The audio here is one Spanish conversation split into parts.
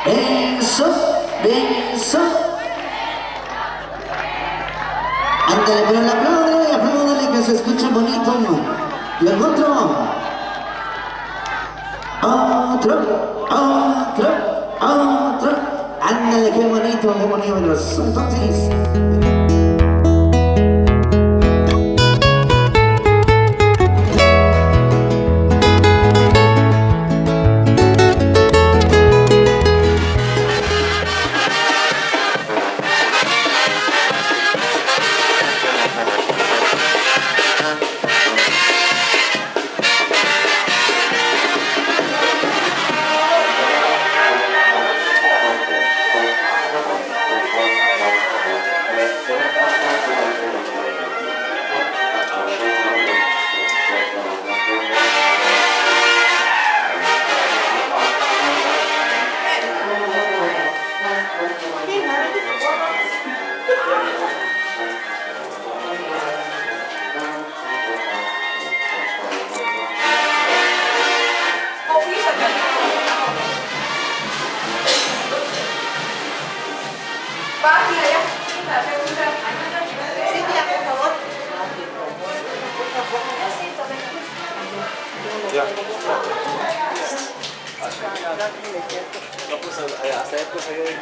Eso, eso. Ándale, pero el apláudale que se escuche bonito. Y el otro. Otro. Ándale, qué bonito, entonces. No, pues hacer pues ahí.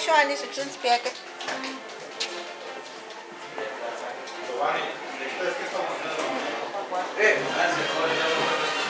Joanne is a Ginsberg. Giovanni, ¿ustedes qué están haciendo?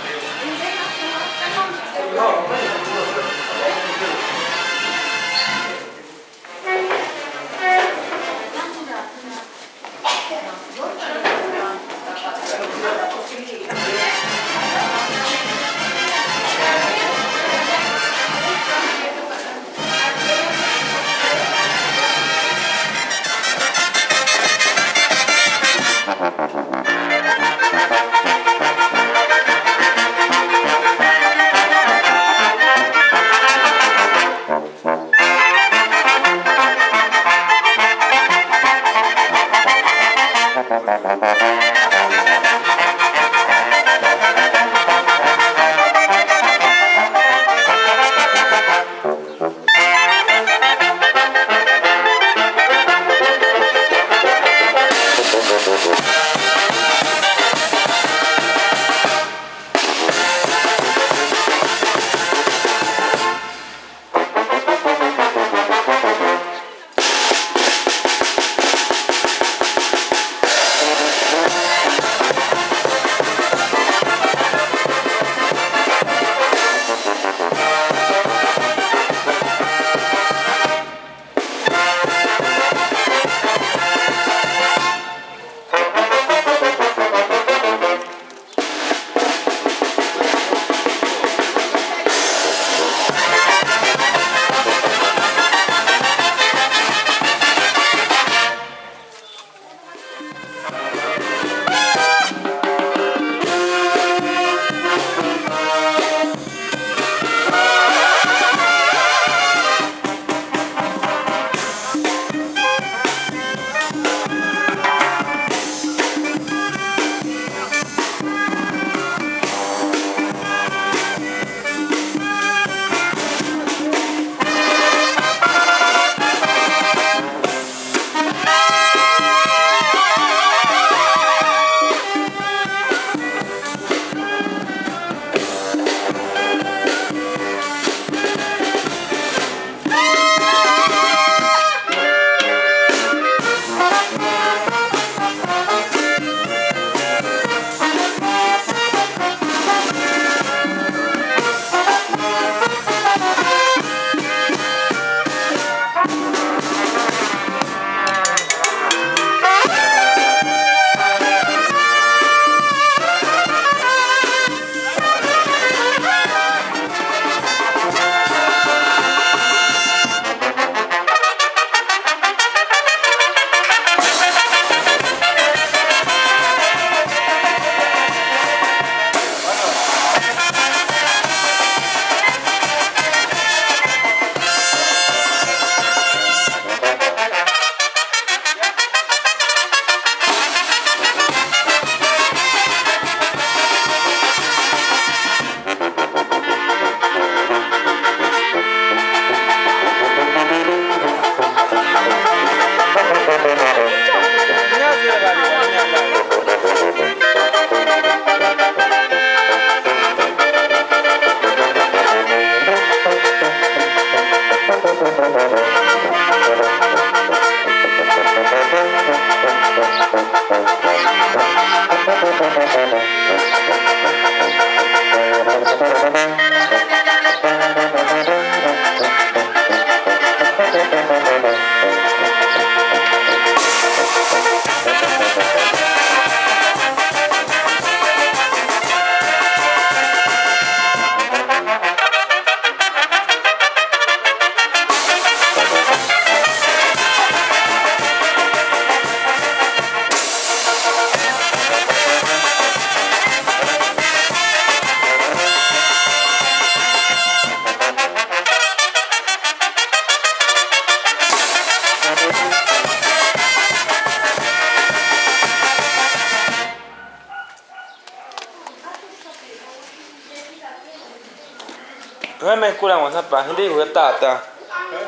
May kulang mo sa pa, hindi ko tata.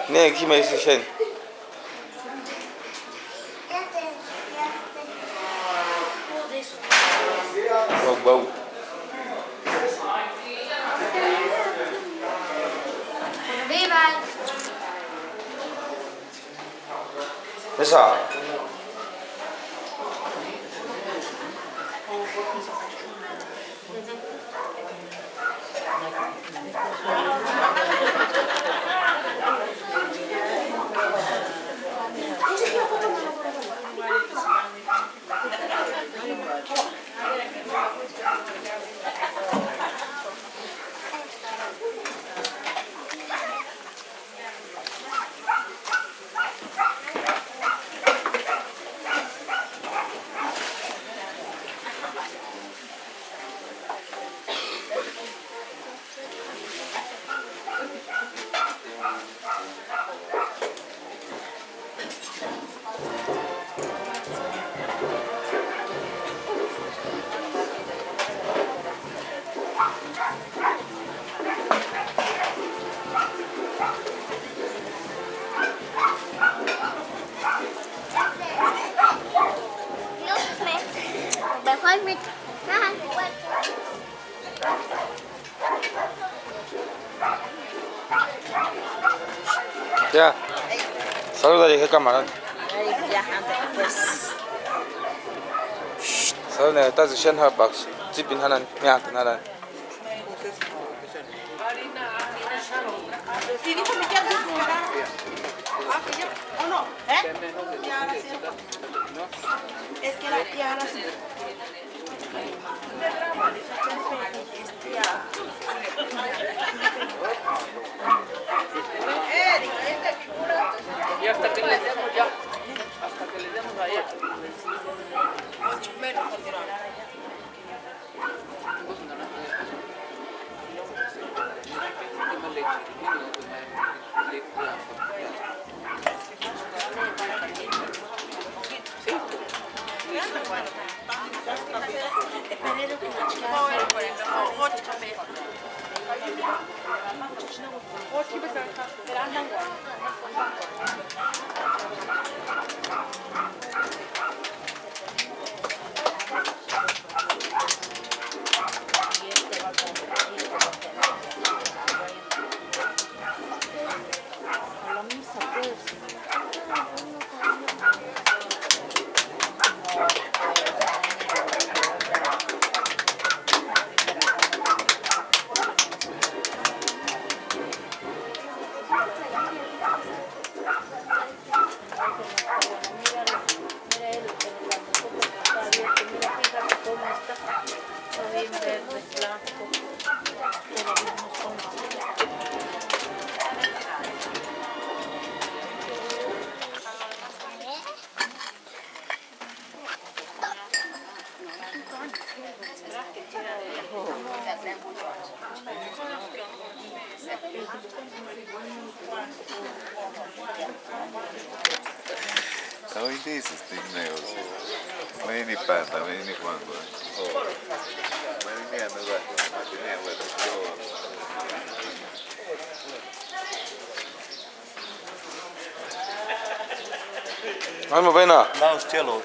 Hindi, may sisyon. Wow. Bye-bye. Bisa. Ya. Saluda dije cámara. Ay, viajante, pues. Saluda ta zi shen ha bak jipin hanan miat naran. Sí, dijo que ya ¿o no? ¿Eh? Ya ahora sí. Es que la tía ahora sí. Y hasta que les demos ya. Hasta que les demos ayer. 8 menos continuar. Hoy dices tigneos. Meni panda, meni cuando. Meni ni anu ba. Mati ni anu ba. Vamos bena. Vamos, chelo.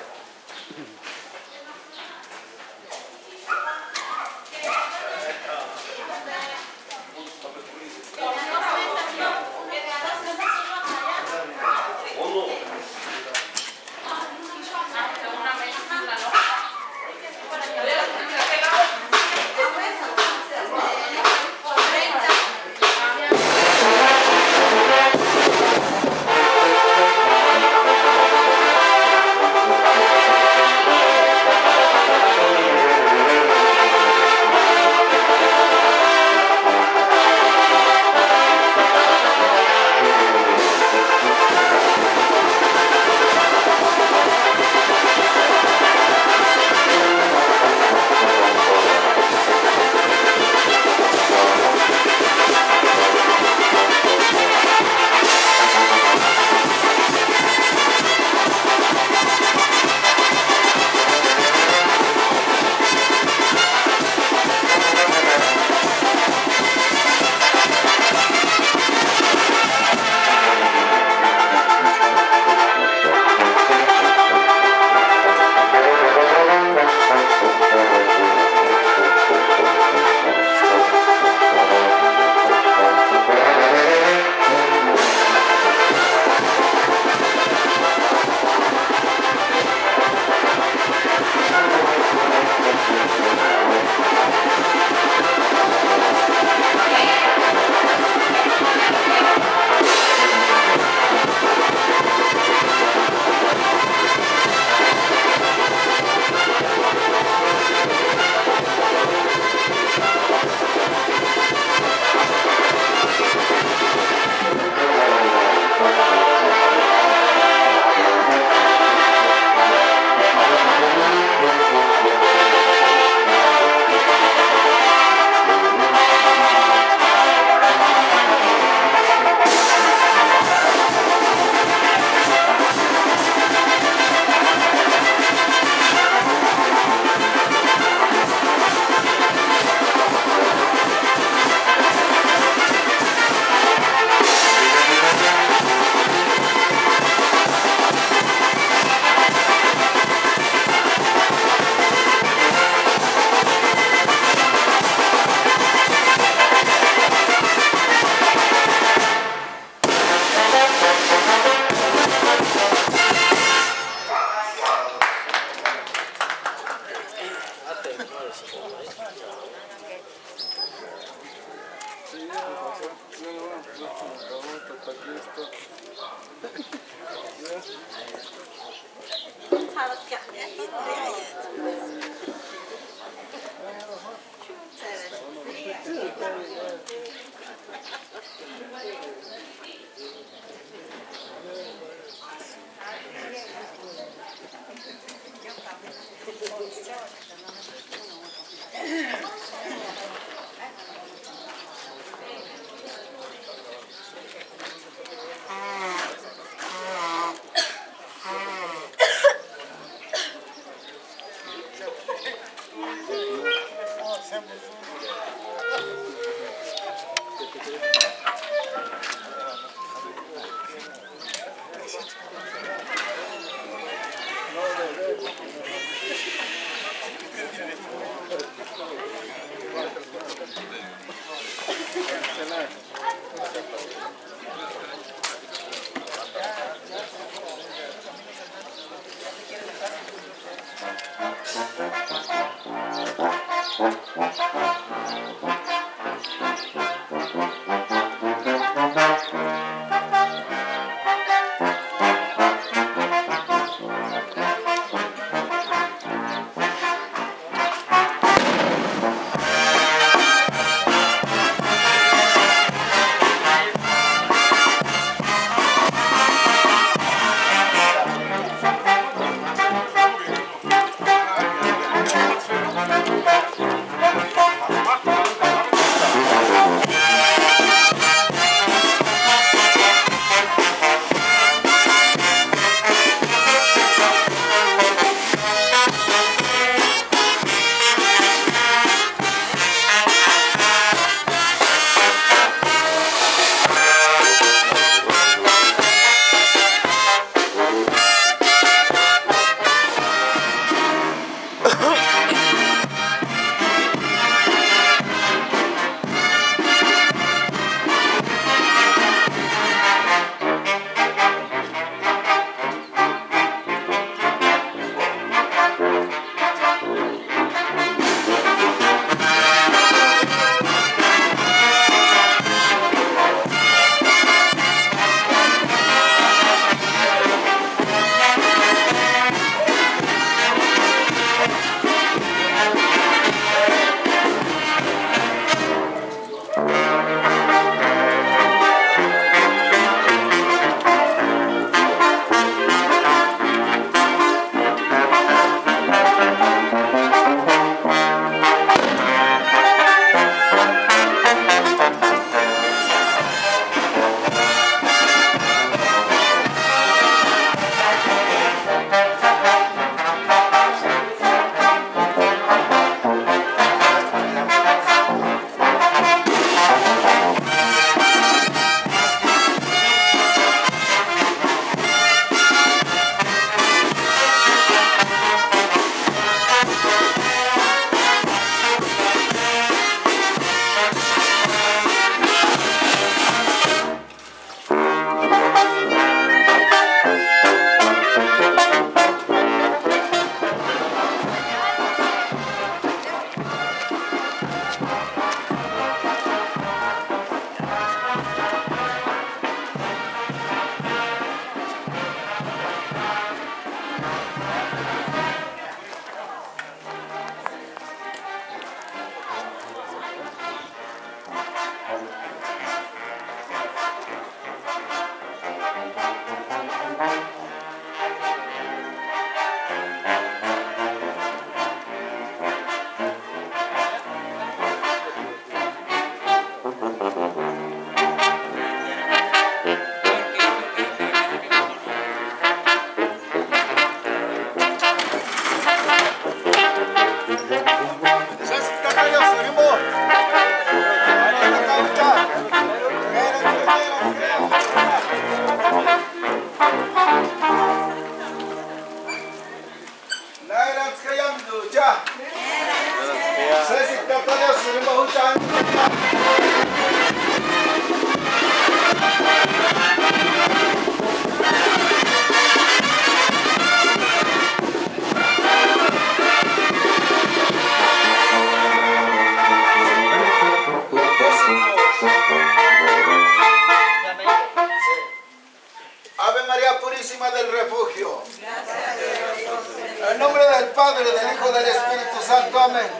Amén.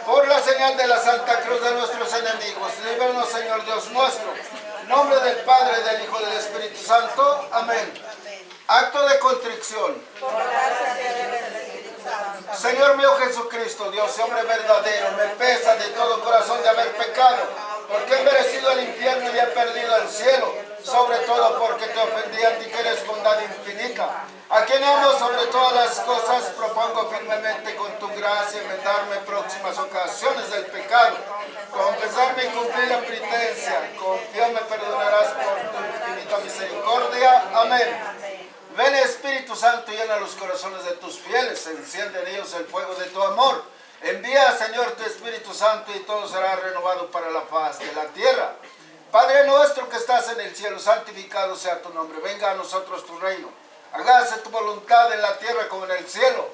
Por la señal de la Santa Cruz de nuestros enemigos, líbranos, Señor Dios nuestro. En nombre del Padre, del Hijo y del Espíritu Santo. Amén. Acto de contrición. Señor mío Jesucristo, Dios y hombre verdadero, me pesa de todo corazón de haber pecado, porque he merecido el infierno y he perdido el cielo, sobre todo porque te ofendí a ti que eres bondad infinita. A quien amo sobre todas las cosas, propongo firmemente con tu gracia enmendarme próximas ocasiones del pecado, confesarme y cumplir la penitencia. Confío me perdonarás por tu infinita misericordia. Amén. Ven Espíritu Santo, llena los corazones de tus fieles, enciende en ellos el fuego de tu amor. Envía, Señor, tu Espíritu Santo y todo será renovado para la faz de la tierra. Padre nuestro que estás en el cielo, santificado sea tu nombre. Venga a nosotros tu reino. Hágase tu voluntad en la tierra como en el cielo.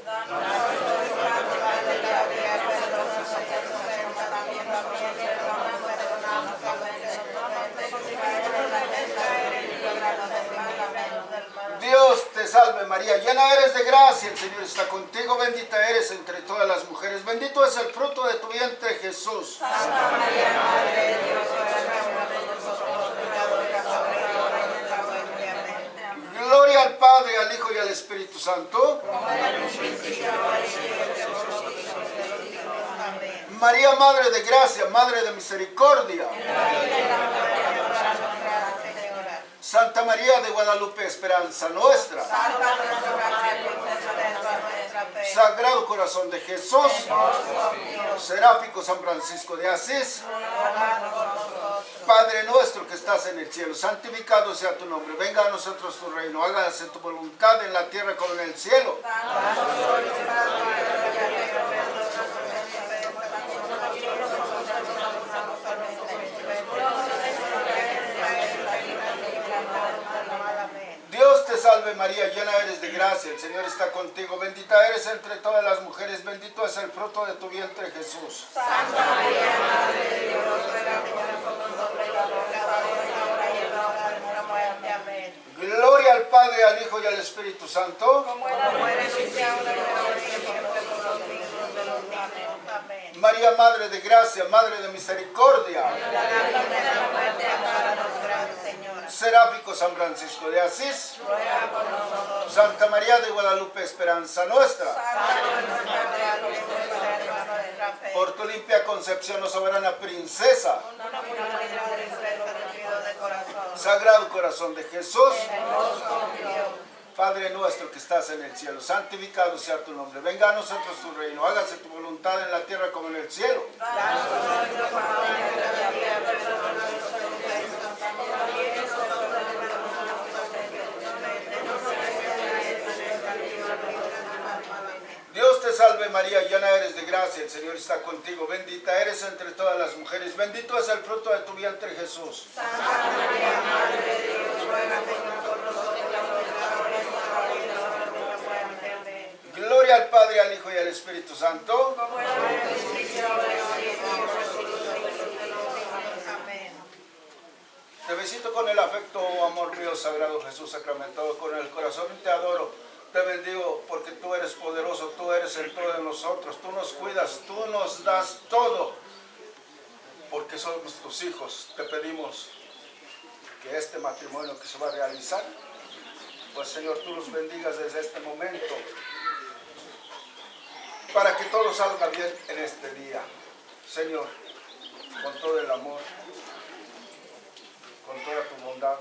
Dios te salve María, llena eres de gracia, el Señor está contigo, bendita eres entre todas las mujeres, bendito es el fruto de tu vientre Jesús. Santa María, Madre de Dios, ruega por nosotros pecadores, ahora y en la hora de nuestra muerte. Amén. Gloria al Padre, al Hijo y al Espíritu Santo. Como era en un principio, ahora y siempre, por los siglos de los siglos. Amén. María, Madre de gracia, Madre de misericordia. Santa María de Guadalupe, esperanza nuestra. Sagrado Corazón de Jesús. Seráfico San Francisco de Asís. Padre nuestro que estás en el cielo, santificado sea tu nombre. Venga a nosotros tu reino. Hágase tu voluntad en la tierra como en el cielo. Dios te salve María, llena eres de gracia, el Señor está contigo, bendita eres entre todas las mujeres, bendito es el fruto de tu vientre Jesús. Santa María, Madre de Dios, ruega por nosotros pecadores, ahora y en la hora de nuestra muerte. Amén. Gloria al Padre, al Hijo y al Espíritu Santo. Como era en un principio, ahora y ahora y siempre, por los siglos de los siglos. Amén. María, Madre de gracia, Madre de misericordia. Seráfico San Francisco de Asís. Santa María de Guadalupe, esperanza nuestra. Por tu limpia concepción, oh soberana princesa. Sagrado Corazón de Jesús. Padre nuestro que estás en el cielo, santificado sea tu nombre. Venga a nosotros tu reino, hágase tu voluntad en la tierra como en el cielo. Dios te salve María, llena eres de gracia, el Señor está contigo, bendita eres entre todas las mujeres, bendito es el fruto de tu vientre Jesús. Santa María, Madre de Dios, ruega por nosotros pecadores, ahora y en la hora de nuestra muerte. Amén. Gloria al Padre, al Hijo y al Espíritu Santo. Como era en un principio, ahora y siempre, por los siglos de los siglos. Amén. Te besito con el afecto, oh amor mío, sagrado Jesús sacramentado, con el corazón te adoro. Te bendigo porque tú eres poderoso, tú eres el todo de nosotros, tú nos cuidas, tú nos das todo, porque somos tus hijos. Te pedimos que este matrimonio que se va a realizar, pues Señor, tú los bendigas desde este momento, para que todo salga bien en este día. Señor, con todo el amor, con toda tu bondad,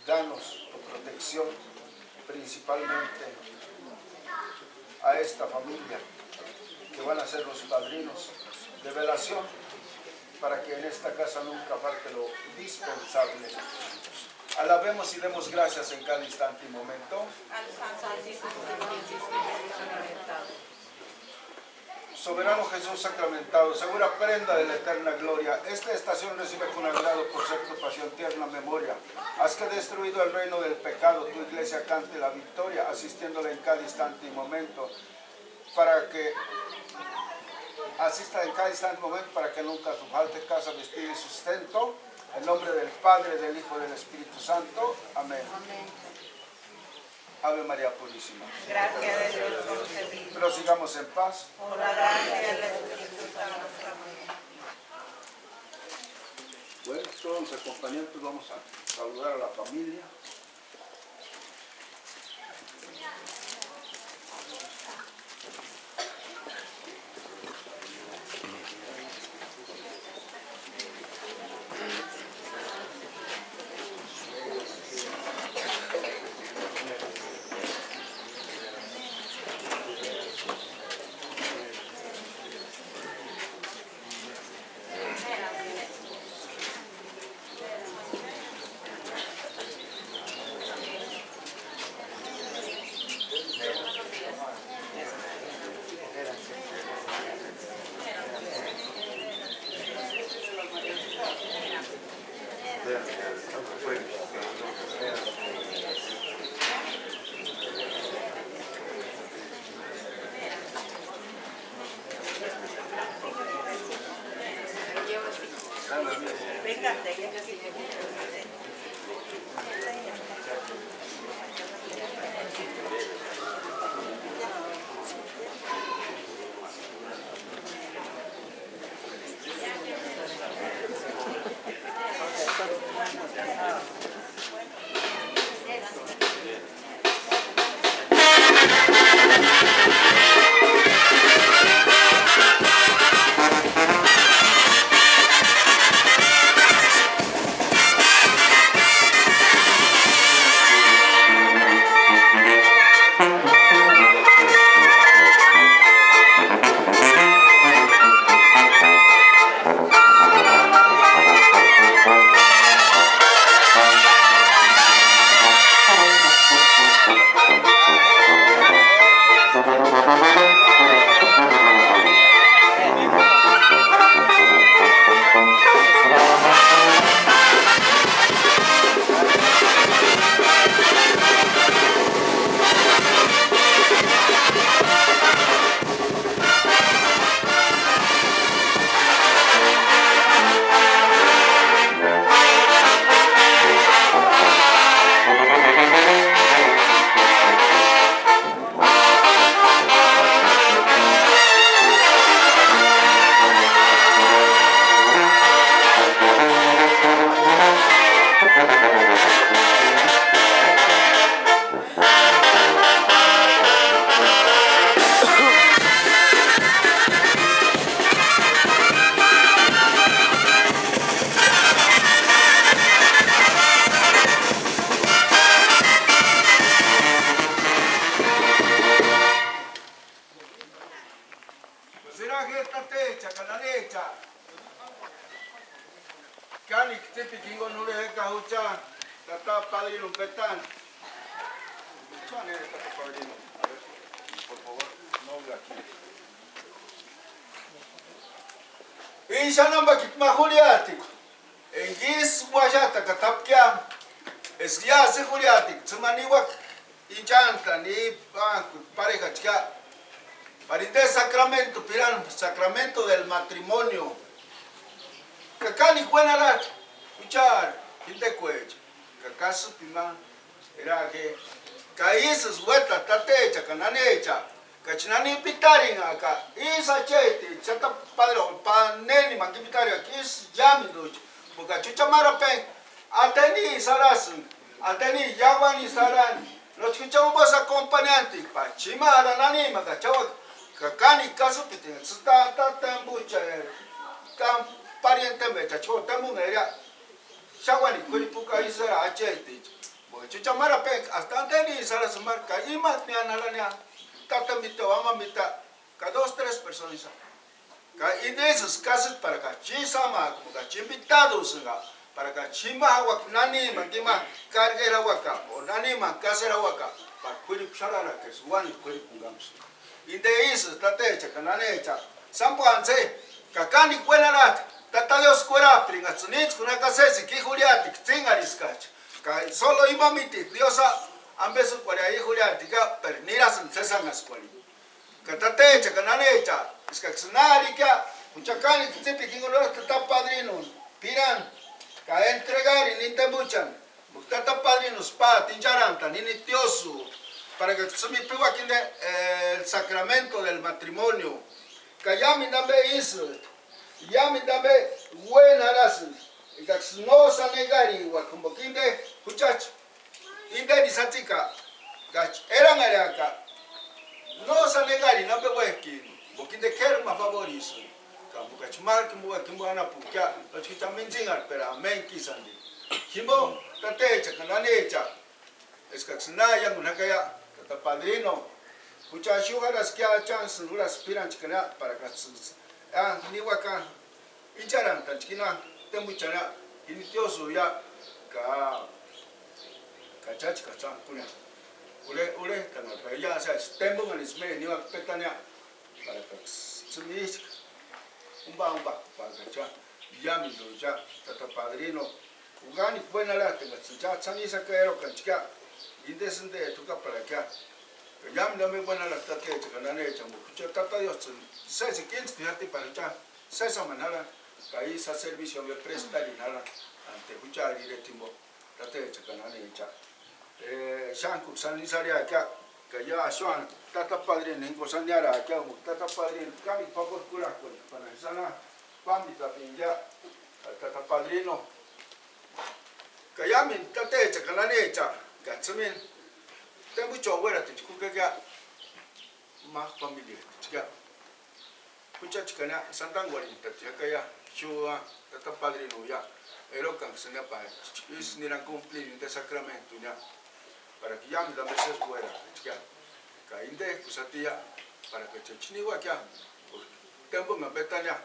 danos tu protección, principalmente a esta familia que van a ser los padrinos de velación, para que en esta casa nunca falte lo indispensable. Alabemos y demos gracias en cada instante y momento. Al Santísimo Soberano Jesús sacramentado, segura prenda de la eterna gloria, esta estación recibe con agrado por ser tu pasión tierna memoria. Haz que destruido el reino del pecado, tu iglesia cante la victoria, asistiéndola en cada instante y momento, para que asista en cada instante y momento, para que nunca su falte casa, vestido y sustento. En nombre del Padre, del Hijo y del Espíritu Santo. Amén. Amén. Ave María Purísima. Gracias de Dios concedido. Pero sigamos en paz. Por la gracia del Espíritu Santo. Bueno, todos los acompañantes vamos a saludar a la familia. Véngase, ya casi Ishanamba kitma Juliatic. En Gis Wajata Katapkia. Es ya se Juliatic. Tzumaniwak. Inchanta ni banco pareja chica. Parité sacramento, piran, sacramento del matrimonio. Kakani buena rat. Escuchar. Pinte cuecha. Kakasu pima. Era que. Caíses hueta, tatecha, cananecha. Kachinani pitaring acá. Isa chete. Chata padre. Paneni makipitario. Aquí es yamiduch. Porque chucha marapen. Ateni sarasun. Ateni yawani saran. Los escuchamos más acompañantes. Pachima aranani magachawa. Kakani caso pite. Está tambucha. Cam pariente me chacho. Tamuneria. Shawani kuripuka isara achete. Chucha marapen. Hasta ateni sarasumar. Kaima ni analania. Tata mita, vama mita. Cada 2, 3 personas. Y de esos casos para que chisama, como que invitados, para que chimba agua, nani, mantima, carguera huaca, o nani, mancasera huaca, para que psarara, que su guani, que pongamos. Y de esos, tatecha, cananecha, sampo anse, cacani, buena rat, tata de oscura, pringa, tsunich, con una casesi, que juliatic, tingariscach, que solo imamiti, diosa, ambeso cuaria y juliatica, perniras en cesangas cuari. Catatecha, cananecha, es que xenari que muchacani que te piquingo los tata padrinos piran que entregar y ni te buchan tata padrinos pa tincharanta ni tiosu para que se me pegó aquí el sacramento del matrimonio. Que ya me dame eso, ya me dame buena razón. Y que no se negari, igual como que muchacho, inde disatica, que eran acá. No se negari, no me voy aquí, porque quiero más favorizo. Porque chumal que me van a puquear, los que también llegan, pero amén quizás. Kimbo, tate echa, que la necha. Es que si nada, ya no kaya, que padrino. Muchas jugadas que hay chance, no las aspiran chiquena para que ni waka, incharan, tan chiquina, te muchana, initioso ya, cachachi, cachan, punya. Ule, tan al ya, sea, tembo en isme, ni waka petania, para que se me dice, umba, para cachar, ya mi lo ya, tata padrino, ugani buena la, que ya, chanisa que era canchica, indecente, toca para acá. Ya me dame buena la tata hecha, que la han hecho, mucho tata Dios, 6 15 fíjate para echar, 6 manala, que ahí ese servicio me presta y nada, ante escuchar directivo, tata hecha, que la han hecho. Shanku, San Lizaria, que ya son, tata padre, ningo sanyara, que tata padre, cami papor cura, para sana, pambi tapin ya, tata padrino, que ya me tata hecha, que la han hecho, que se me tengo mucho abuela, te chico que ya más familia, chica. Mucha chicana, Santa Guarita, chica ya, chua, tata padrino ya, erocan se ne pa, es ni la cumplir de sacramento ya, para que ya me da veces fuera, chica. Caínde, pues a ti ya, para que te chinigua ya, tengo una betania,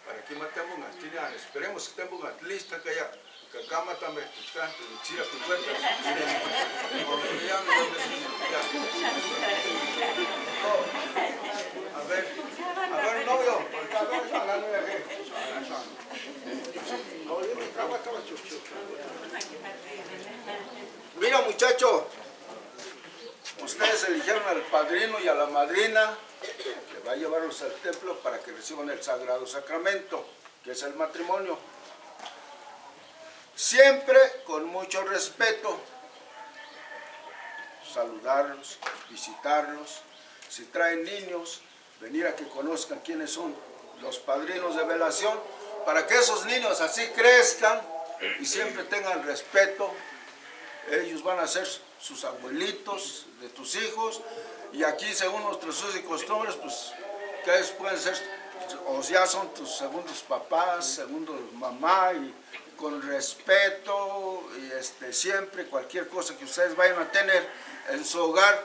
para que matemos una tinia, esperemos que tengo una lista que ya. Que cama también, chica, tira tu cuerpo, a ver, novio, mira muchacho, ustedes eligieron al padrino y a la madrina, que va a llevarlos al templo para que reciban el sagrado sacramento, que es el matrimonio. Siempre con mucho respeto, saludarlos, visitarlos, si traen niños, venir a que conozcan quiénes son los padrinos de velación, para que esos niños así crezcan y siempre tengan respeto. Ellos van a ser sus abuelitos de tus hijos, y aquí según nuestros usos y costumbres, pues que ellos pueden ser, o ya son tus segundos papás, segundos mamá, y con respeto, y siempre cualquier cosa que ustedes vayan a tener en su hogar,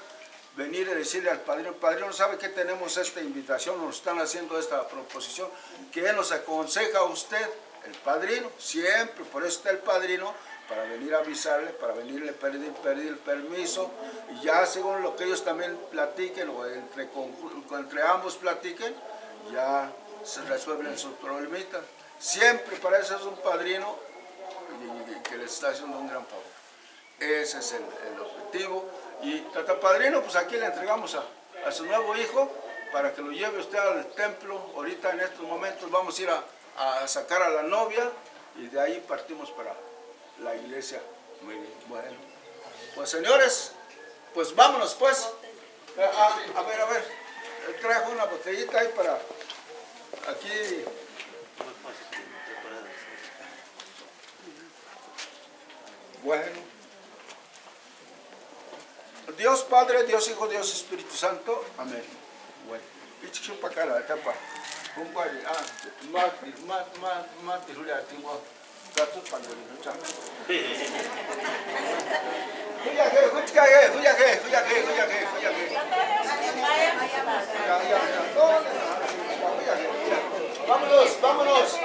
venir y decirle al padrino, el padrino sabe que tenemos esta invitación, nos están haciendo esta proposición, que él nos aconseja a usted, el padrino, siempre, por eso está el padrino, para venir a avisarle, para venirle a pedir el permiso, y ya según lo que ellos también platiquen, o entre ambos platiquen, ya se resuelven sus problemitas. Siempre para eso es un padrino y que les está haciendo un gran favor. Ese es el objetivo. Y tata padrino, pues aquí le entregamos a su nuevo hijo para que lo lleve usted al templo. Ahorita en estos momentos vamos a ir a sacar a la novia y de ahí partimos para la iglesia. Muy bien. Bueno, pues señores, pues vámonos pues. A ver, trajo una botellita ahí para aquí. Bueno, Dios Padre, Dios Hijo, Dios Espíritu Santo, amén. Bueno, y para acá la etapa. Un guay, más tirulia, tengo datos para el luchar. Vámonos.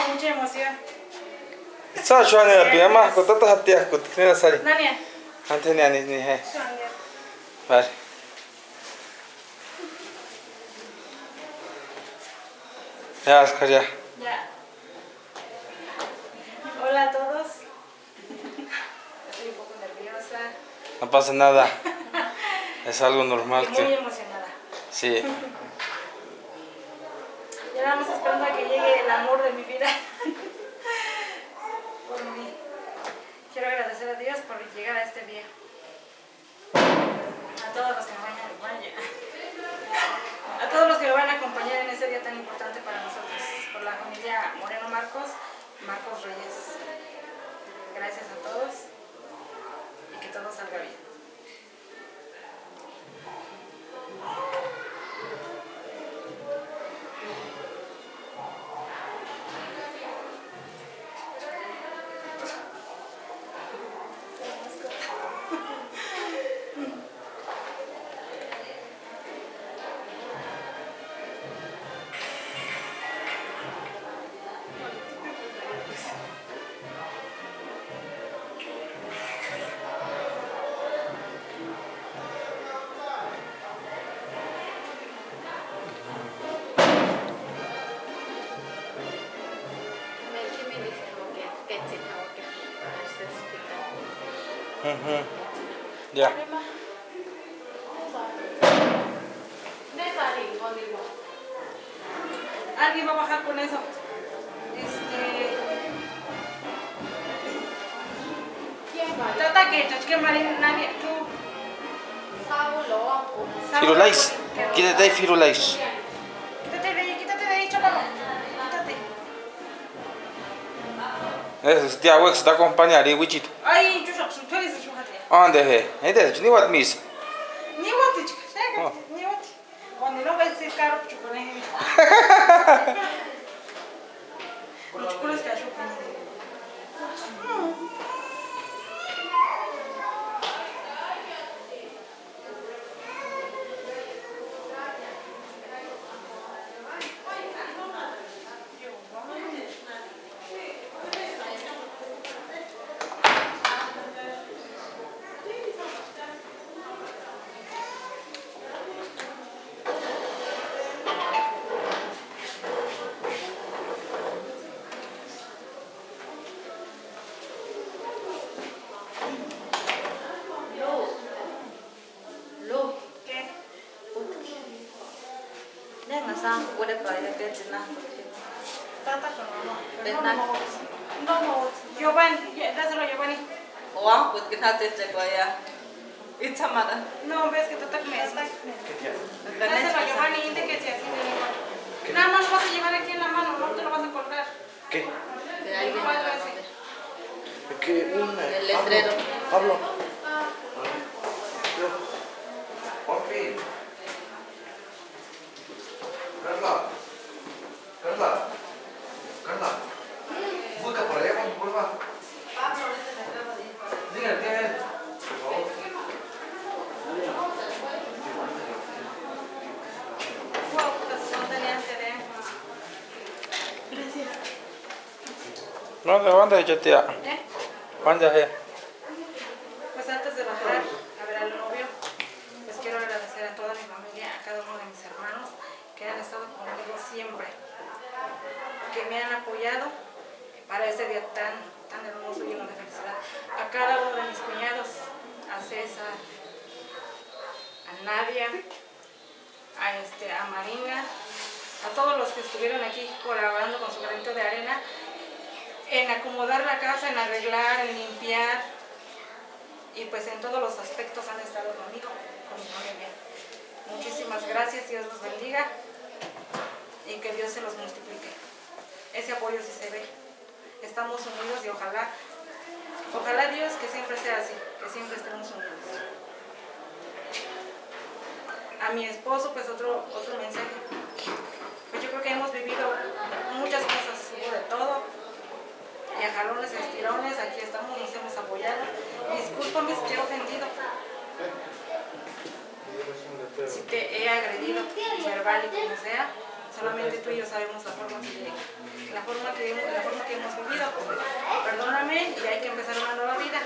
mucha emoción. Sa chuan la pijama ko tata hatia ko tkina sari. Nania. Ante ni ani ni he. Shania. Vale. Ya, Oscar, ya. Ya. Hola a todos. Estoy un poco nerviosa No pasa nada. Es algo y normal muy que... emocionada. Sí. Ya nada más esperando a que llegue el amor de mi vida. Por mí. Quiero agradecer a Dios por llegar a este día. A todos los que me van a acompañar en este día tan importante para nosotros. Por la familia Moreno Marcos Reyes. Gracias a todos y que todo salga bien. Ya. Alguien va a bajar con eso. Tata que Marín, nadie, tú. Firulais. Quítate ahí, Firulais. Quítate de ahí, chaval. Quítate. Es tía Wex está acompañar y wichito. Ay, yo soy tú eres el Ande he. Ende, ni what miss. Ni what, chica. Ni what. Cuando no ves es caro, chupone. Los chupones que chupan. Tata con mamá. No, Giovanni, dáselo a Giovanni. No, ves que Tata me dáselo a Giovanni, dice que se atiende igual. Nada más lo vas a llevar aquí en la mano, no te lo vas a colgar. ¿Qué? El cuadro ese. Que un El letrero. Pablo. Carla, busca por allá cuando vuelva. Dígale, tía, por favor. Wow, pues no tenían teléfono. Gracias. ¿Dónde es tía? ¿Dónde es? Pues antes de bajar a ver al novio, pues quiero agradecer a toda mi familia, a cada uno de mis hermanos que han estado conmigo siempre, que me han apoyado para este día tan hermoso y lleno de felicidad. A cada uno de mis cuñados, a César, a Nadia, a Marina, a todos los que estuvieron aquí colaborando con su granito de arena en acomodar la casa, en arreglar, en limpiar, y pues en todos los aspectos han estado conmigo, con mi familia. Muchísimas gracias, Dios los bendiga y que Dios se los multiplique. Ese apoyo sí se ve. Estamos unidos y ojalá Dios que siempre sea así, que siempre estemos unidos. A mi esposo, pues otro mensaje. Pues yo creo que hemos vivido muchas cosas, hubo de todo. Y a jalones y estirones, aquí estamos, nos hemos apoyado. Discúlpame si te he ofendido, si te he agredido, verbal y como sea. Solamente tú y yo sabemos la forma que pido, perdóname y hay que empezar una nueva vida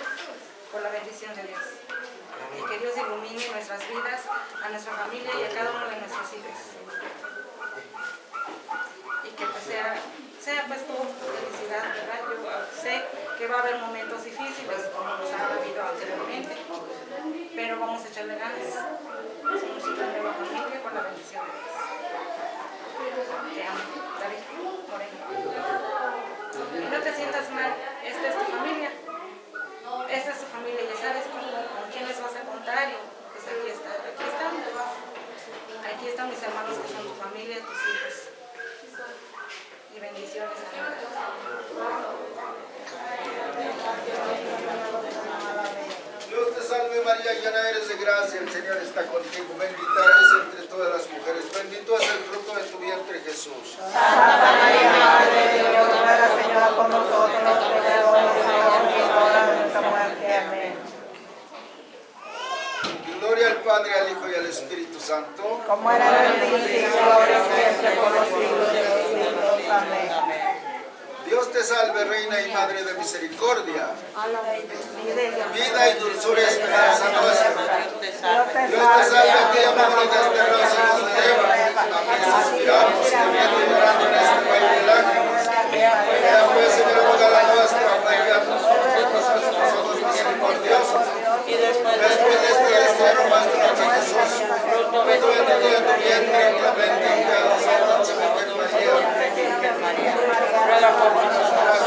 por la bendición de Dios. Y que Dios ilumine nuestras vidas, a nuestra familia y a cada uno de nuestros hijos. Y que pues sea pues tu felicidad, ¿verdad? Yo sé que va a haber momentos difíciles como nos ha habido anteriormente, pero vamos a echarle ganas. Somos una nueva familia con la bendición de Dios. Te amo, David Moreno. Y no te sientas mal, esta es tu familia. Esta es tu familia, ya sabes con quién les vas a contar y pues aquí están mis hermanos que son tu familia, tus hijos. Y bendiciones también. Dios te salve María, llena eres de gracia, el Señor está contigo, bendita eres entre todas las mujeres, bendito es el fruto de tu vientre Jesús. Santa María, Madre de Dios, ruega Señora por nosotros, los pecadores, ahora y en la hora de nuestra muerte. Amén. Gloria al Padre, al Hijo y al Espíritu Santo. Como era en el principio, ahora y siempre, por los siglos de los siglos. Amén. Dios te salve, Reina y Madre de Misericordia, vida y dulzura y esperanza nuestra. Dios te salve, ti amor desterrados hijos de Eva, a ti suspiramos, gimiendo y llorando en este valle de lágrimas. Venga pues, Señor, abogada nuestra, enviamos nosotros ojos misericordiosos. Después de este destierro, nuestro Jesús, fruto bendito de tu vientre, clemente y piadosa, Virgen María. Ruega por nosotros,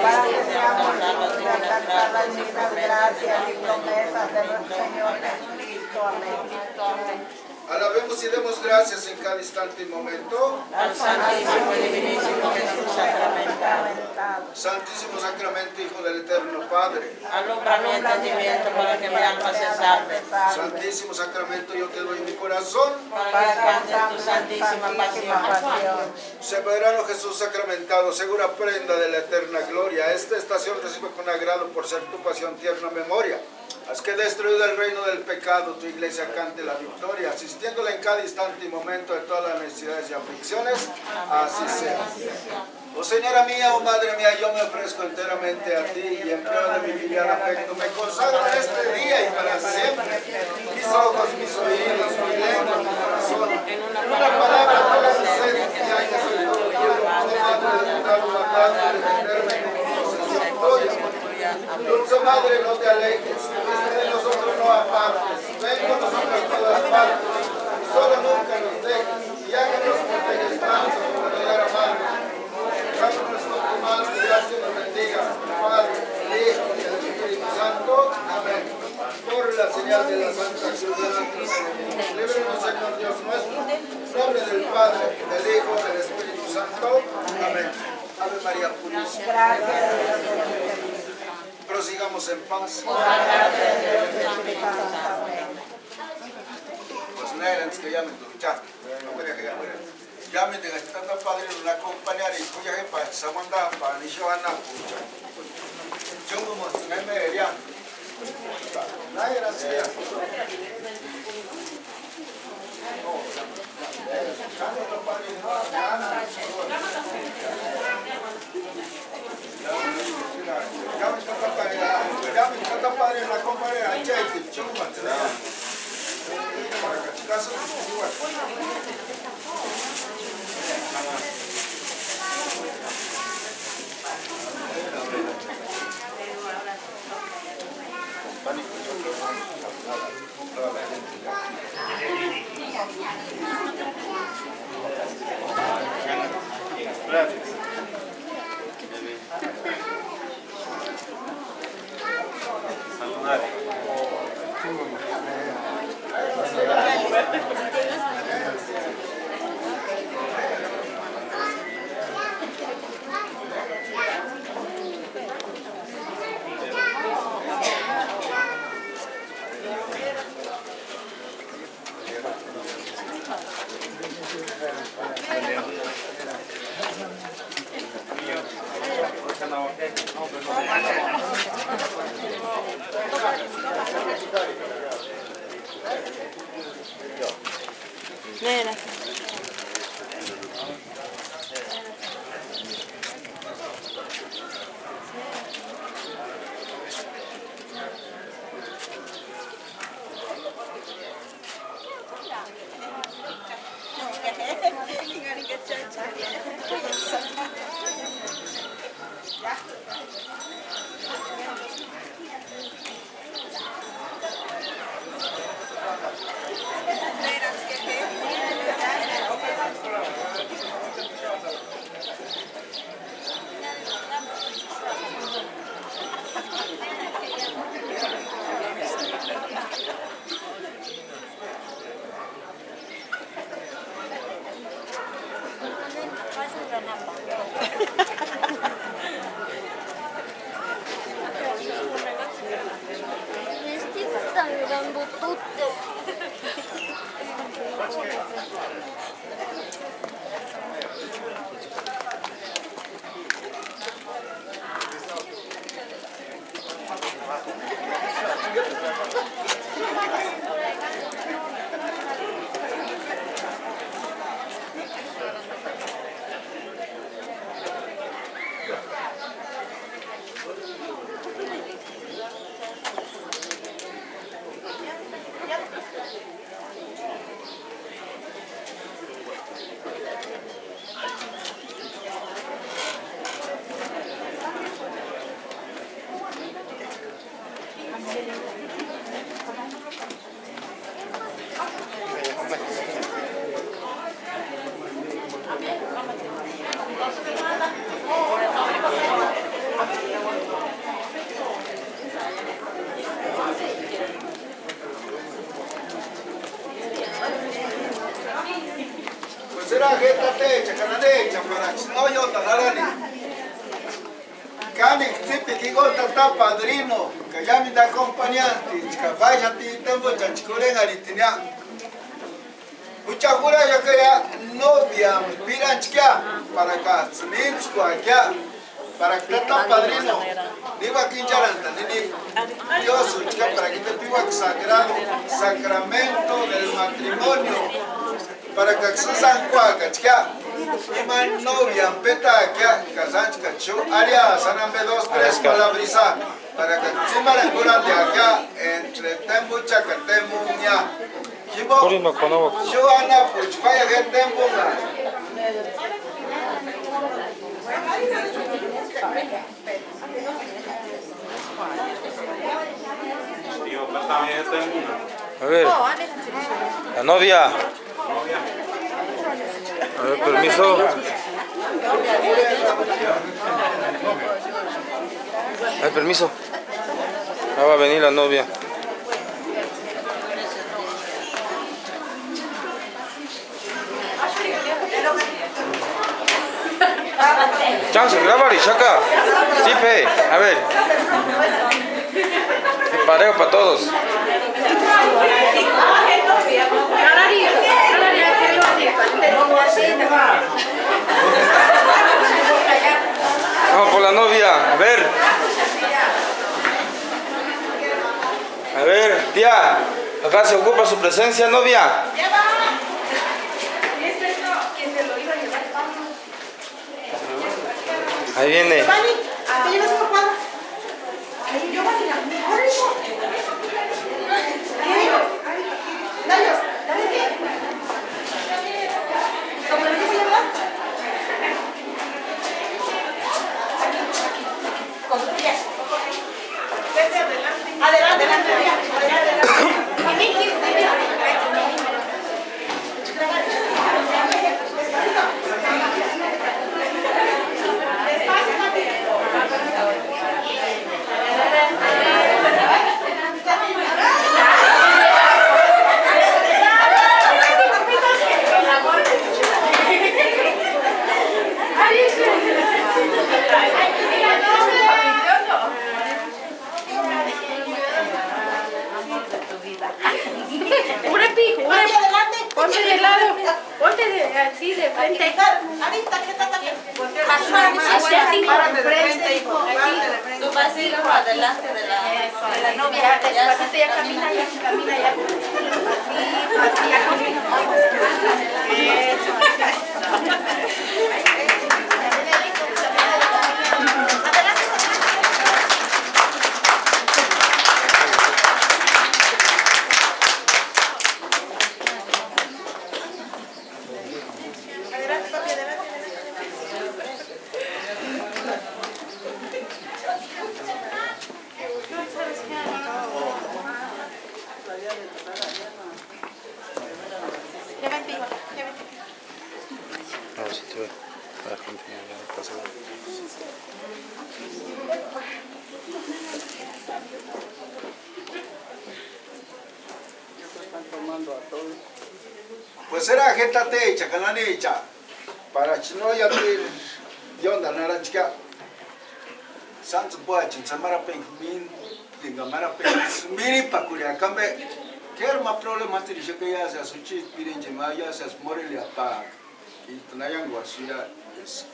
para que seamos salvos y alcanzadas llenas de gracias y promesas de nuestro Señor Jesucristo. Amén. Alabemos y demos gracias en cada instante y momento Al Santísimo y Divinísimo Jesús sacramentado. Santísimo Sacramento, Hijo del Eterno Padre. Alumbra mi entendimiento para que mi alma se salve. Santísimo Sacramento, yo te doy mi corazón. Para que ante tu santísima pasión. Soberano Jesús sacramentado, segura prenda de la eterna gloria, esta estación recibe con agrado por ser tu pasión tierna memoria. Haz que destruido el reino del pecado, tu iglesia cante la victoria, asistiéndola en cada instante y momento de todas las necesidades y aflicciones. Así sea. Oh Señora mía, oh Madre mía, yo me ofrezco enteramente a ti y en prueba de mi filial afecto me consagro en este día y para siempre. Mis ojos, mis oídos, mi lengua, mi corazón, en una palabra, todas mis sedes, que hay que soy todo yo, de dar voluntad de defenderme como posesión tuya. Dulce Madre, no te alejes, de nosotros no apartes, ven con nosotros a todas partes, y solo nunca nos dejes, y háganos que te descanso como verdadera madre. Dándonos con tu mano y gracias nos bendiga, Padre, el Hijo y el Espíritu Santo. Amén. Por la señal de la Santa Cruz de la Cruz, líbranos, Señor Dios nuestro, en nombre del Padre, del Hijo y del Espíritu Santo. Amén. Ave María Purísima. Prosigamos en paz. Pues nada, que llamen tu chat. Llamen de esta padre una compañera y cuya que para Samanda para ni yo ana pucha. Yo como se me vería. Nada gracias. Llamen tanta padre una compañera y cheque, chumba. Para que caso igual. Gracias. Vestido tan grandotote. Pues era gente techa, canadecha, para que no yo talarani. Cani, siempre que gota está padrino, que ya me da acompañante, que vaya a ti, tengo chanchicoren aritinia. Mucha jura ya que ya novia, miran chica, para acá, sminsko acá, para que está padrino. Digo aquí en Charanta, ni Dios, chica, para que te pido sagrado, sacramento del matrimonio. Para que se san cuaca, chica, iman novia, peta acá, casanchica, chu, área, sanambe 2, 3 palabrisa, para que se marenguran de acá, entre tempo, chacatemo, ya. Purino kono. Yo Ana, pues vaya que tempo, A ver, la novia. A ver, permiso. Ay, permiso. Ya va a venir la novia. Chance, grábale, chaca. Sí, pe. A ver. Pareo para todos. Vamos por la novia. A ver, tía. Acá se ocupa su presencia, novia. Ahí viene. ¿Te llevas una cuadra? Yo voy a ir a Dayos, dale bien. ¿Cómo le dice, verdad? Con tus pies. Vete adelante. Adelante, adelante. Ponte de lado, ponte así de frente. Anita, ¿qué tal? Hacia ti, Párate de frente, frente, hijo. aquí. Párate de frente. Tú vas a ir adelante de la novia. Ya, despacito, ya camina, ya. Así, ya camina. Eso, No, si te voy a dar continuidad ya pasado. Pues era gente techa, cananicha. para chino ya te yonda nara chica santo boa chin samara pe min dinga mara pe miri pakulia kambe ker ma problema te dice que ya se asuchi pirinje ma ya se morelia pa y tunayan guasuya es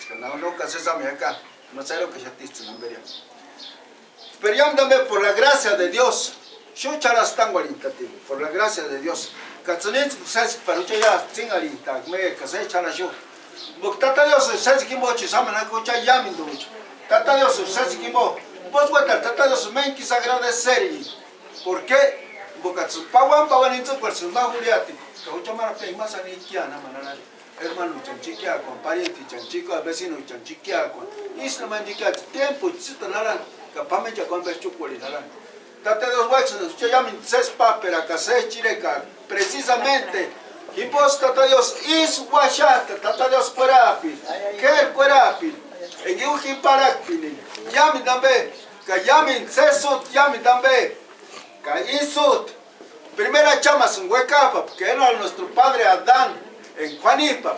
que no que se sabe acá no sé lo que ya te numberia pero ya andame por la gracia de Dios yo charas tan gualitativo por la gracia de Dios Katsunin says paruchaya singarita me kase chala sho bok tata Dios says kimbo chisamana ko cha yamin do tata Dios says kimbo vos guata tata Dios men quis agradecer ¿por qué? Bokatsu pawan inzo por su majuliati ko chamara pe más ani kiana manana hermano chanchikia con pariente chanchico vecino chanchikia con isla mandikia tiempo chitanara kapame cha con berchukoli nara tata Dios guachos yo yamin ses papera kase chireka precisamente y vos tata Dios is guachata tata Dios cuerapi que cuerapi en yuji parakpini yamin tambe ka yamin sesut yamin tambe ka isut primera chama sun huecapa que era nuestro padre Adán en Juanipa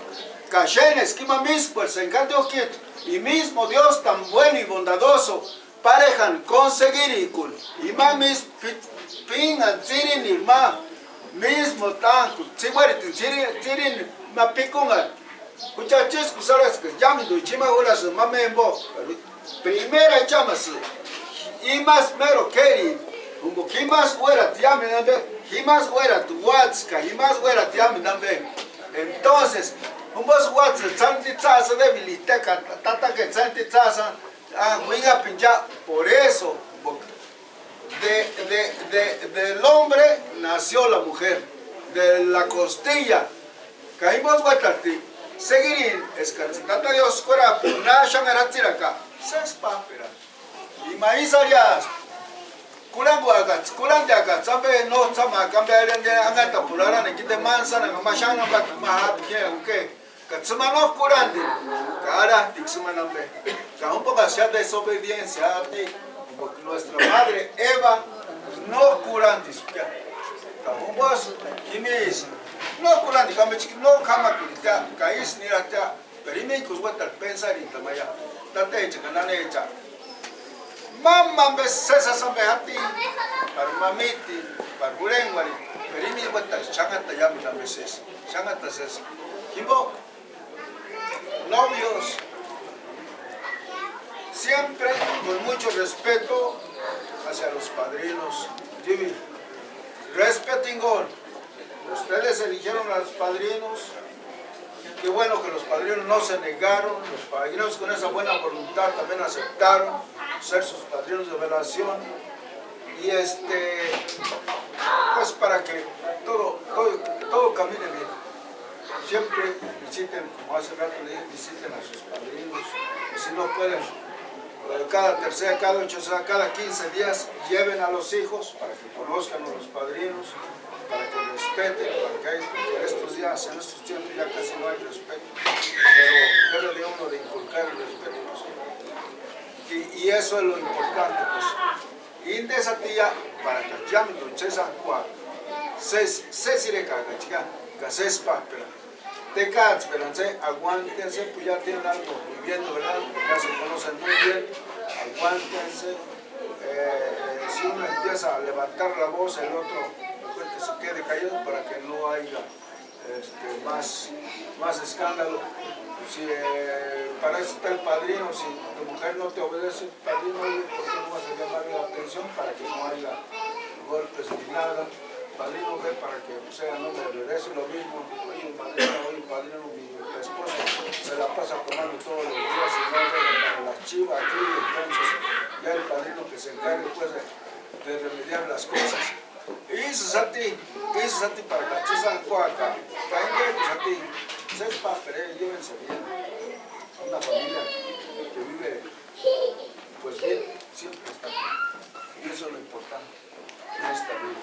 ka shenes kima mispo el encantó quieto y mismo Dios tan bueno y bondadoso parejan conseguir y mamis pingan tirin y ma mismo tanto si muere tirin ma picunga muchachos cusaras que llamen do chima horas mamembo primera llamas y más mero queri como que más fuera te llamen y más fuera tu watska y más fuera te llamen también entonces un vos watska santi tasa debiliteca tata que santi tasa Huiga pincha, por eso del hombre nació la mujer, de la costilla. Caímos guatati, seguirín, escarcitata Dios cora, puna shangaratiraca, ses papera. Y maíz arias, kulan guagas, kulan de acá, sabe no sama, cambia el de angata purara, ne quite manzana, machana, mahat, que Katsumano curande, cara, tixumanambe. Un poco hacia desobediencia a ti, porque nuestra madre Eva no curantis. Un vos, kimis, no curantis, no kama curita, caís ni rata, pero me cusguata pensar y tamaya, tate hecha, canane hecha. Mamma me cesa sambeati, para mamiti, para burenguari, pero me guata changata yami la meses, changata ses. Kibo, novios, siempre con mucho respeto hacia los padrinos. Jimmy, respeten God. Ustedes eligieron a los padrinos. Qué bueno que los padrinos no se negaron. Los padrinos con esa buena voluntad también aceptaron ser sus padrinos de velación. Y pues para que todo camine bien. Siempre visiten, como hace rato le dije, visiten a sus padrinos. Si no pueden, cada tercera, cada 8, cada 15 días, lleven a los hijos para que conozcan a los padrinos, para que respeten, porque en estos días, en estos tiempos ya casi no hay respeto. Pero debe de uno de inculcar el respeto. Pues. Y eso es lo importante. Pues. Y de esa tía, para que llamen don César Juan, se sireca, chica, que se espera. De cada esperanza, aguántense, pues ya tienen algo viviendo, ¿verdad? Ya se conocen muy bien, aguántense. Si uno empieza a levantar la voz, el otro mejor que se quede callado para que no haya más escándalo. Si para eso está el padrino, si tu mujer no te obedece, el padrino, ¿por qué no vas a llamarle la atención para que no haya golpes ni nada? Padrino ve para que no me obedece lo mismo. Oye, padrino, mi esposa se la pasa tomando todos los días y no deja para la chiva aquí, entonces ya el padrino que se encargue pues de remediar las cosas. Y eso es a ti para que chisan cuaca, caen pues a ti, seis papeles, llévense bien. Una familia que vive pues bien, siempre está bien. Y eso es lo importante en esta vida.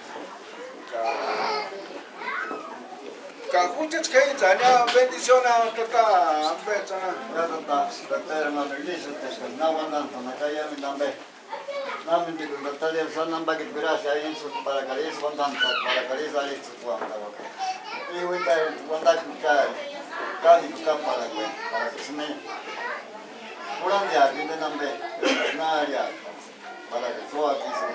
Cajuchas que ya bendición a tata ambechana. Ya tata hermano Iglesia te no mandan a calle mi tambe. No me digo tata de son namba que gracias ahí en su para caris mandan para caris ahí su cuanta boca. Y ahorita cuando Cali para que se me puran de aquí de nambe, nada para que todo aquí se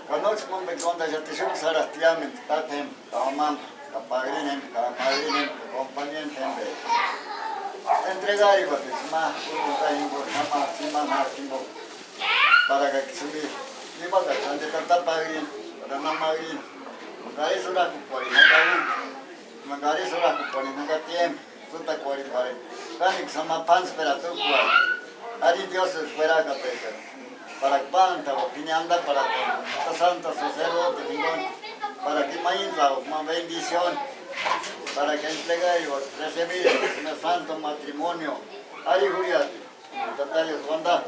cuando se me cuenta ya te show saras tiamen, tatem, tamam, capagrinen, capagrinen, compañen tembe. Entregar igual que se más, para que se me lleva a la de tanta pagrin, para no magrin, magari sudah kupari, magari sudah kupari, nagatiem, sudah kupari pare. Kanik sama pans peratur kuat. Hari Dios espera que peca. Para que panta o piñanda para que santo sacerdote ningún para que mañana una bendición para que entregue y recibir el santo matrimonio. Hari Juliati. Detalles bandas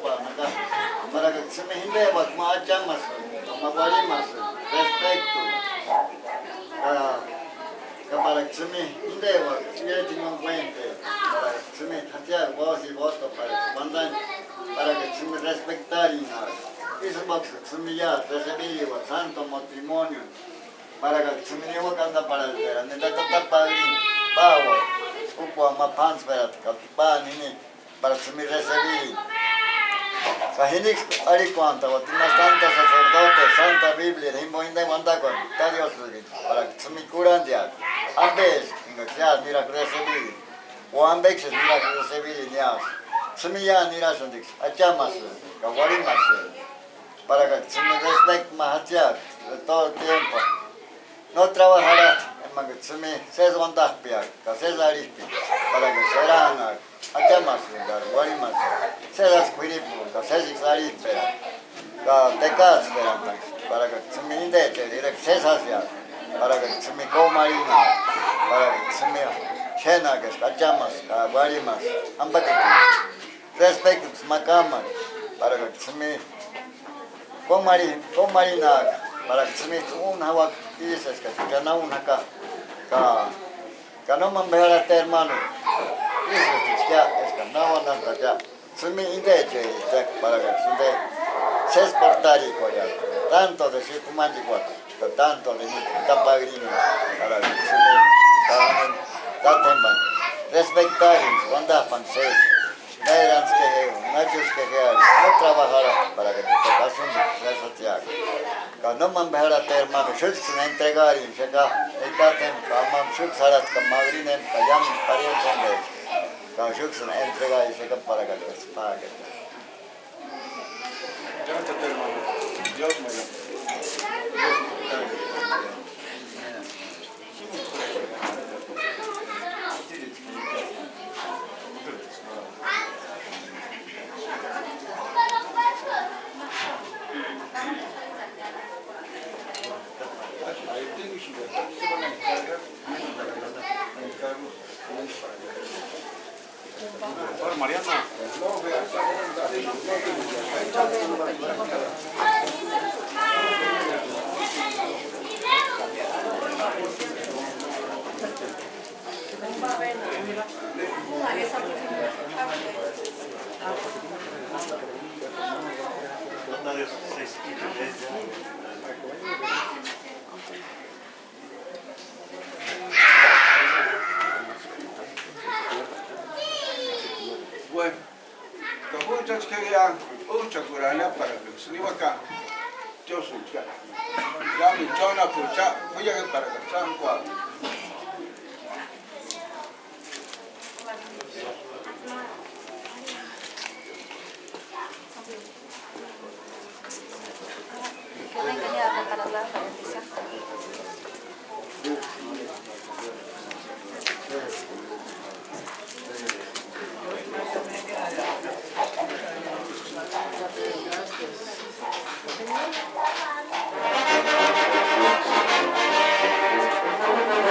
para que se me hinde más llamas, más respeto. Para que se me hinde yo tengo un puente para que se me hacía voz y voto para que se me respetara y nada. Eso es que se me ya recibir el santo matrimonio para que se me lleve canta para el verano. Necesita padrín, pavo, un poco más pans para que para que se me recibir. Kahinik ari cuanta, tiene tantos sacerdotes, Santa Biblia, himbo inde manda con Dios para que se me curan ya. Ambes, ingexia mira recibir. O ambes mira recibir ya. Se me ya mira sendix, achamas, kawarimas. Para que se me respete más allá todo el tiempo. No trabajará en que se me se desmonta pia, que se arispi, para que serán achamas, kawarimas. Se las cuiripu, que se arispi, que te cas para que se me indete, direct se sacia, para que se me coma para que se me llena, que achamas, kawarimas, respecto macama, para que se me comarina, para que se me un agua y dices que no una acá, que no me vea a hermano, dices que no van a estar se me indece para que se exportar y tanto de si comanche tanto de mi tapagrino, para que se me respetar cuando francés. Dairans que nachos que no trabajar para que te pasen de social. Cuando man behara te hermano, shults se entregar y llega, etaten, kamam shults harat kamagrinen, kayam parienten de. Cuando shults se entregar y llega para que te pague. Levántate, hermano. Dios me lo. Mariana. Bueno, como muchos que ya mucho curarle para que se viva acá, yo soy ya mi chona pucha, voy a ir para que sean cuatro. Que vengan ya para hablar para empezar. Gracias.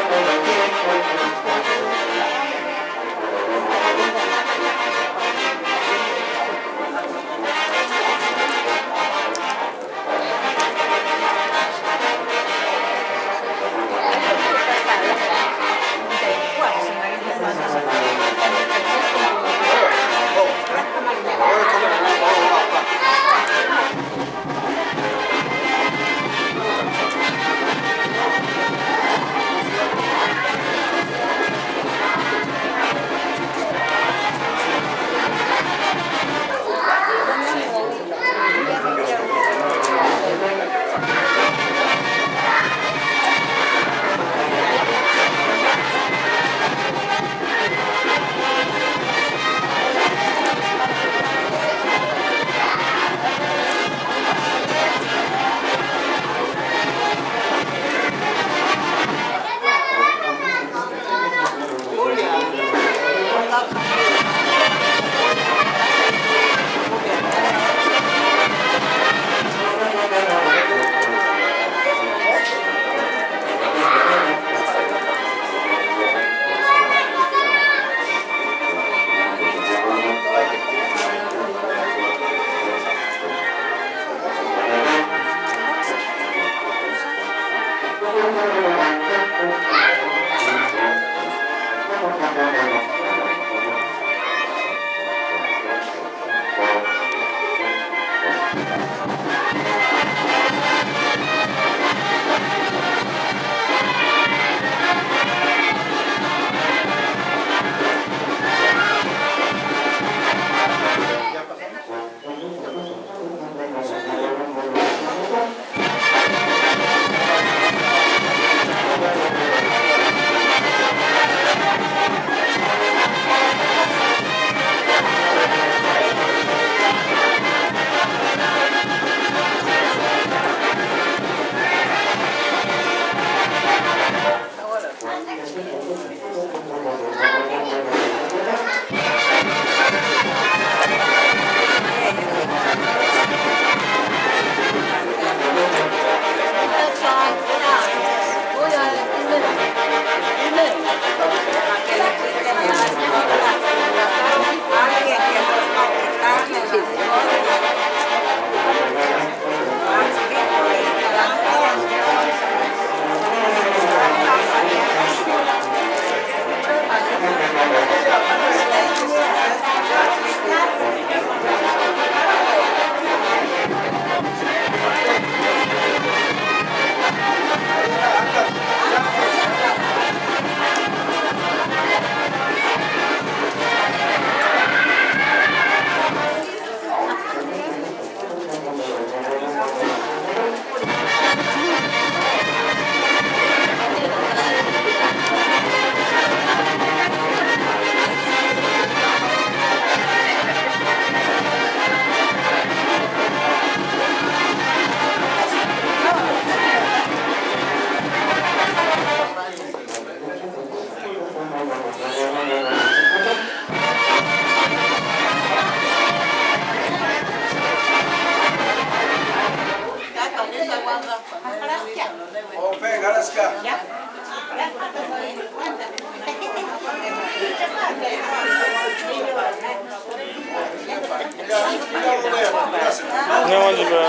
No, bro.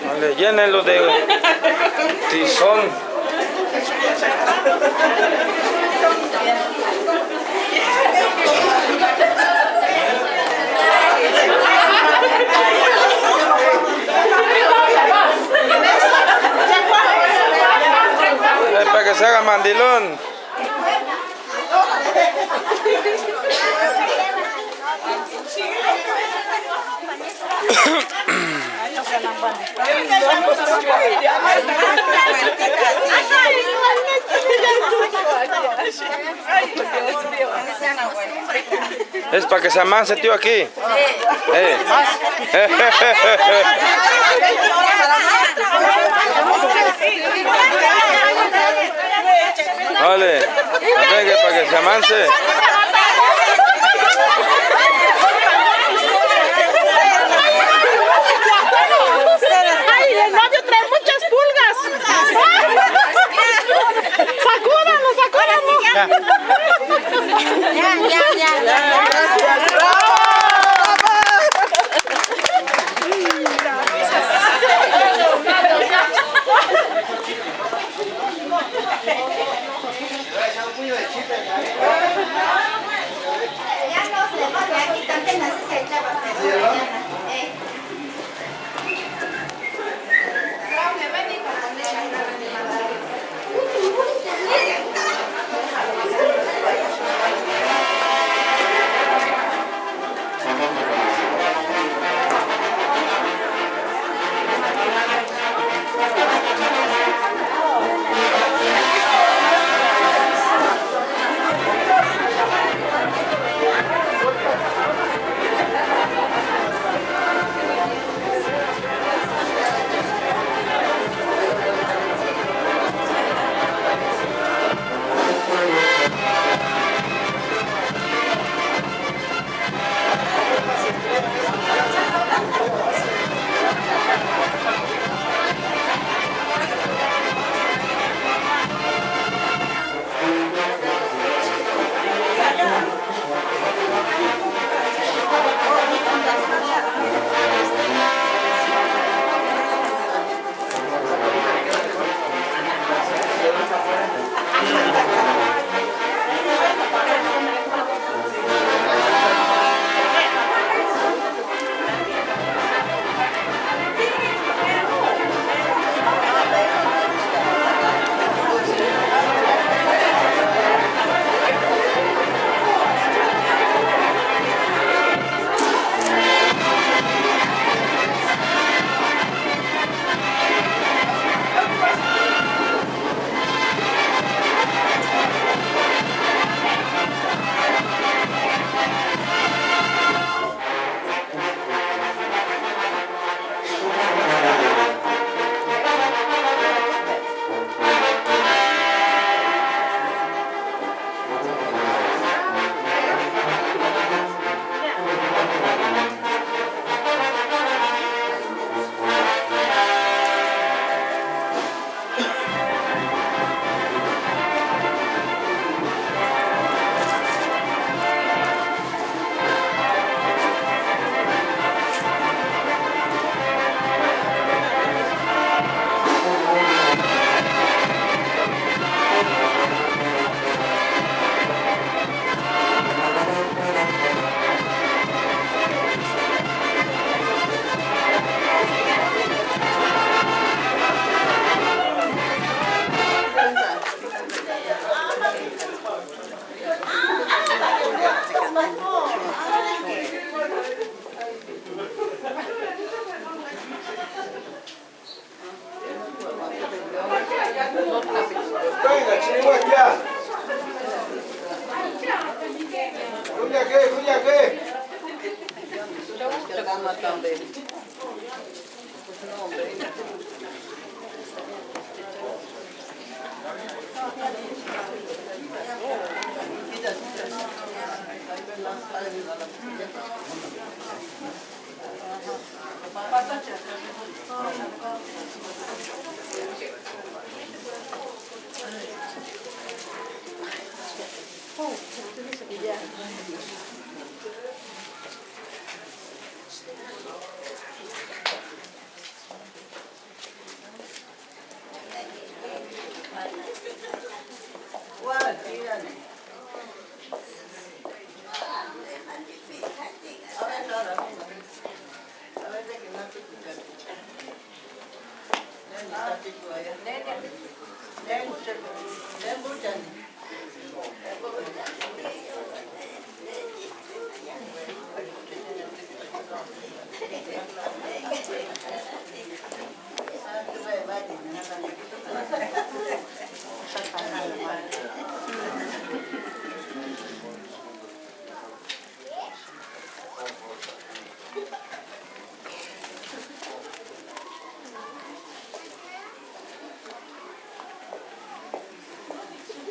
Vale, llénenlo de tizón. Para que se haga mandilón. Es para que se amanse, tío, aquí. Vale, venga, para que se amance. ¡Ay, el novio trae muchas pulgas! ¡Sacúdanos, sacúdanos! Ya. Gracias.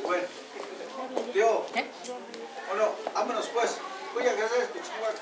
Bueno, tío, bueno, vámonos pues. Voy a agarrar este chihuahua.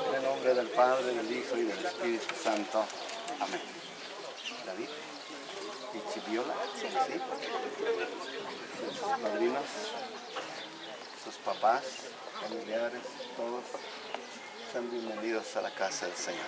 En el nombre del Padre, del Hijo y del Espíritu Santo. Amén. David y Chiviola, ¿sí? Sus padrinos, sus papás, familiares, todos sean bienvenidos a la casa del Señor.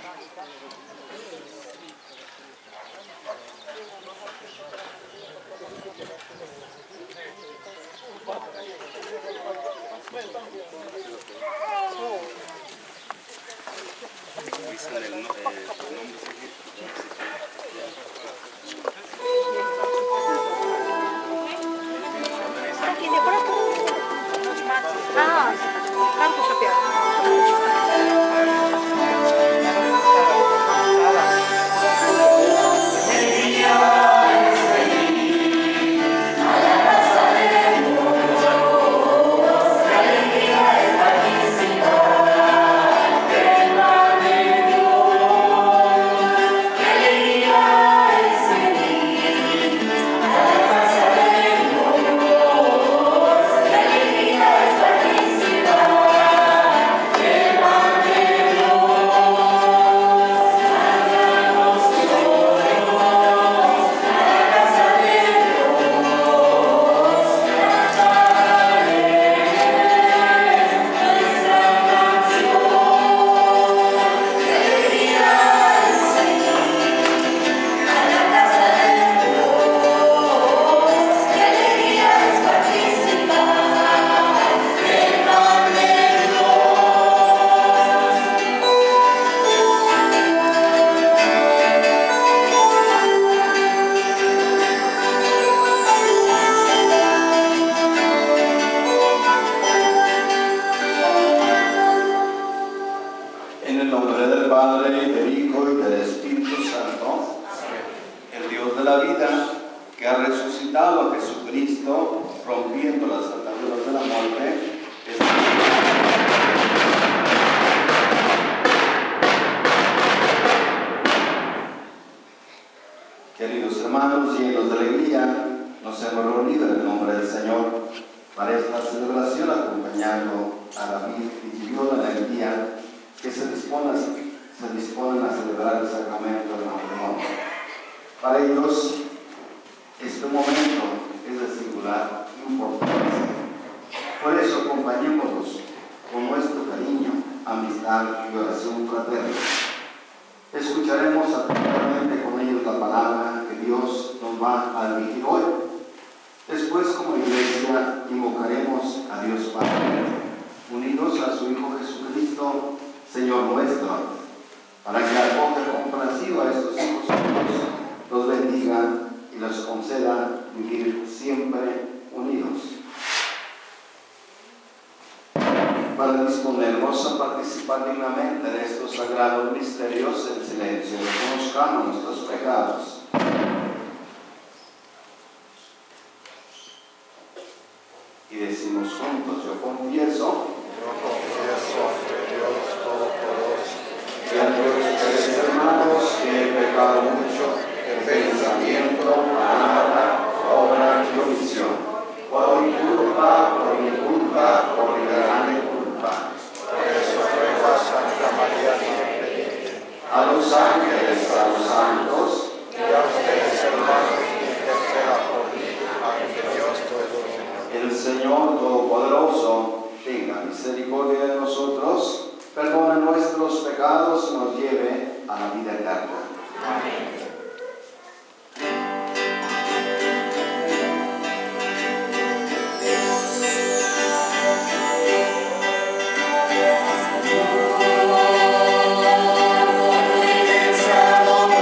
En el nombre del Padre, y del Hijo, y del Espíritu Santo, el Dios de la vida, que ha resucitado a Jesucristo, rompiendo las ataduras de la muerte, queridos hermanos, llenos de alegría, nos hemos reunido en el nombre del Señor para esta celebración, acompañando a David y Gibiola en el día que se disponen a celebrar el sacramento del matrimonio. Para ellos, este momento es de singular importancia. Por eso, acompañémoslos con nuestro cariño, amistad y oración fraterna. Escucharemos atentamente con ellos la palabra que Dios nos va a dirigir hoy. Después, como iglesia, invocaremos a Dios Padre, unidos a su Hijo Jesucristo, Señor nuestro, para que acoja complacido a estos hijos suyos, los bendiga y les conceda vivir siempre unidos. Para disponernos a participar dignamente en estos sagrados misterios en silencio, reconozcamos nuestros pecados. Y decimos juntos: yo confieso ante Dios Todopoderoso y ante ustedes, hermanos, que he pecado mucho en pensamiento, palabra, obra y omisión, por mi culpa, por mi grande culpa. Por eso ruego a Santa María siempre, a los ángeles, a los santos, y a ustedes, hermanos, interceda por mí, ante Dios Todopoderoso. El Señor Todopoderoso tenga misericordia de nosotros, perdone nuestros pecados y nos lleve a la vida eterna. Amén. Señor,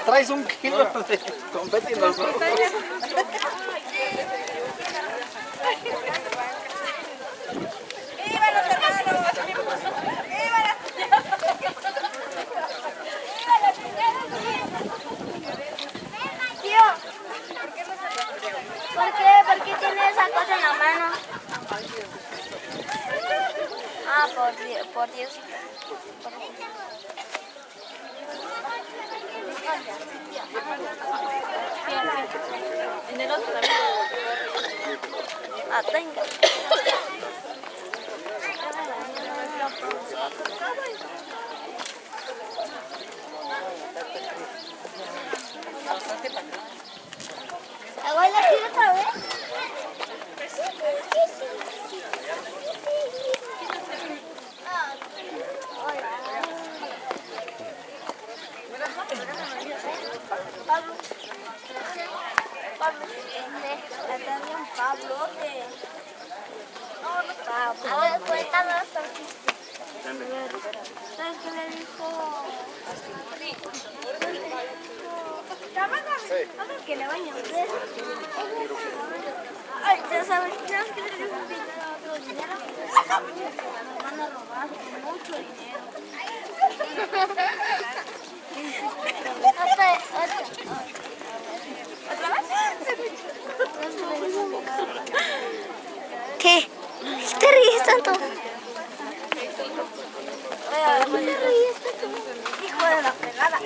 Traes un kilo de confeti en los ojos. ¡Viva los hermanos! ¡Viva las Tío, ¿por qué tiene esa cosa en la mano? Ah, por Dios. En el otro también. Ah, tenga. ¿Abuela quiere otra vez? Pablo. Pablo. Pablote. A ver, cuéntanos. ¿Sabes qué le dijo? Que le bañe a usted. Ay, ya sabes que le dijo otro dinero. Nos van a robar mucho dinero. ¿Otra vez? ¿Qué? ¿Te ríes tanto? ¿Te ríes tanto? Hijo de la fregada.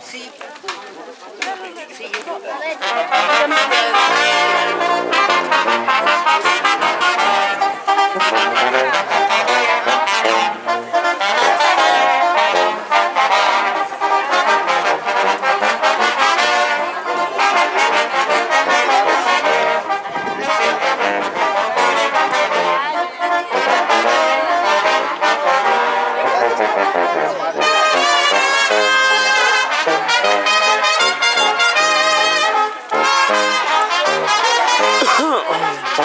Sí. Sí. ¡Viva!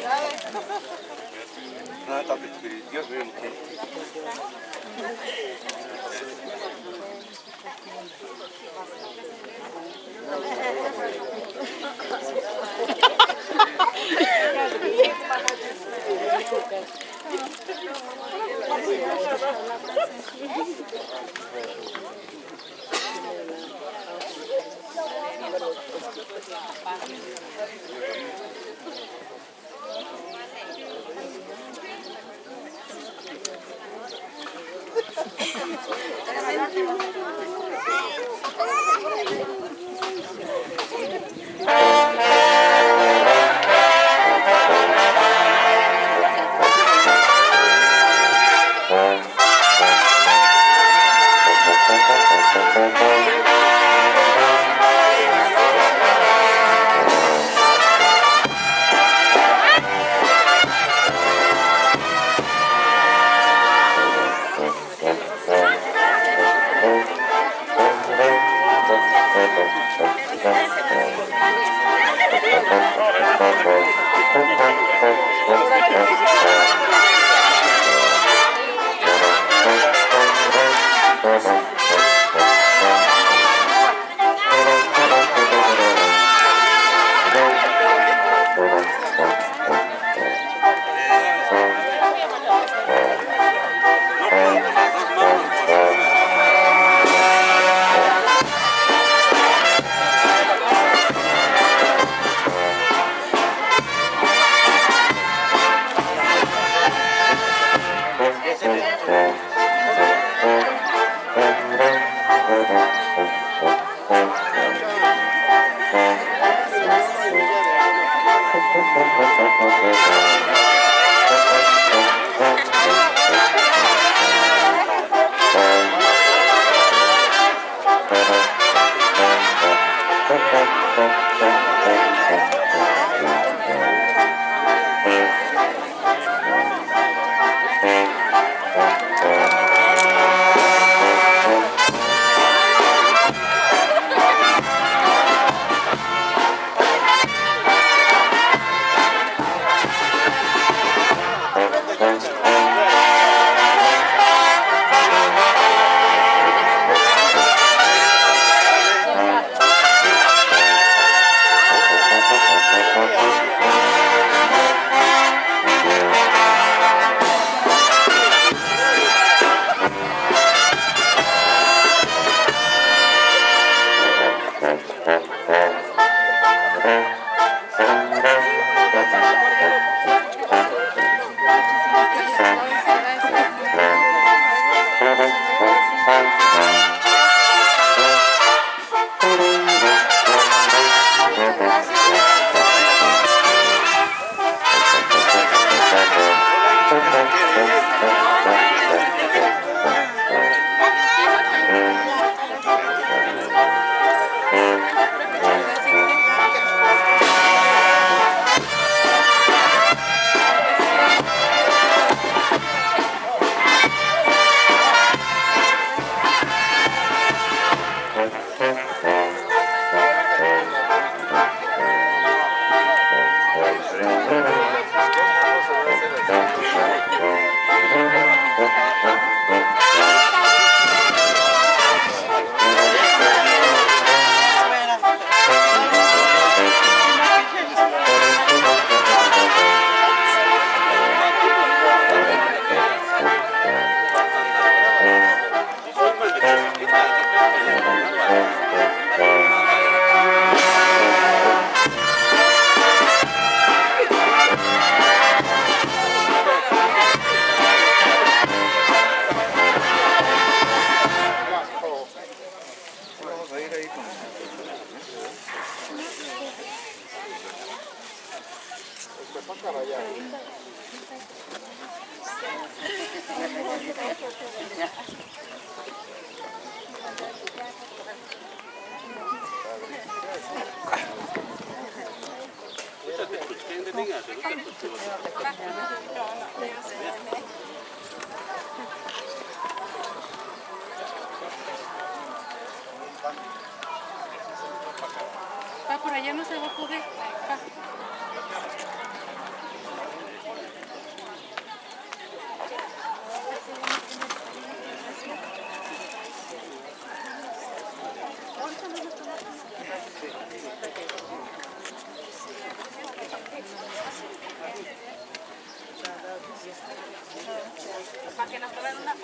No, tapi Dios mío, ¿qué? Va por allá, no se va a poder. Va.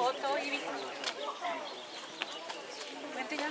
foto, Ivy. Vente ya.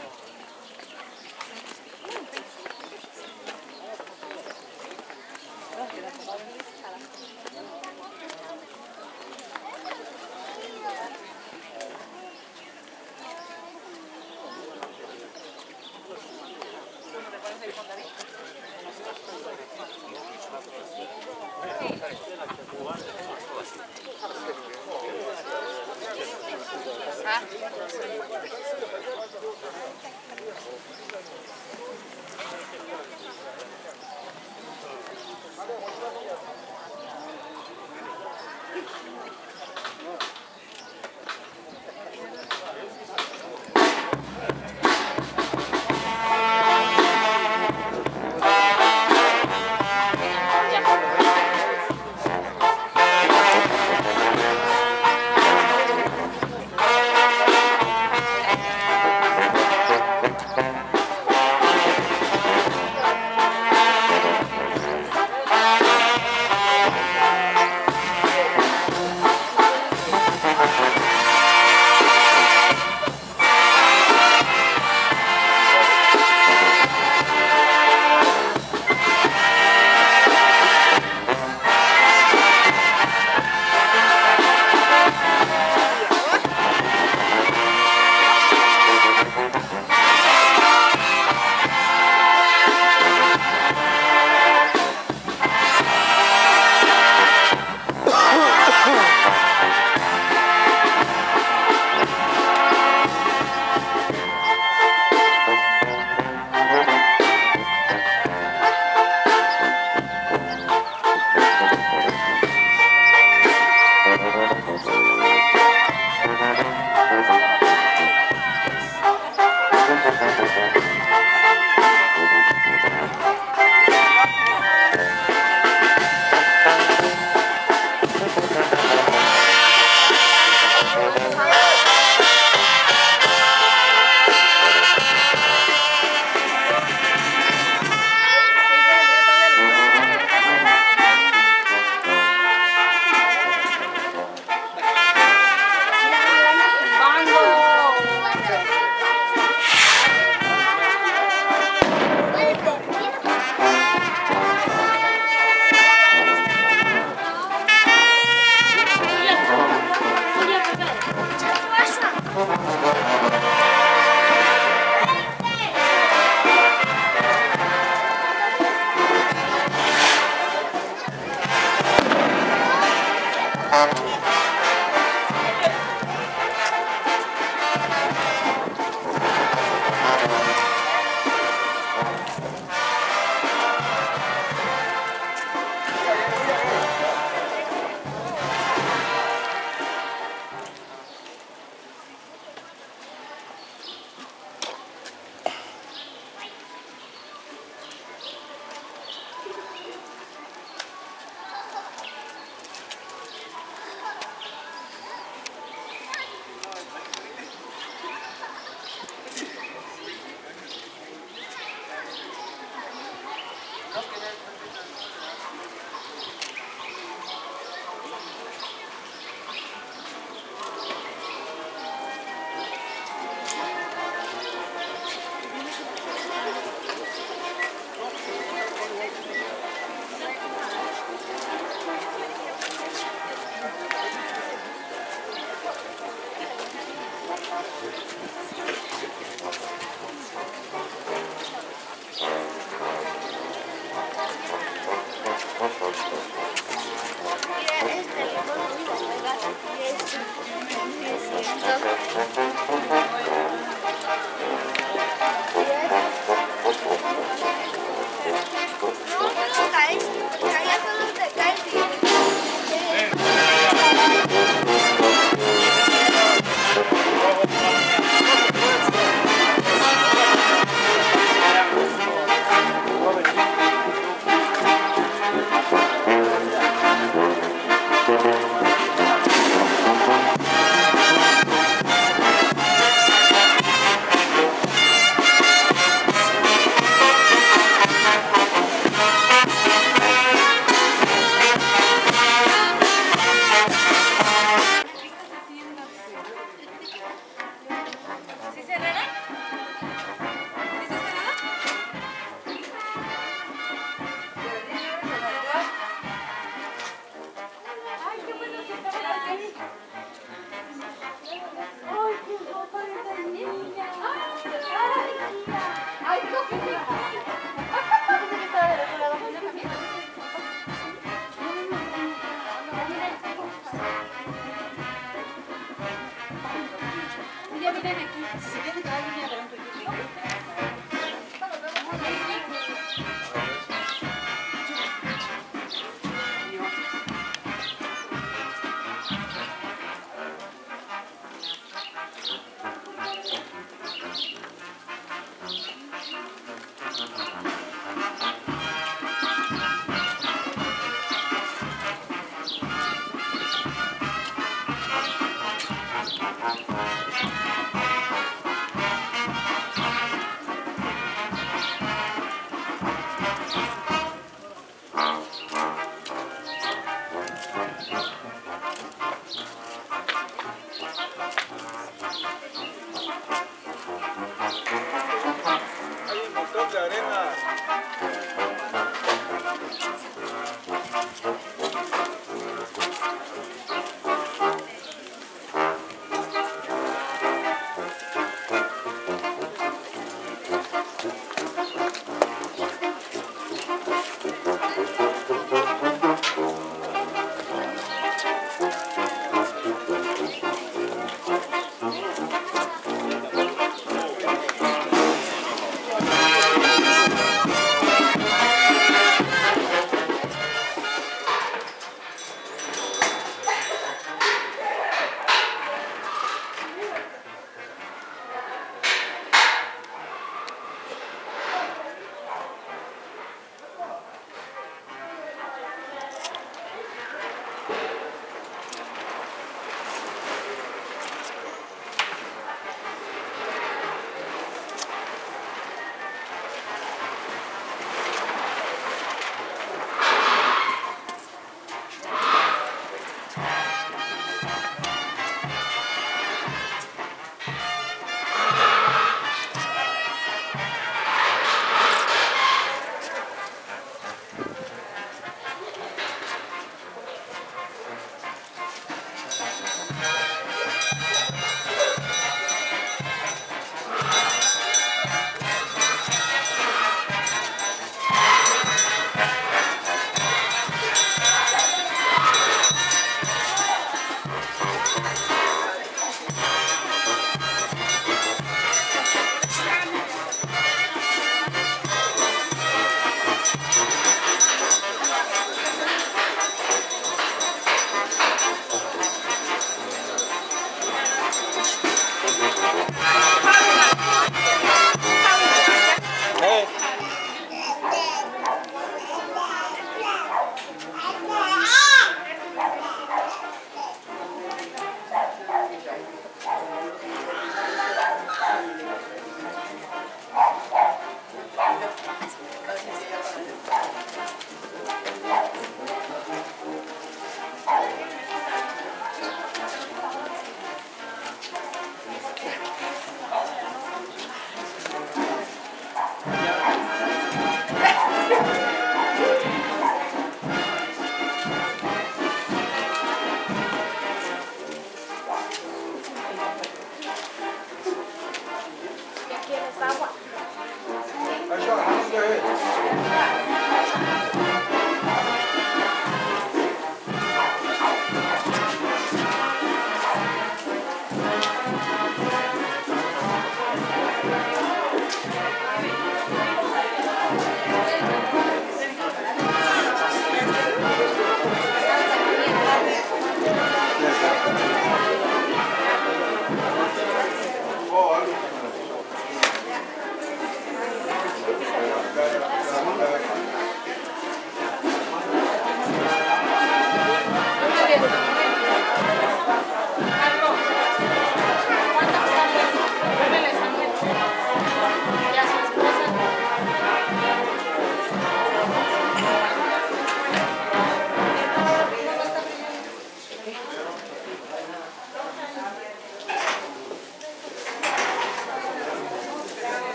vienen aquí, si se quieren quedar, vienen a ver un poquito.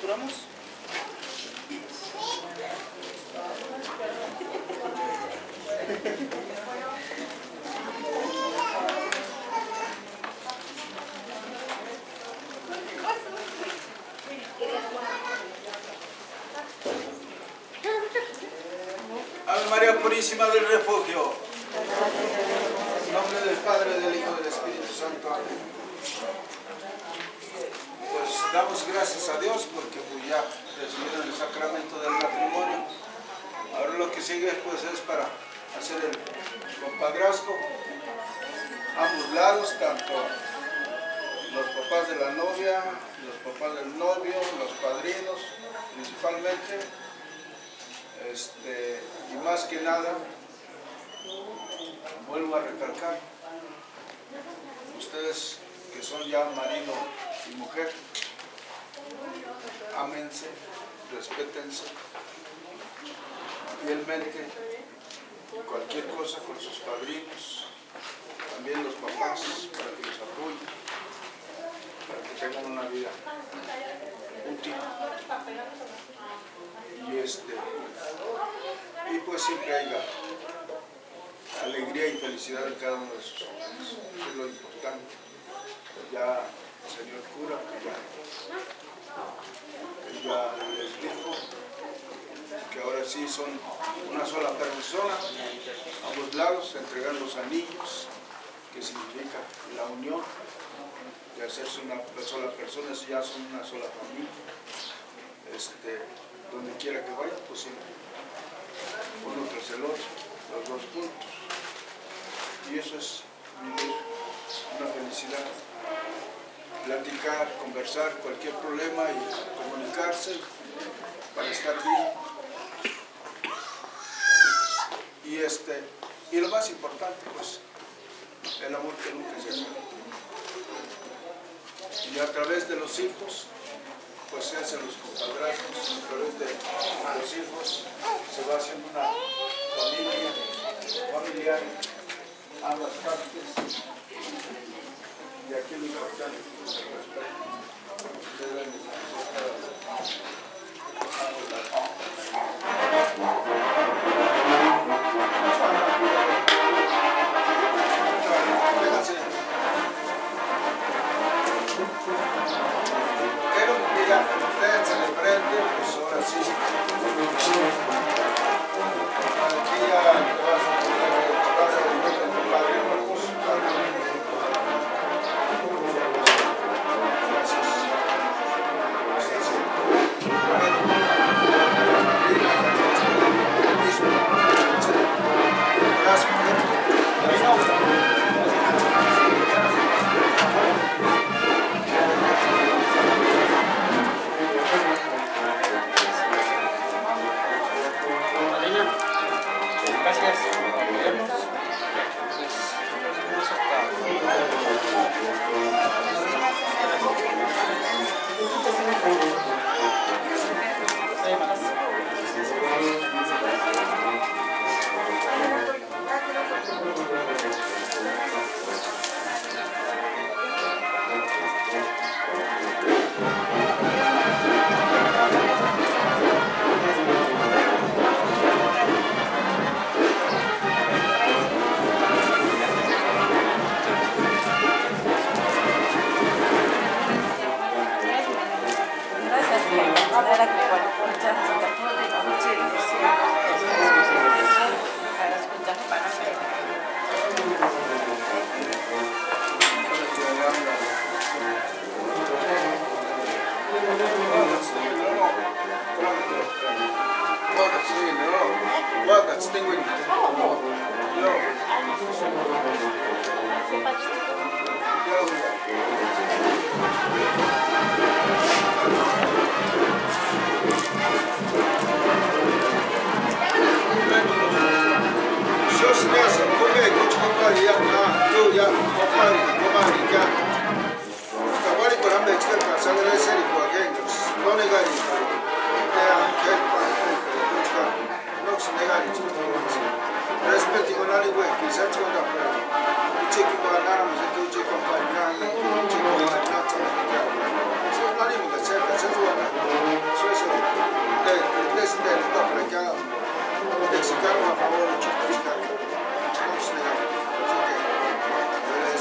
¿Saturamos? Ave María Purísima del Refugio. En nombre del Padre, del Hijo y del Espíritu Santo. Amén. Pues damos gracias a Dios porque pues, ya recibieron el sacramento del matrimonio. Ahora lo que sigue pues es para hacer el compadrazgo. Ambos lados, tanto los papás de la novia, los papás del novio, los padrinos principalmente. Y más que nada, vuelvo a recalcar, ustedes que son ya marido y mujer, ámense, respétense fielmente, cualquier cosa con sus padrinos, también los papás, para que los apoyen, para que tengan una vida útil. Y pues siempre haya alegría y felicidad en cada uno de sus hogares. Eso es lo importante. Ya el señor cura que ya les dijo que ahora sí son una sola persona, ambos lados, entregar los anillos, que significa la unión de hacerse una sola persona, ya son una sola familia. Donde quiera que vayan, pues siempre uno tras el otro, los dos juntos. Y eso es vivir una felicidad. Platicar, conversar, cualquier problema y comunicarse para estar bien. Y lo más importante, pues, el amor que nunca se acaba. Y a través de los hijos, pues se hacen los compadrazgos, a través de los hijos se va haciendo una familia, familiar, ambas partes, y aquí lo importante es el respeto. Deben pero mira, déjense de frente, pues ahora sí. Aquí ya te vas a venir con tu padre, pues,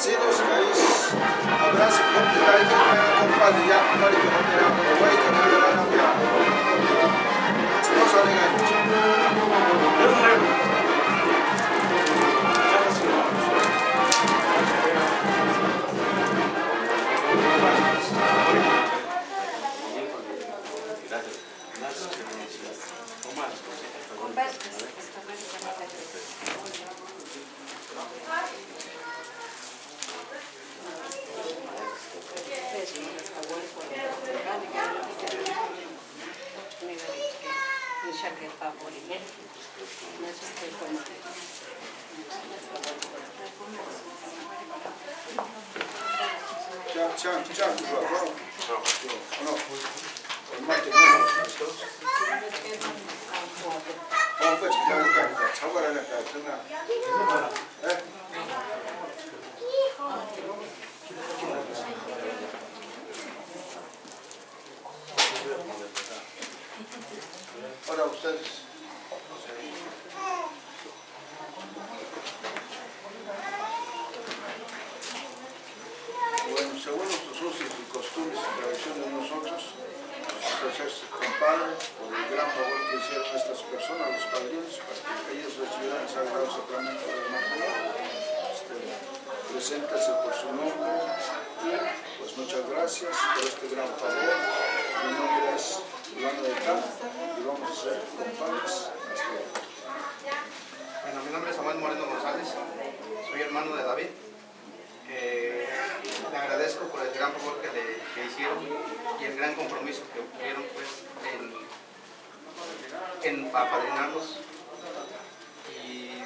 bendecidos, caís, abrazo, fuerte, caís, compadre, ya, compadre, que no mira, o güey, que no mira, no mira. No sale gancho. Ahora ustedes. Bueno, según nuestros usos y costumbres y tradiciones de nosotros, ofrecerse compadre por el gran favor que hicieron estas personas, los padrinos, para que ellos recibieran el sagrado sacramento del matrimonio. Preséntase por su nombre y pues muchas gracias por este gran favor. Mi nombre es Fulano de Tal y vamos a ser compadres. Bueno, mi nombre es Samuel Moreno González, soy hermano de David. Le agradezco por el gran favor que hicieron y el gran compromiso que tuvieron pues, en apadrinarnos. Y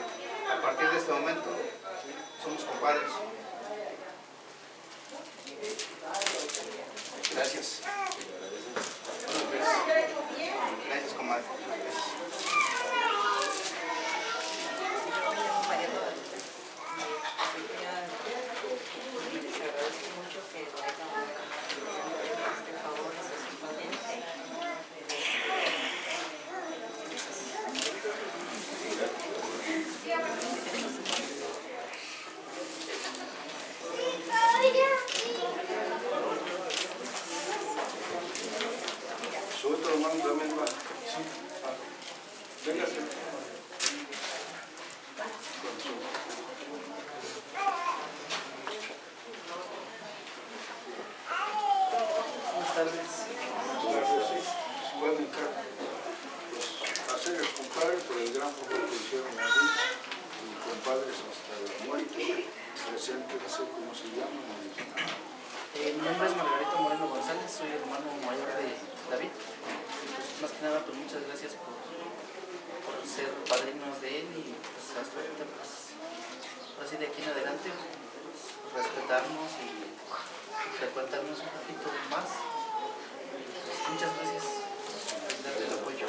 a partir de este momento somos compadres. Gracias. Gracias, comadre. Su otro hermano también va. Sí. Véngase. Buenas tardes. Bueno, pues hacer el compadre por el gran favor que hicieron a mí y compadres hasta la muerte. Presente, no sé cómo se llama. Mi nombre es Margarito Moreno González, soy hermano mayor de David. Pues, más que nada, pues muchas gracias por ser padrinos de él y pues hasta ahorita, pues así de aquí en adelante, pues, respetarnos y frecuentarnos un poquito más. Pues, muchas gracias por darle el apoyo.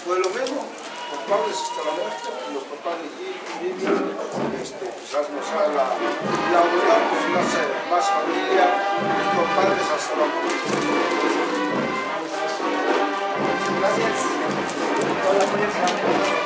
Pues lo mismo, compadres hasta la muerte, los compadres viven, quizás nos haga la unión, pues no sé, más familia, los compadres hasta la muerte. Gracias por el apoyo que me han dado.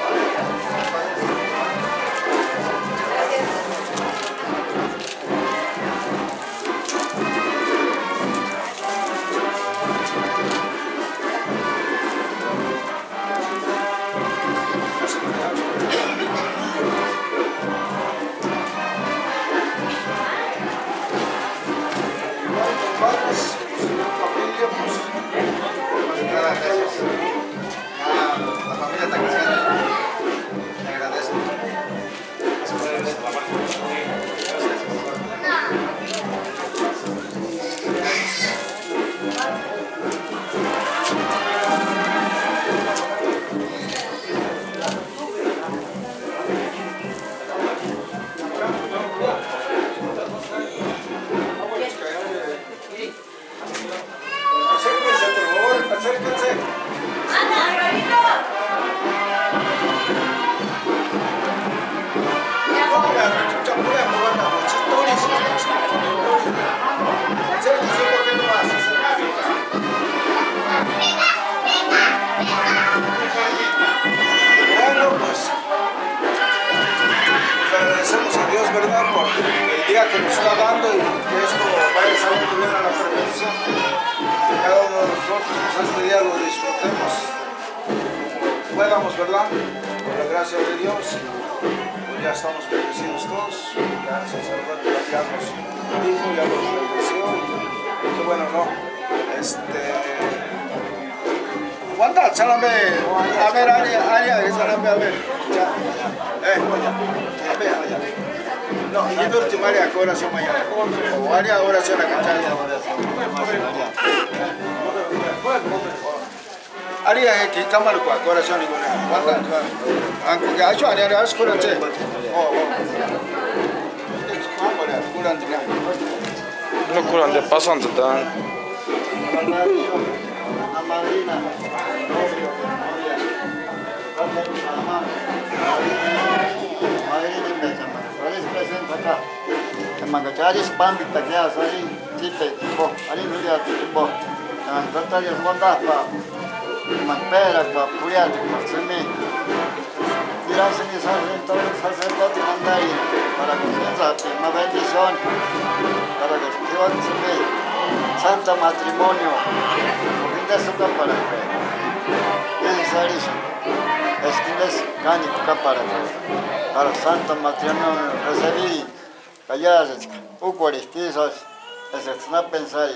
que nos está dando y que esto vaya saliendo bien a la perfección. Que cada uno de nosotros pues, este día lo disfrutemos. Podamos, ¿verdad? Por la gracia de Dios. Pues ya estamos bendecidos todos. Ya el sacerdote ya nos dijo, ya nos bendeció. Qué bueno, ¿no? Wanda, salame, a ver, Aria, salame, a ver. Ya. A ver, allá. No, y el último Aria, que oración mañana. O Aria, oración a cantar. Aria, que cámara, oración y Wanda, aunque ha hecho Aria, es curante. No curan de pasando tan. La madrina, novio, novia, madrina en vez de madrina, presenta acá. En Mangacharis, Pambita, que hace ahí, Chipe, tipo, ahí no ya tipo, en Tratarias, Guandapa, Manpera, Puriati, Marzumi. Dirán, señor sacerdote, mandarí, para que se una bendición, para que se Santo matrimonio, porque es un para es necesario, es que es cánico para santo matrimonio recibir, callar, ucuaristizos, es una pensar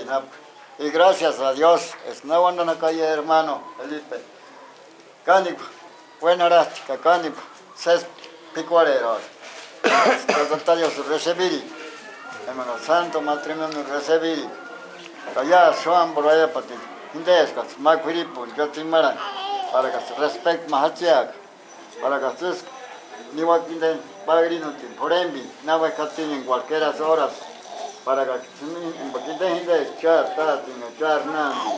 y gracias a Dios, es una buena en la calle hermano, Felipe, cánico, buena rástica, cánico, ses picuareros, tratarios recibir, hermano santo matrimonio recibir. Kaya soan boraya pati hindes kas magfiripu jotimara para que respect mahatiak para que niwakinden bagrinutin porembi nava katin en cualquier horas para que kinden hindes char tatin char nandi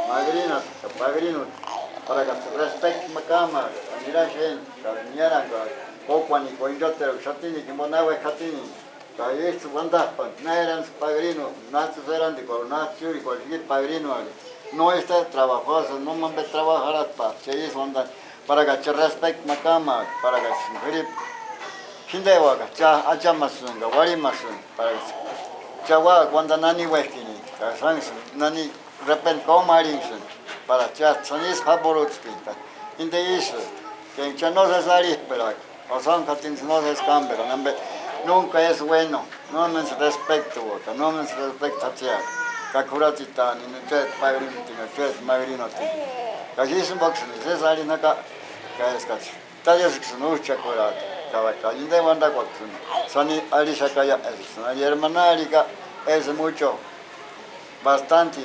magrina bagrinut para que respect makama mirashen kanyara kokwani koinjotero chatini kimonava katini Esto Wandapan, no eran padrinos, natos eran de coronación y cualquier padrino. No está trabajoso, no me trabajar para que se respecte macama, para que se Hindewaga, cha achamasun, warimasun, para que chawa cuando nani wekini, nani repent comarinsun, para cha sanis haborutspita. Hinde que ya no se sale esperar, o son catins no se escamberan, nunca es bueno, no me respeto, no me respeto a ti. Kakuratita, ni no chet pagrin, no chet magrino. Casi es un boxing, es alguien acá, que es casi. Tallas que son mucha curata, cabaca, y de banda cuatro. Son Arisha Kaya, es hermana Arica, es mucho, bastante,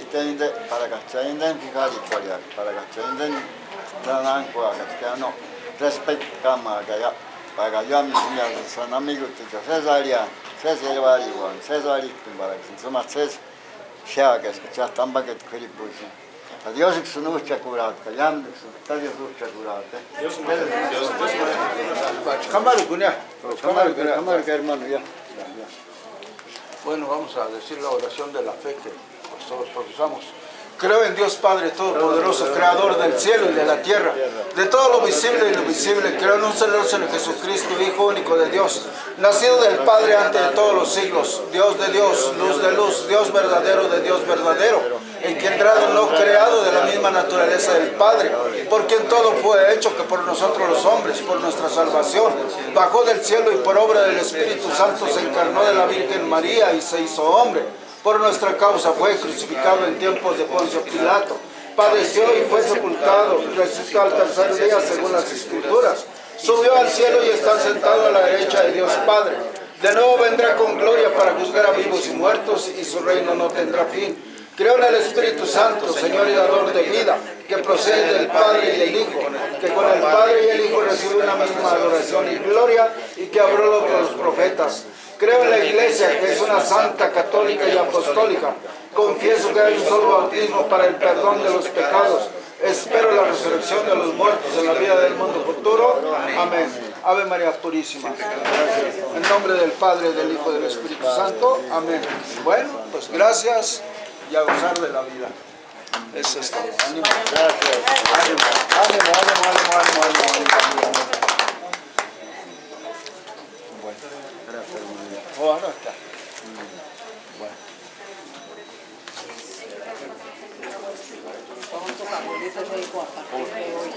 para que se identificar y corear, para que se identificar, que no, respeto cama, que ya. Para yo a mis niñas son amigos de Cesaria, Cesar igual, Cesar para que se llama Cesar, que escuchas tan baguette que le puse. Dios es un ucha curado, que ya me está Dios ucha curado. Cámara, hermano, ya. Bueno, vamos a decir la oración de la fe que todos profesamos. Creo en Dios Padre Todopoderoso, Creador del cielo y de la tierra, de todo lo visible y lo invisible. Creo en un solo en Jesucristo, Hijo único de Dios, nacido del Padre antes de todos los siglos, Dios de Dios, luz de luz, Dios verdadero de Dios verdadero, engendrado, no creado, de la misma naturaleza del Padre, por quien todo fue hecho, que por nosotros los hombres, por nuestra salvación, bajó del cielo y por obra del Espíritu Santo se encarnó de la Virgen María y se hizo hombre. Por nuestra causa fue crucificado en tiempos de Poncio Pilato, padeció y fue sepultado, resucitó al tercer día según las Escrituras, subió al cielo y está sentado a la derecha de Dios Padre. De nuevo vendrá con gloria para juzgar a vivos y muertos, y su reino no tendrá fin. Creo en el Espíritu Santo, Señor y dador de vida, que procede del Padre y del Hijo, que con el Padre y el Hijo recibe una misma adoración y gloria, y que habló con los profetas. Creo en la Iglesia, que es una santa, católica y apostólica. Confieso que hay un solo bautismo para el perdón de los pecados. Espero la resurrección de los muertos en la vida del mundo futuro. Amén. Ave María Purísima. En nombre del Padre, del Hijo y del Espíritu Santo. Amén. Bueno, pues gracias y a gozar de la vida. Eso es todo. Ánimo. Gracias. Ánimo, ánimo. Bueno, gracias. Oh, no está. Son tus abuelitos de hijo a partir de hoy.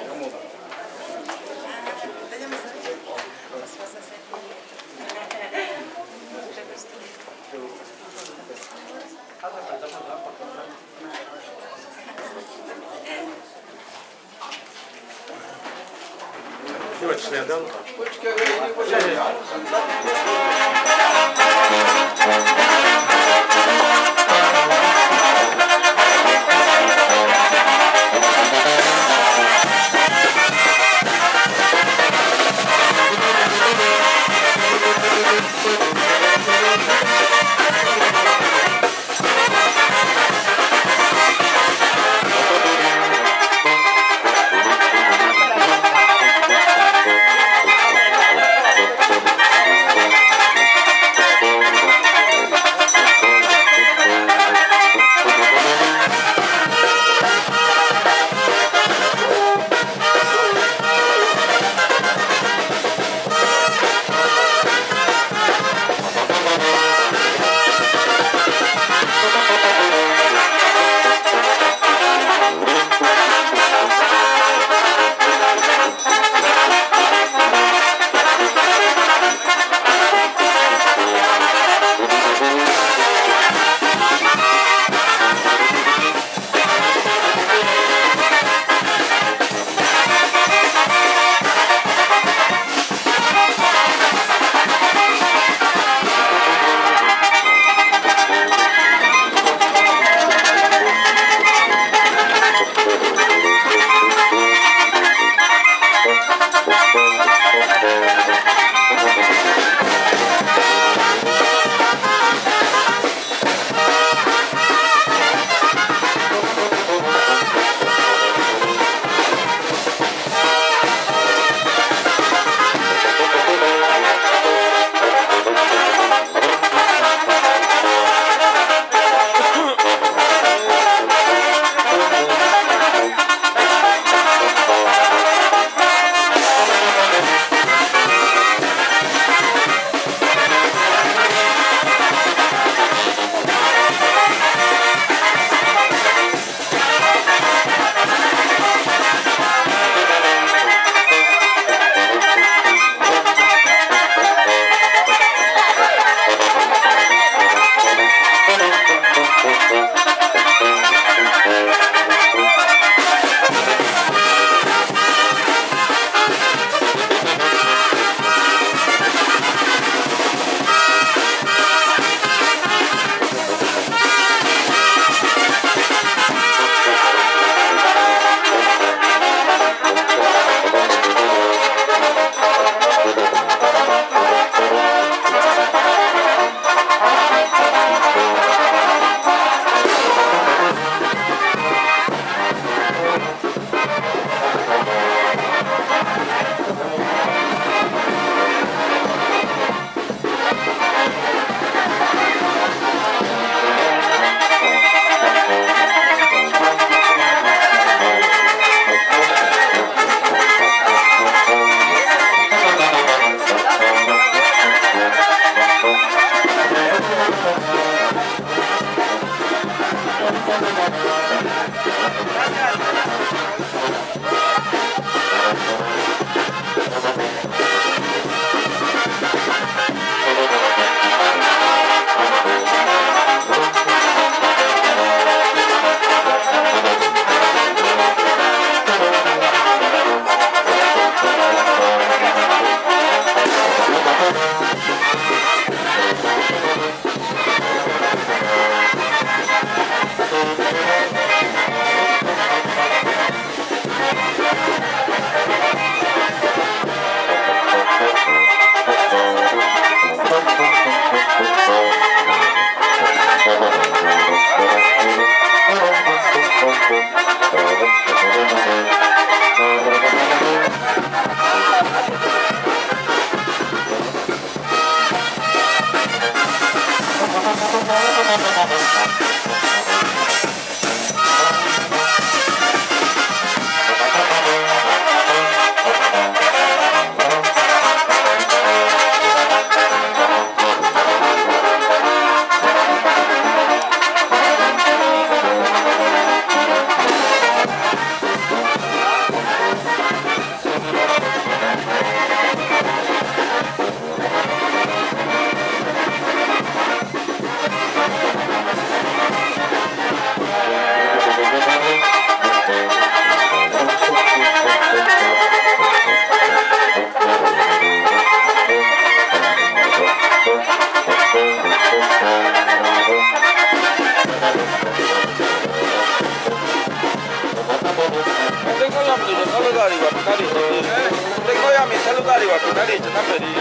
Tayari wakinali tunapeli.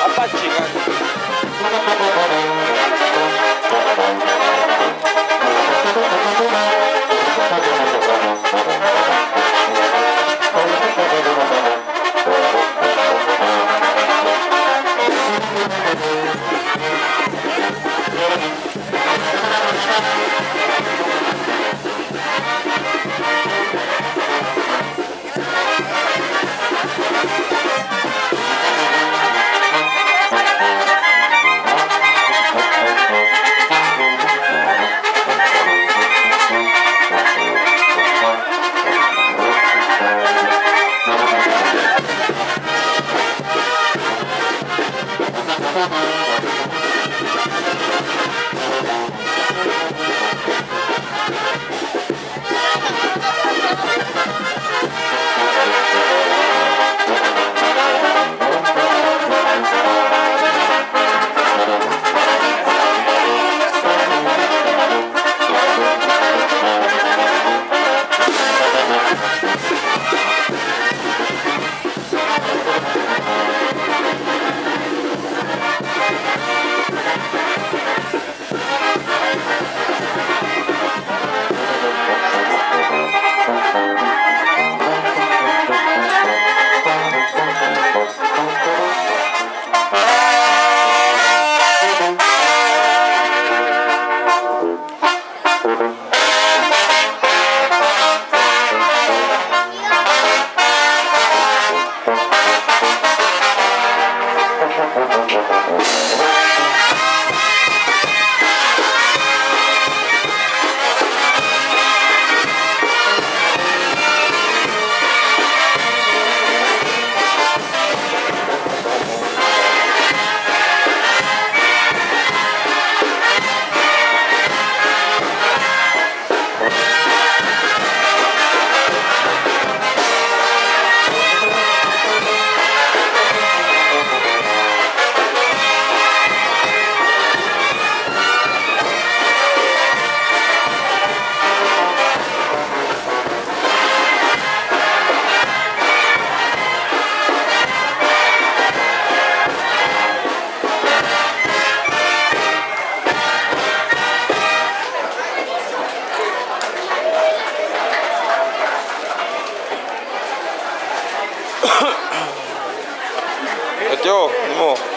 Hapa chingani. Yo, no.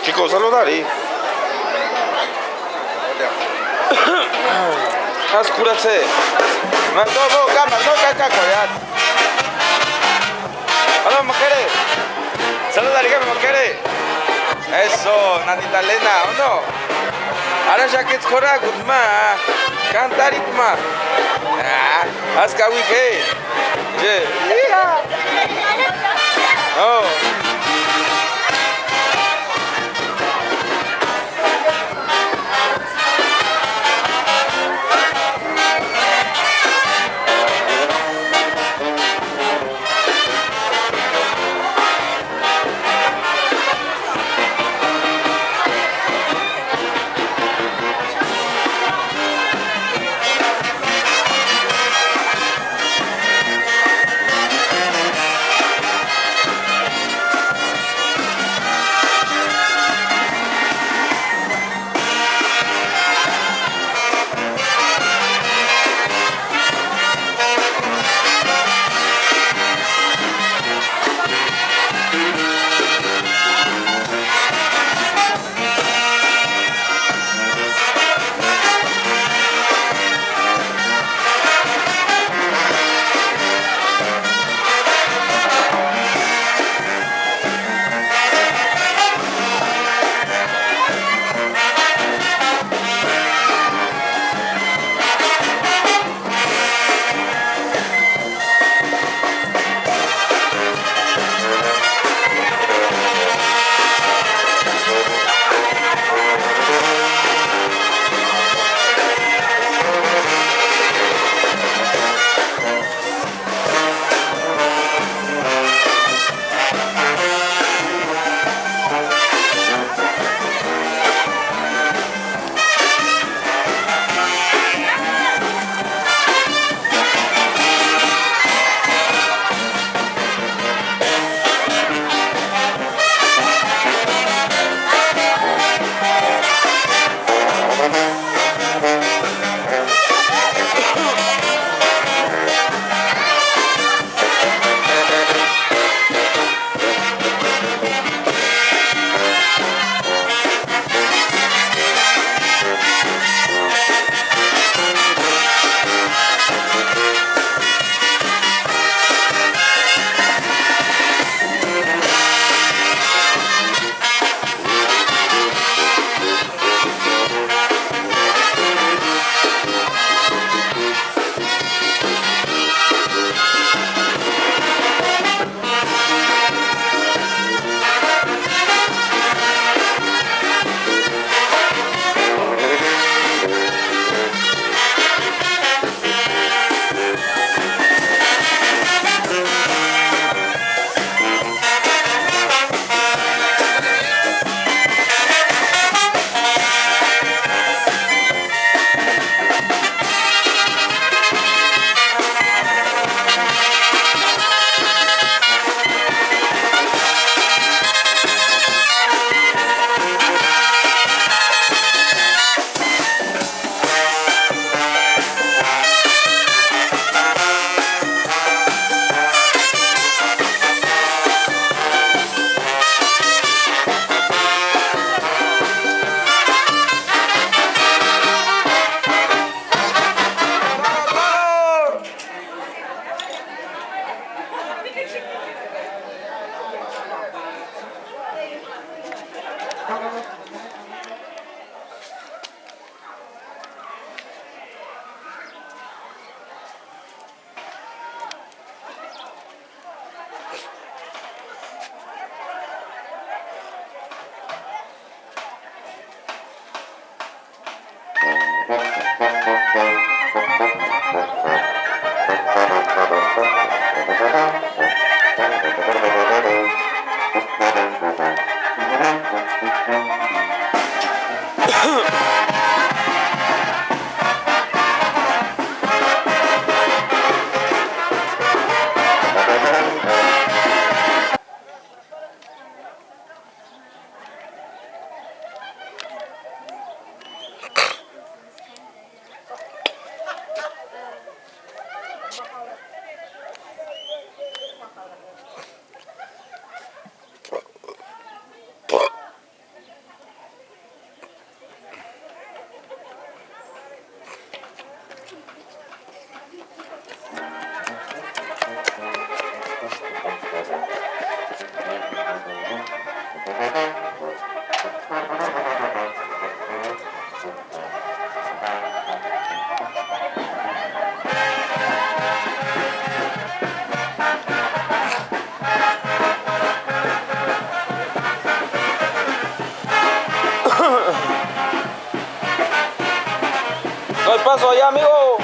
Che cosa lo dai? Ascurace. Ma dopo cama, no cacaco ya. Hola, mujeres. Saluda a la mujeres. Eso, Nanita Elena, ¿o no? Ahora ya que es cora, guzma. Cantar y guzma. Haz que wike. Oh. pasó allá, amigo?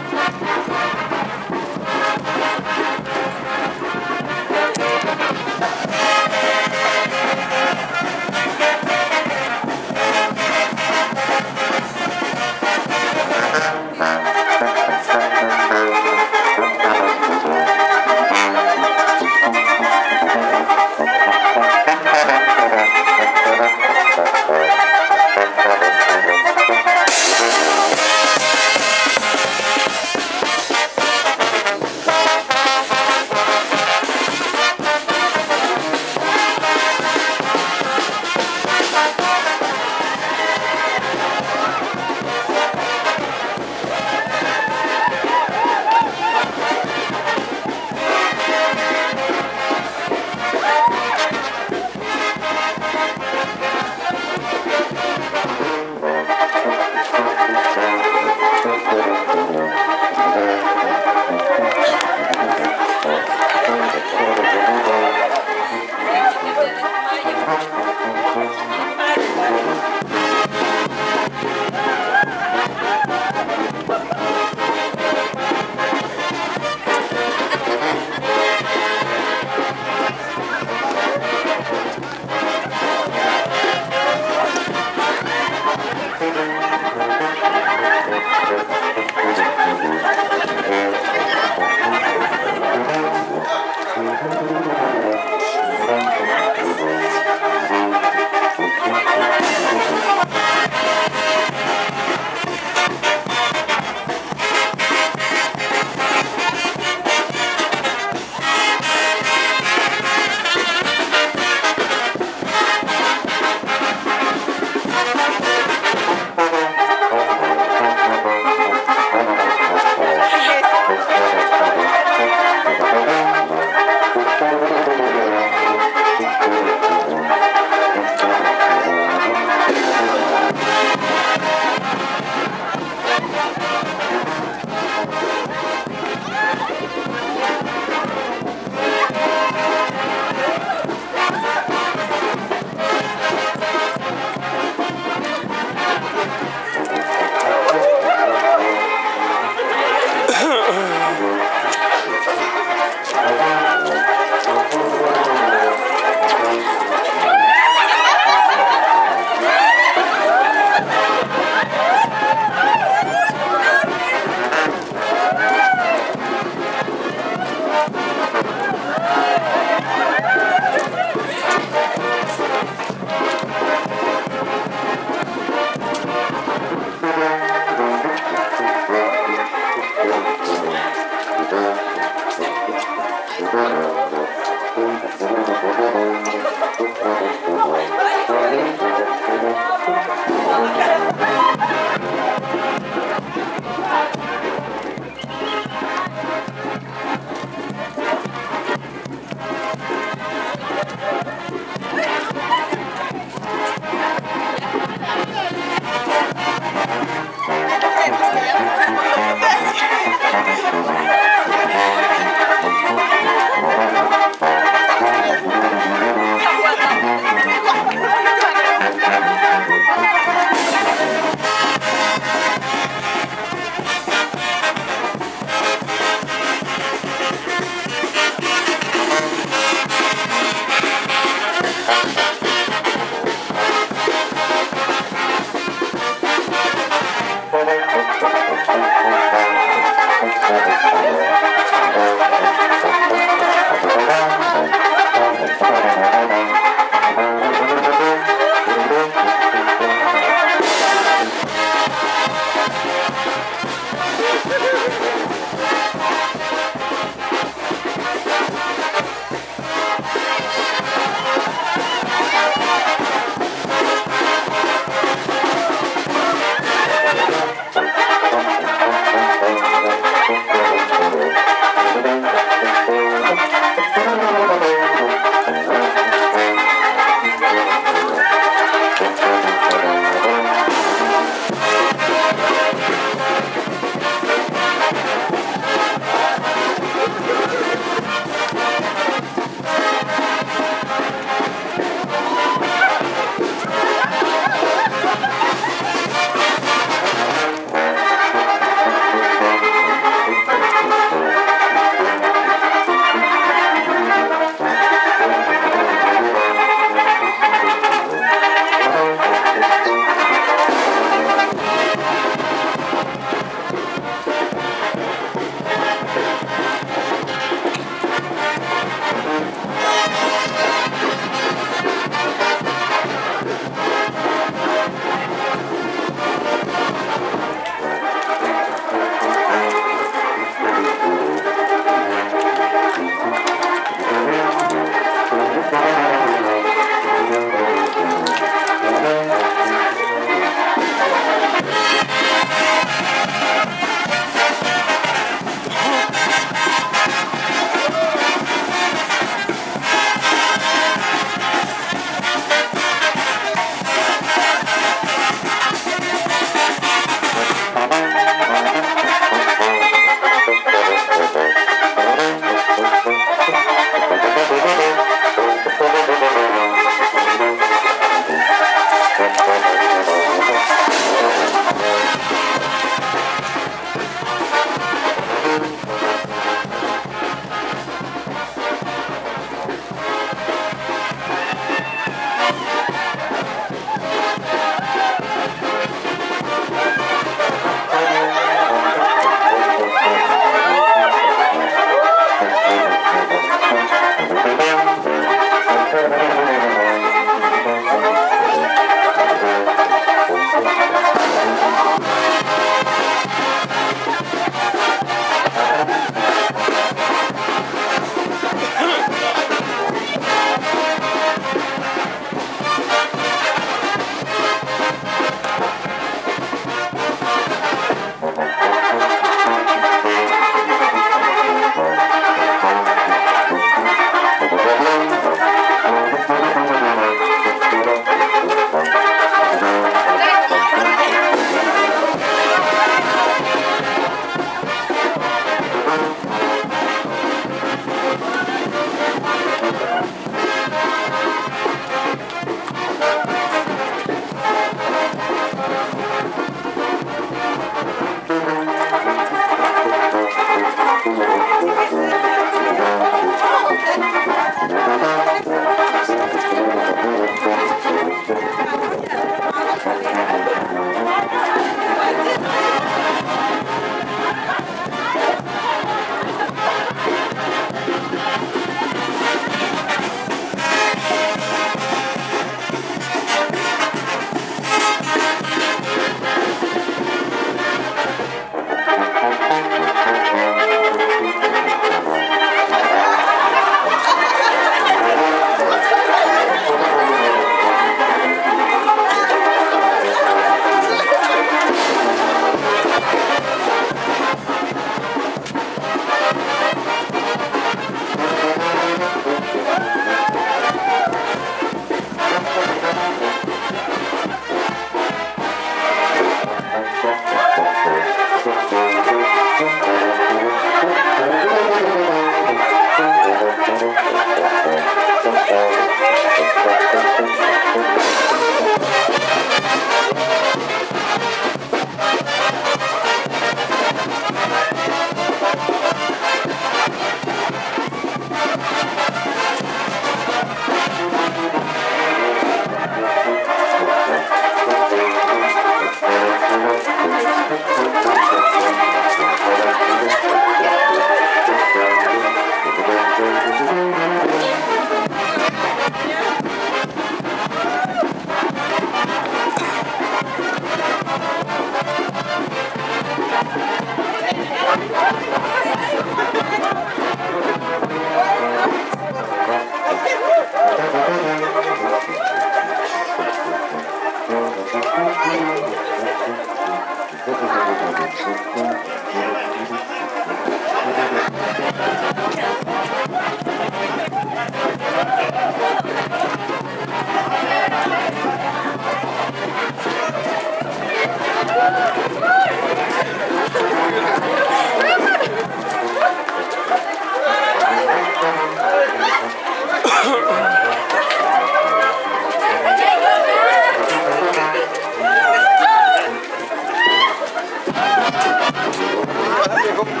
¿verdad, viejo?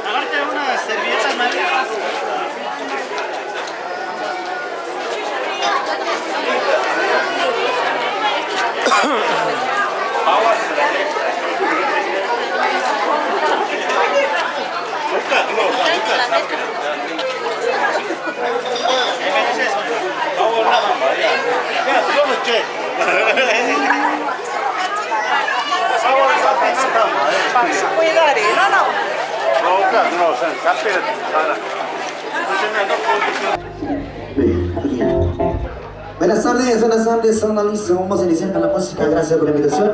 Agárrate unas servilletas más. Buenas tardes, analistas. Vamos a iniciar con la música. Gracias por la invitación.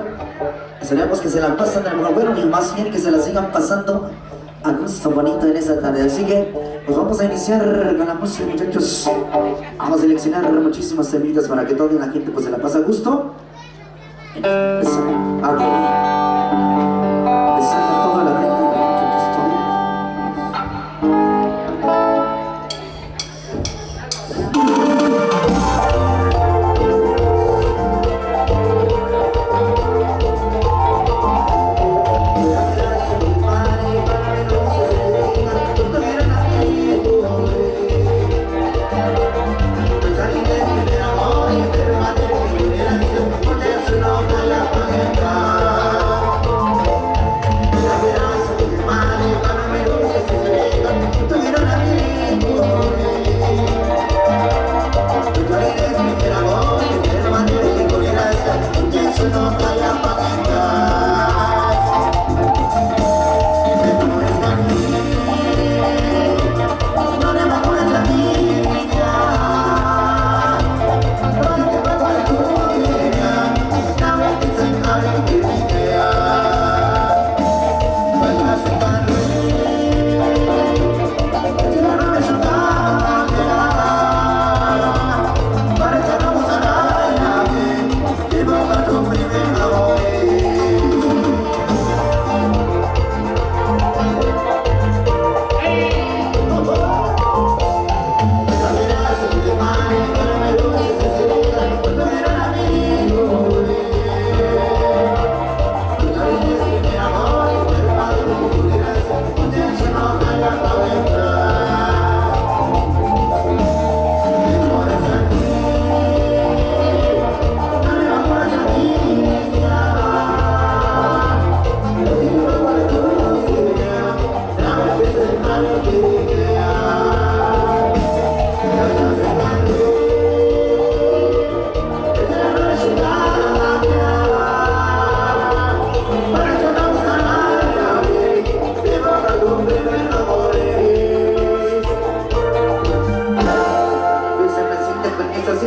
Esperamos que se la pasen de lo mejor, bueno, y más bien que se la sigan pasando a gusto bonito en esta tarde. Así que pues vamos a iniciar con la música, muchachos. Vamos a seleccionar muchísimas temitas para que toda la gente pues se la pase a gusto. Eso, ok. Exacto, toda la gente, muchachos, todo.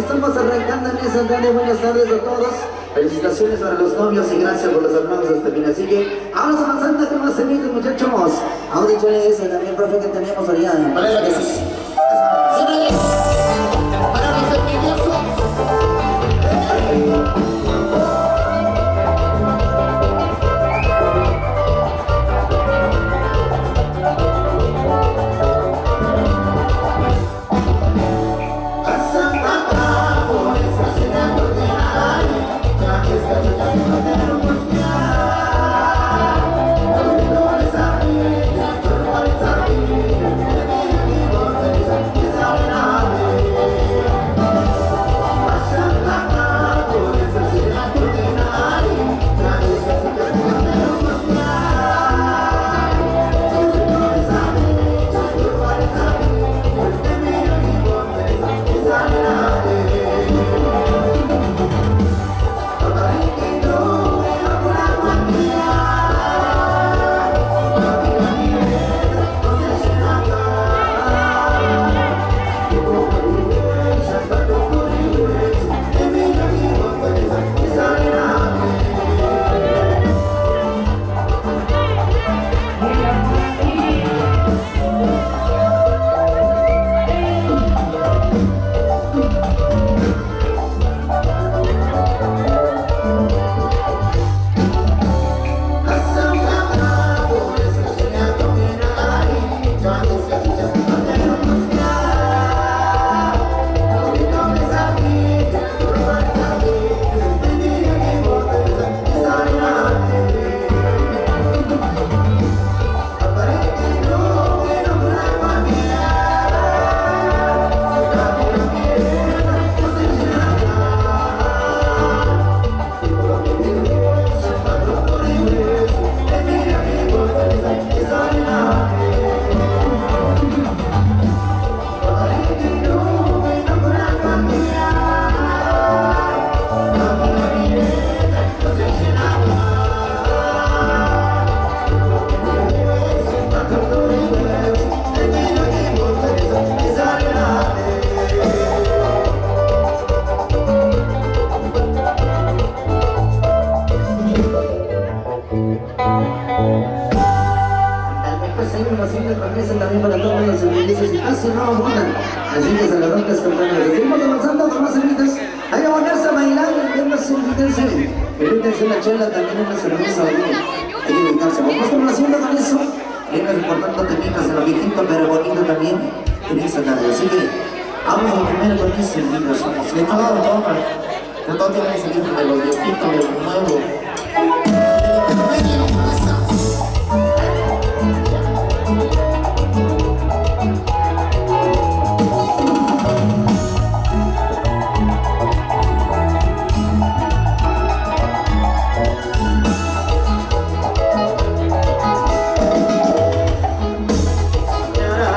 estamos arrancando en esa tarde. Buenas tardes a todos. Felicitaciones para los novios y gracias por los aplausos también. Así que vamos avanzando con más temitas, muchachos. Ahora dicho ese también, profe, que teníamos allá. Para los envidiosos. También para todos los servicios y casi no abonan. Así que se las roncas campanas. Seguimos avanzando con más servicios. Hay que ponerse a bailar, invítense una chela, también una cerveza. Hay que invitarse. Vamos con haciendo con eso. Es importante temitas en lo viejito, pero bonito también en esta tarde. Así que vamos a primero con mis servicios. Somos de todo tiene que seguir de lo viejito, de lo nuevo. Señora,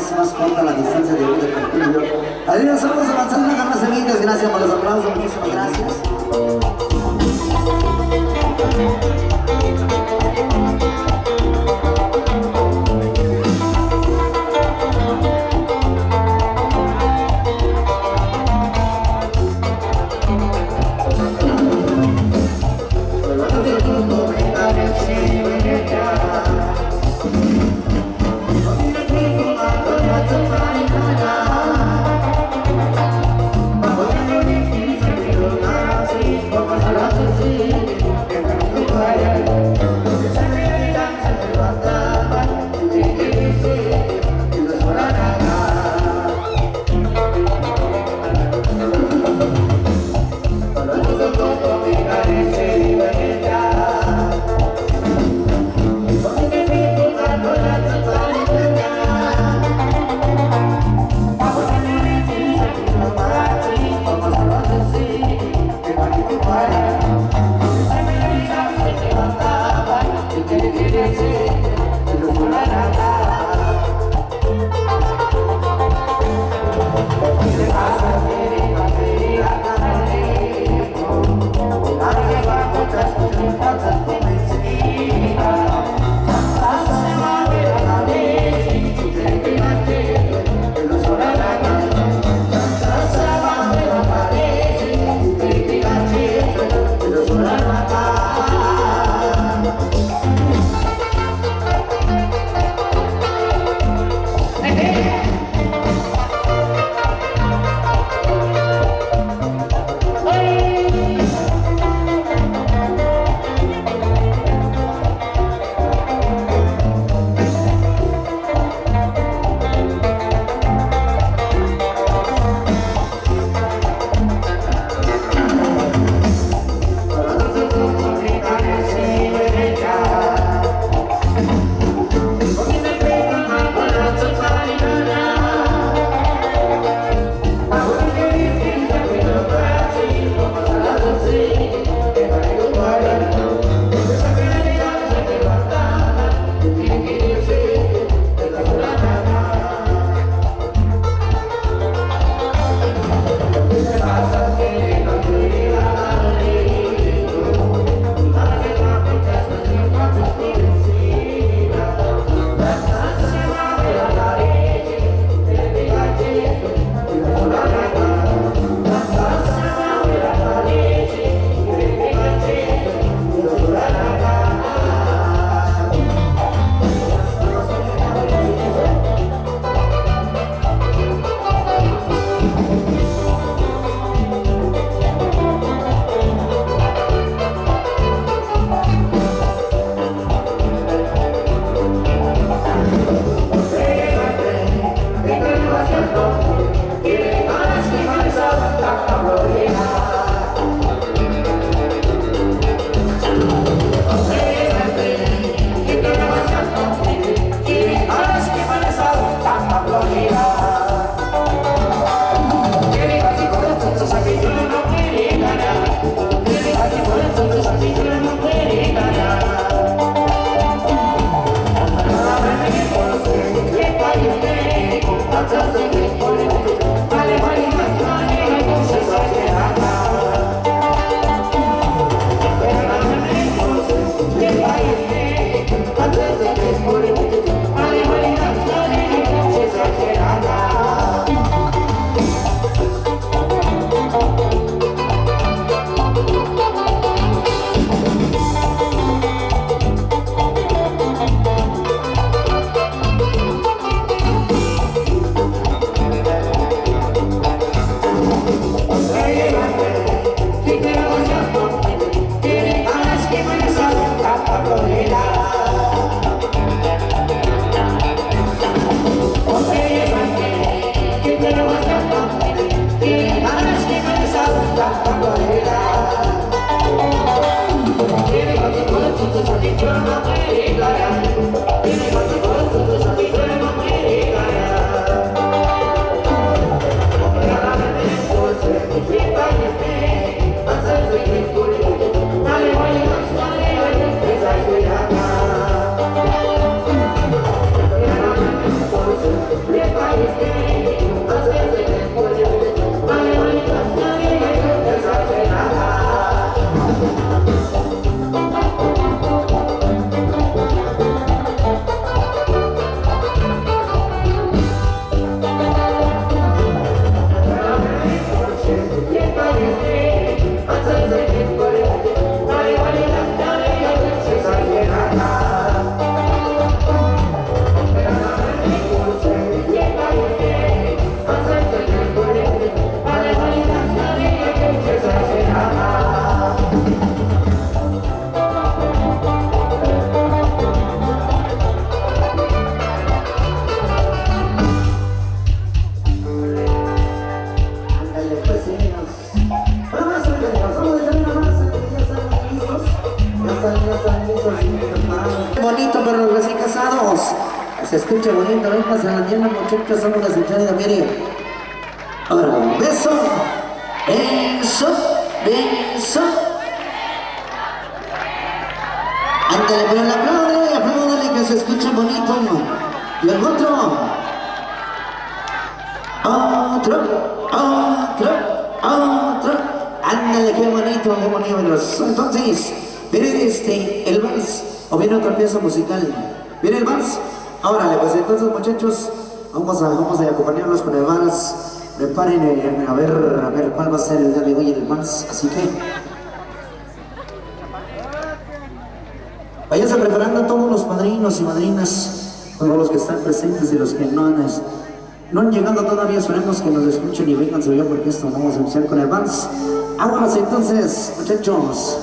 hace más corta la distancia de vida que tú y yo. Adiós, vamos avanzando, hagan más seguidas. Gracias por los aplausos, muchísimas gracias. Vamos muchachos. Se escucha bonito, venga, se la llena, muchachos, somos la sintonía, mire. Ahora, beso, beso, beso. Ándale, pero apláudale, que se escucha bonito. Y el otro. Otro. Ándale, qué bonito, amigos. Entonces, viene el vals, o viene otra pieza musical. ¿Viene el vals? Órale, pues entonces, muchachos, vamos a acompañarlos con el vals. Preparen a ver cuál va a ser el día de hoy el vals. Así que váyanse preparando a todos los padrinos y madrinas, todos los que están presentes y los que no han llegado todavía. Esperemos que nos escuchen y vengan a ver, porque esto vamos a iniciar con el vals. Vámonos entonces, muchachos,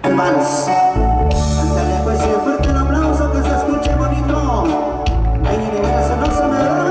el vals. Ándale, pues, fuerte el aplauso, que se escuche bonito. Ahí ni veras, no se me da.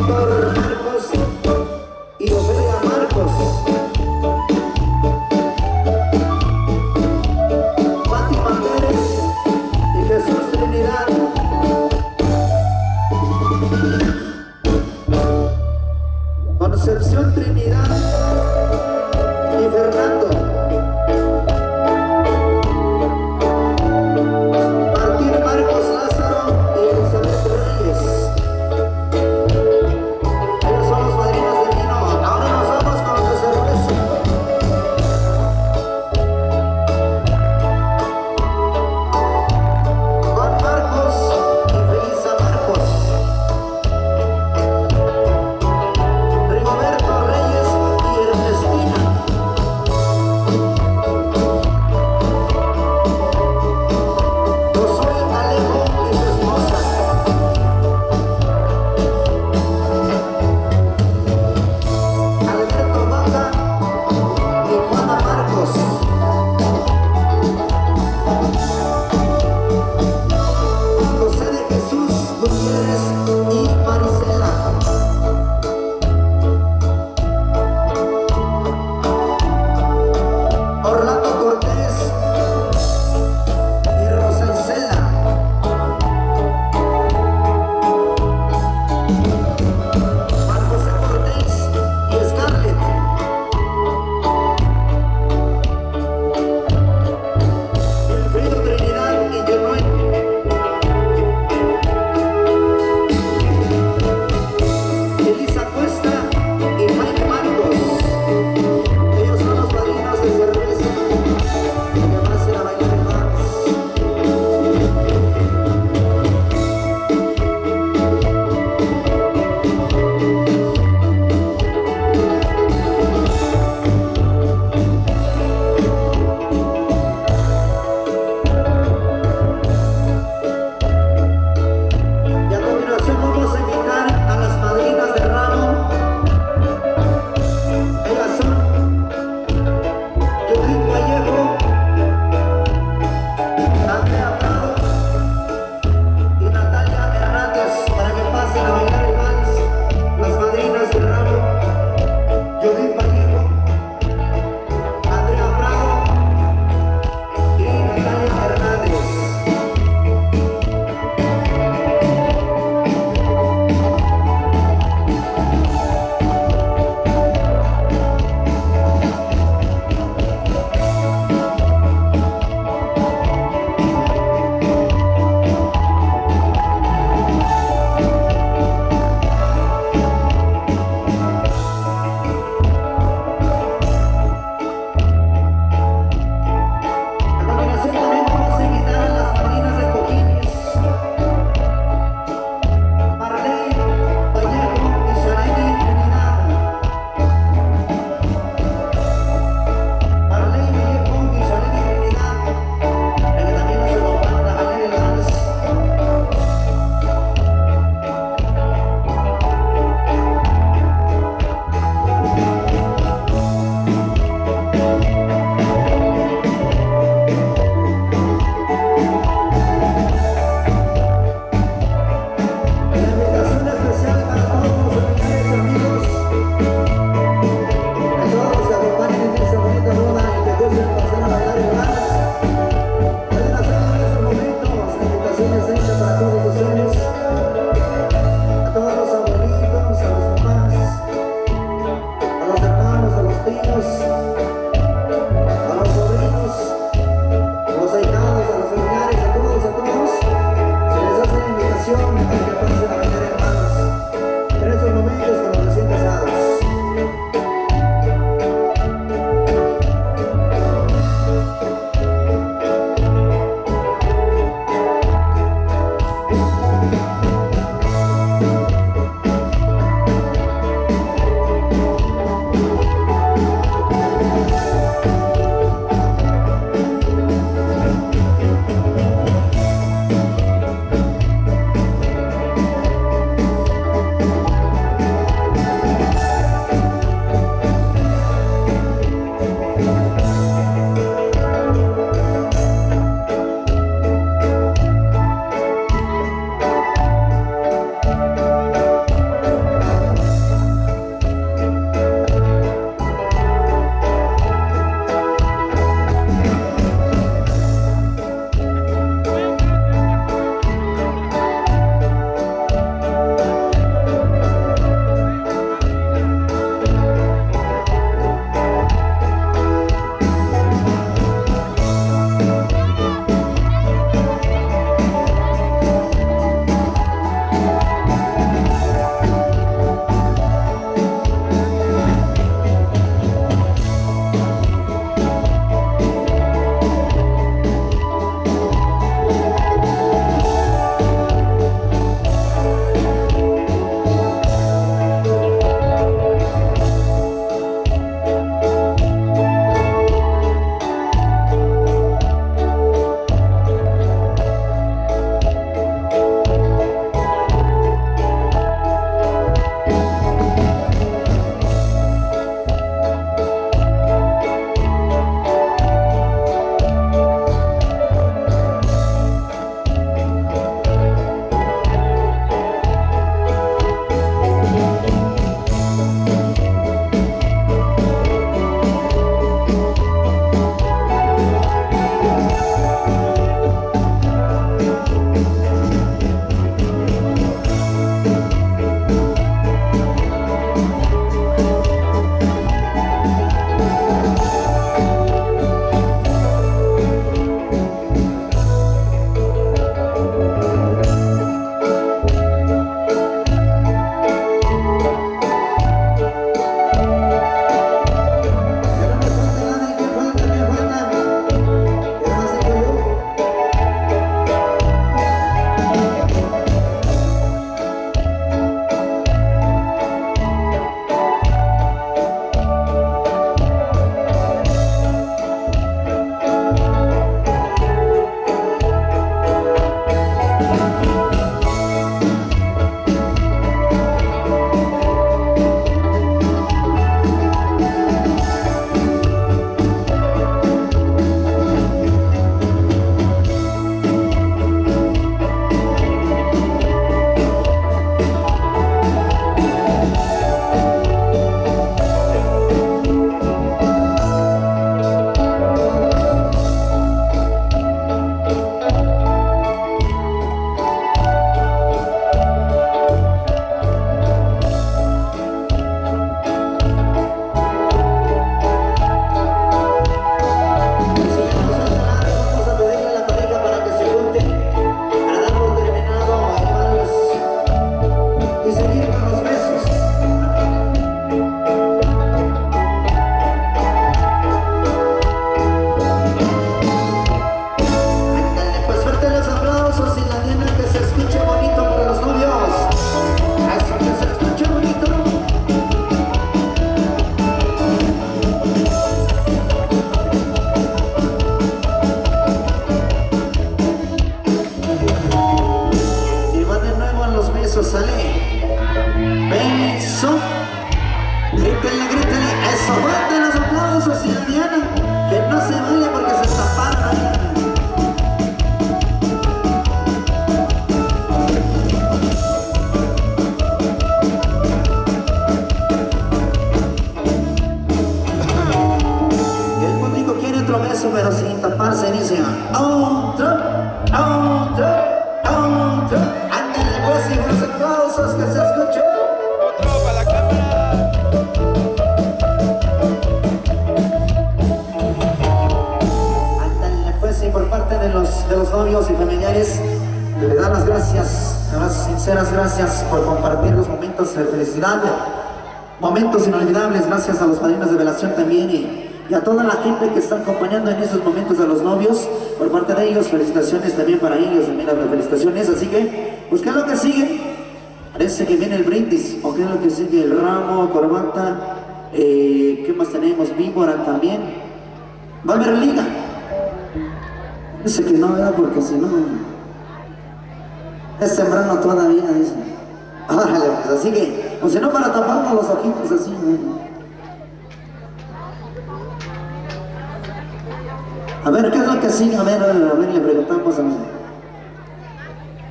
Víctor Marcos y Ofelia Marcos. Fátima Pérez y Jesús Trinidad. Concepción Trinidad y Fernando. Martín Marcos Lázaro y Elizabeth Reyes. Grítele, grítele, eso, fuerte los aplausos y la Diana, que no se vale porque se estamparon ahí. El público quiere otro beso, pero sin taparse, dice otro, otro, otro. Ándale pues, y los aplausos que se escuchen. Otro para la cámara. Ándale pues, y por parte de los novios y familiares, le dan las gracias, las sinceras gracias por compartir los momentos de felicidad, momentos inolvidables. Gracias a los padrinos de velación también y a toda la gente que está acompañando en esos momentos a los novios. Por parte de ellos, felicitaciones también para ellos, también las felicitaciones. Así que, pues, ¿qué es lo que sigue? Parece que viene el brindis, o qué es lo que sigue, el ramo, corbata, ¿qué más tenemos? Víbora también. Va a haber liga. Dice que no, ¿verdad? Porque si no, es temprano todavía, dice. Órale, pues, así que, o si no, para taparnos los ojitos así, ¿no? A ver, ¿qué es lo que sigue? A ver, le preguntamos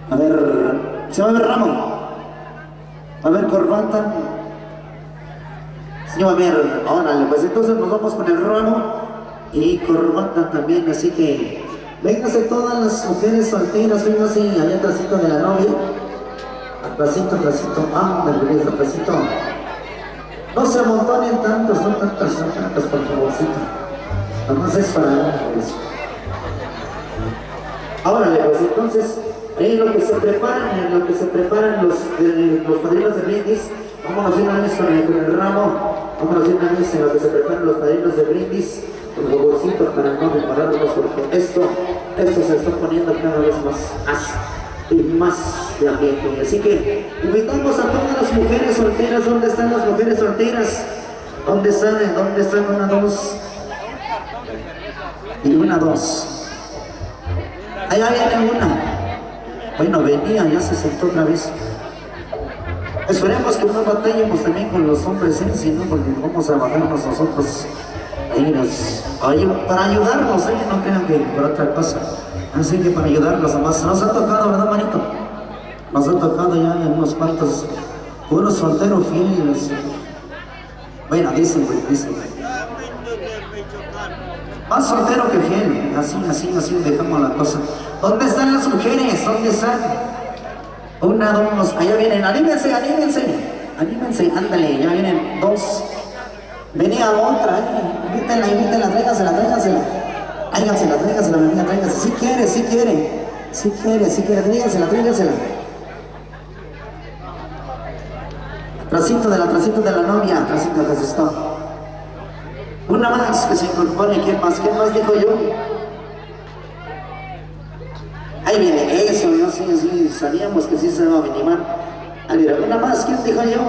a ver, ¿se va a ver ramo? ¿Va a ver corbata? Sí, va a ver, órale, pues entonces nos vamos con el ramo y corbata también, así que vénganse todas las mujeres solteras, vénganse allá atrásito de la novia. Atrásito, atrásito. No se amontonen tantos, no tantos, por favorcito. Nomás es para eso. Órale, pues entonces, en lo que se preparan los padrinos de brindis, vámonos una vez con el ramo, vámonos una vez en lo que se preparan los padrinos de brindis, por favorcito, para no prepararnos, porque esto se está poniendo cada vez más de ambiente. Así que invitamos a todas las mujeres solteras. ¿Dónde están las mujeres solteras? ¿Dónde están? Una, dos y una, dos. Allá viene una. Bueno, venía, ya se sentó otra vez. Esperemos que no batallemos también con los hombres, si no, porque vamos a bajarnos nosotros para ayudarnos, no crean que por otra cosa. Así que para ayudarnos nomás. Nos ha tocado, ¿verdad, manito? Nos ha tocado ya unos cuantos, puros solteros fieles. Bueno, dicen. Más soltero que fiel, así dejamos la cosa. ¿Dónde están las mujeres? ¿Dónde están? Una, dos, allá vienen, anímense, ándale, ya vienen dos. Venía otra, invítenla, tráigasela. Tráigasela, venga, tráigasela. Si quiere, tráigasela. Trasito de la novia, trasito que se está. Una más que se incorpore. ¿Quién más dijo yo? Ahí viene, eso, ¿no? Sí, sabíamos que sí se va a minimar. A ver, una más, ¿quién dijo yo?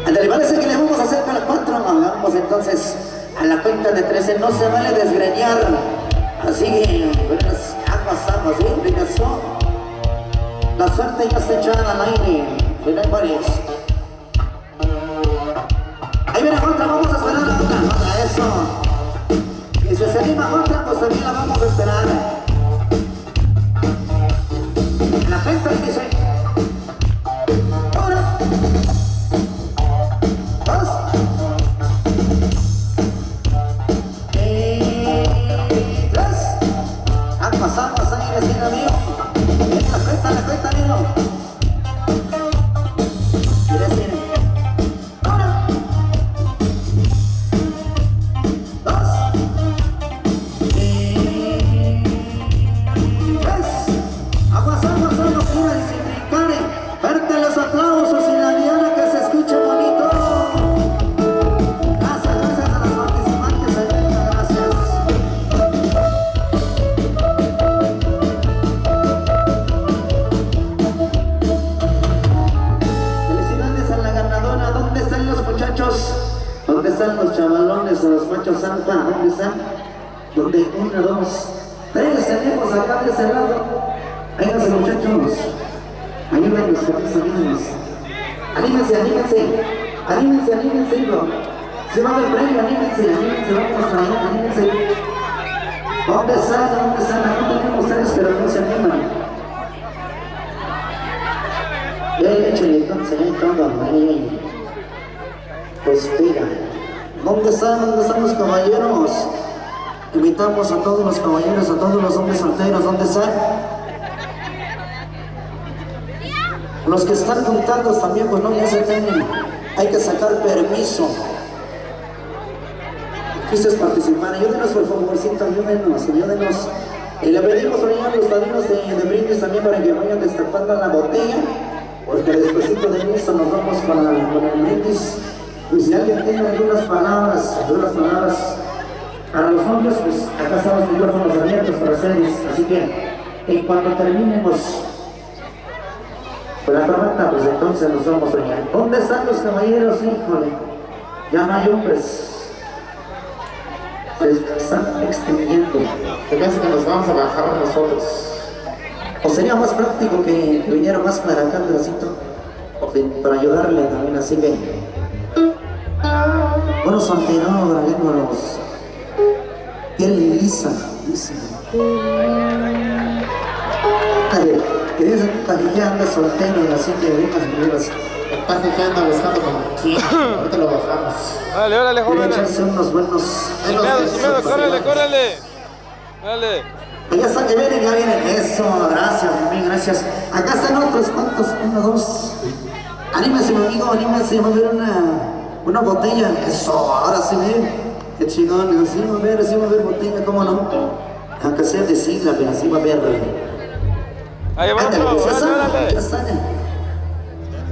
Andale, parece que le vamos a hacer con la 4. Vamos entonces a la cuenta de 13. No se vale desgreñar. Así que, buenas aguas, ¿sí? Regresó. La suerte ya está echada al aire. Vienen varios. Ahí viene otra, vamos a esperar a otra, eso. Y si se anima otra, pues también la vamos a esperar. La cuenta dice: 1, 2, 3. Pasamos ahí, vecino mío. La cuenta, amigo. ¿Quieres ir? 1, 2, 3. Aguas, mira, y sin brincar. Verte los aplausos y la diana que se escuche bonito. Gracias a los participantes, gracias. ¿Dónde están los chavalones o los machos santa? ¿Dónde están? ¿Dónde? 1, 2, Tres tenemos acá de ese lado. Vénganse muchachos. Ayúdenos, ayúdenos. Anímense, anímense. Anímense, anímense, hijo. Se va el premio, anímense, anímense, vamos para allá, anímense. ¿Dónde están? ¿Dónde están? No tenemos tres, pero no se animan. Ya, échale entonces, ahí todo, ahí. Pues mira, ¿dónde están los caballeros? Invitamos a todos los caballeros, a todos los hombres solteros, ¿dónde están? Los que están juntados también, pues no, ya se tienen, hay que sacar permiso. ¿Quisieras participar? Ayúdenos por favorcito, ayúdenos. Y le pedimos a los padrinos de brindis también para que vayan destapando la botella, porque despuesito de esto nos vamos con el brindis. Y si alguien tiene algunas palabras para los hombres, pues acá están los micrófonos abiertos para ustedes. Así que en cuanto terminemos con la tormenta, pues entonces nos vamos a bañar. ¿Dónde están los caballeros? Híjole, ya no hay hombres. Se están extinguiendo. Se me hace que nos vamos a bajar nosotros. O sería más práctico que viniera más para acá un pedacito para ayudarle también, así que bueno, solteros, bragueros. Piel lisa. Que dicen que ya anda soltero, así que vengas. El paje que anda buscando como quién. Ahorita lo bajamos. Dale, órale, jóvenes. Echarse unos buenos. Sin miedo, córrele. Dale. Ya están que vienen, ya vienen. Eso, gracias, muy gracias. Acá están otros cuantos, 1, 2. Anímese, mi amigo, anímese, va a haber una botella. Eso, ahora sí ve. Qué chingón, sí va a haber botella, ¿cómo no? Aunque sea de sigla, pero sí va a haber. Ahí va otro, ya sale.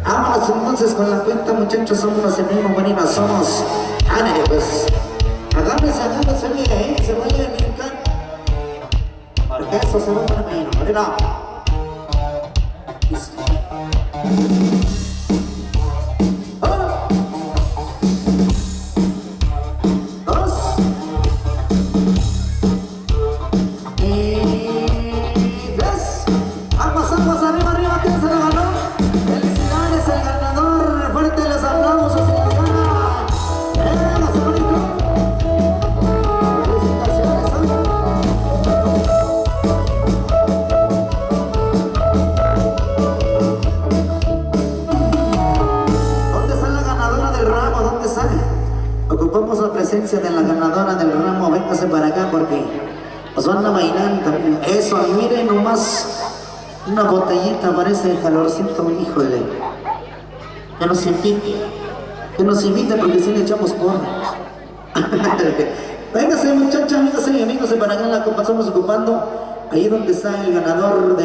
Vámonos entonces con la cuenta, muchachos, somos el mismo buenos, somos. Ándale, pues. Agárrense, bien, se vayan a brincar. Porque eso se va para mí, no, mira. Ocupamos la presencia de la ganadora del ramo, véngase para acá porque nos van a bailar también. Eso, miren nomás, una botellita parece calorcito, híjole. Que nos invite porque si le echamos porra. Véngase muchachos, véngase para acá, la estamos ocupando ahí donde está el ganador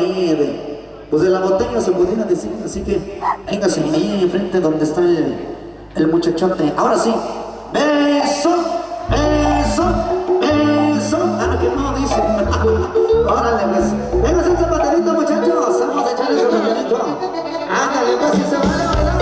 pues de la botella, se pudiera decir, así que véngase ahí enfrente donde está el muchachote. Ahora sí. Beso, que no dice. Órale, pues. Venga, ese baterito, muchachos. Vamos a echarle ese baterito. Ándale, pues, si se vale bailar.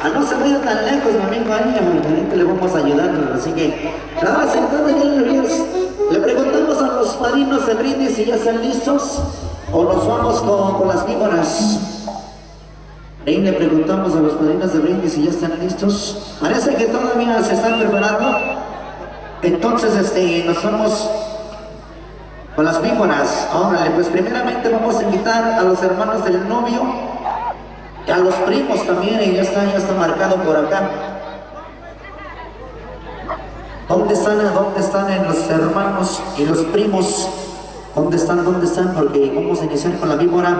No se vaya tan lejos, mi amigo, ahí le vamos a ayudar, así que ahora sentado en el nervios, le preguntamos a los padrinos de brindis si ya están listos o nos vamos con las víboras. Ahí le preguntamos a los padrinos de brindis si ya están listos. Parece que todavía se están preparando. Entonces nos vamos con las víboras. Órale, pues primeramente vamos a invitar a los hermanos del novio y a los primos también, y ya está marcado por acá. ¿Dónde están los hermanos y los primos? ¿Dónde están? Porque vamos a iniciar con la víbora,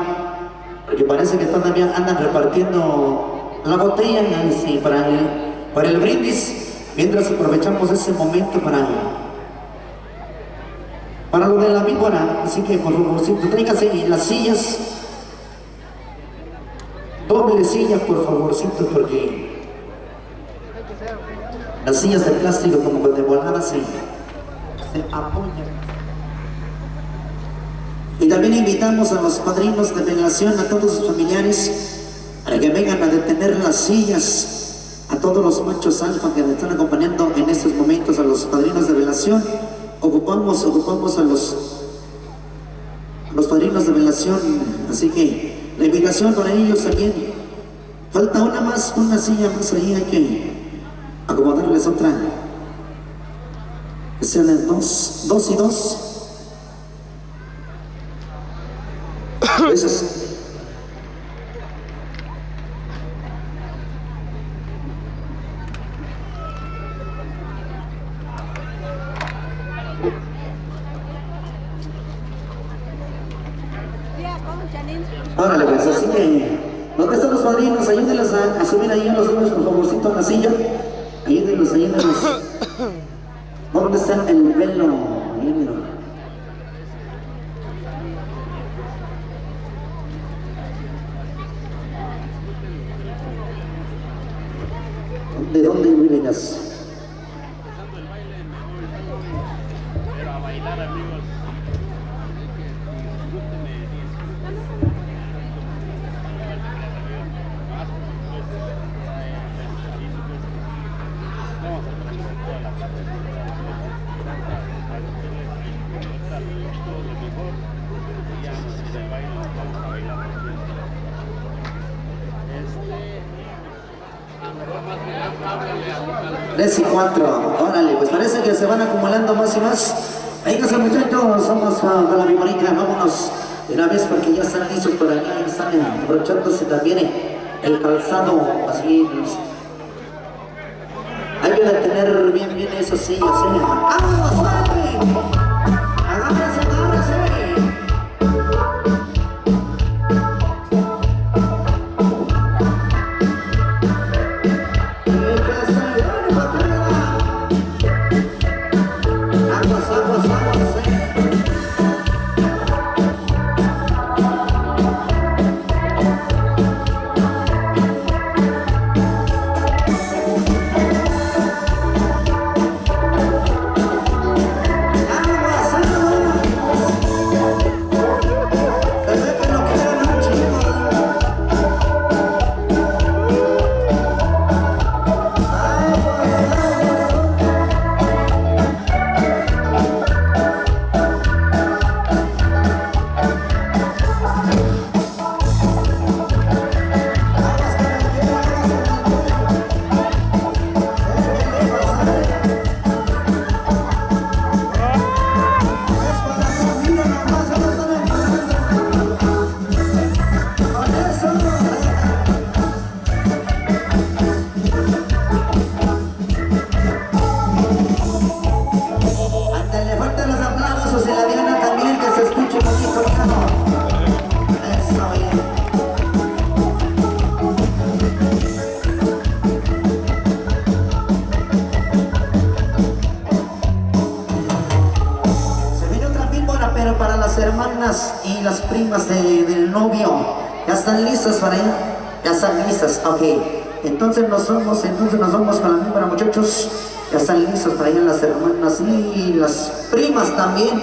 porque parece que todavía andan repartiendo la botella para el brindis, mientras aprovechamos ese momento para lo de la víbora. Así que por favorcito, tráigase las sillas, doble silla por favorcito, porque las sillas de plástico como de volada se apoyan. Y también invitamos a los padrinos de velación, a todos sus familiares, para que vengan a detener las sillas, a todos los machos alfa que nos están acompañando en estos momentos, a los padrinos de velación. Ocupamos a los padrinos de velación, así que la invitación para ellos también. Falta una silla más ahí, hay que acomodarles otra, que sean de dos y dos. Gracias. Órale, pues, así que, ¿dónde están los padrinos? Ayúdenlos a subir ahí a los hombres, por favorcito, a la silla. Ayúdenlos. ¿Dónde está el velo? Ayúdenlo. ¿De dónde vienes? Pero a bailar, amigos. Tres y 4, órale, pues parece que se van acumulando más y más. Vénganse muchachos, vamos con la viborita, vámonos de una vez porque ya están listos por acá, están abrochándose también el calzado, así. Hay que detener bien esas sillas, ¡vámonos, órale! ¡Agárrense! Hermanas y las primas del novio ya están listas para ir, ya están listas, ok, entonces nos vamos con la víbora, muchachos, ya están listos para ir las hermanas y las primas también,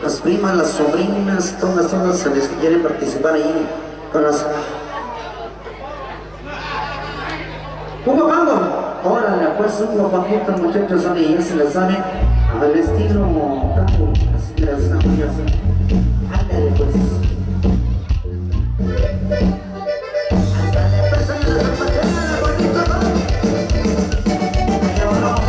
las primas, las sobrinas, todas las que quieren participar ahí con las... Órale, pues un poquito, muchachos, ya se les sabe al estilo así las amigas. Ándale, pues. Ándale, pues, ahí la zapatera, bonito, ¿no? Allá abajo.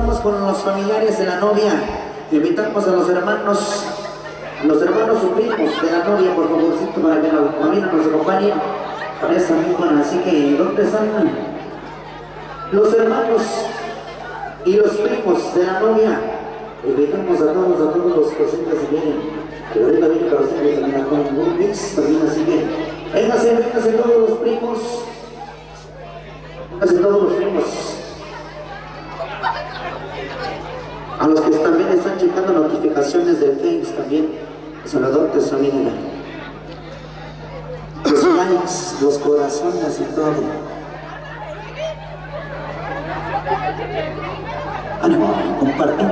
vamos con los familiares de la novia. Invitamos a los hermanos o primos de la novia, por favorcito, para que la familia nos acompañe para esta misma. Así que, ¿dónde están los hermanos y los primos de la novia? Invitamos a todos los presentes que vienen. Pero ahorita viene para ustedes también con un mix también, así que véngase todos los primos. Véngase todos los primos. A los que también están checando notificaciones del Face también, saludos también, los likes, los corazones y todo.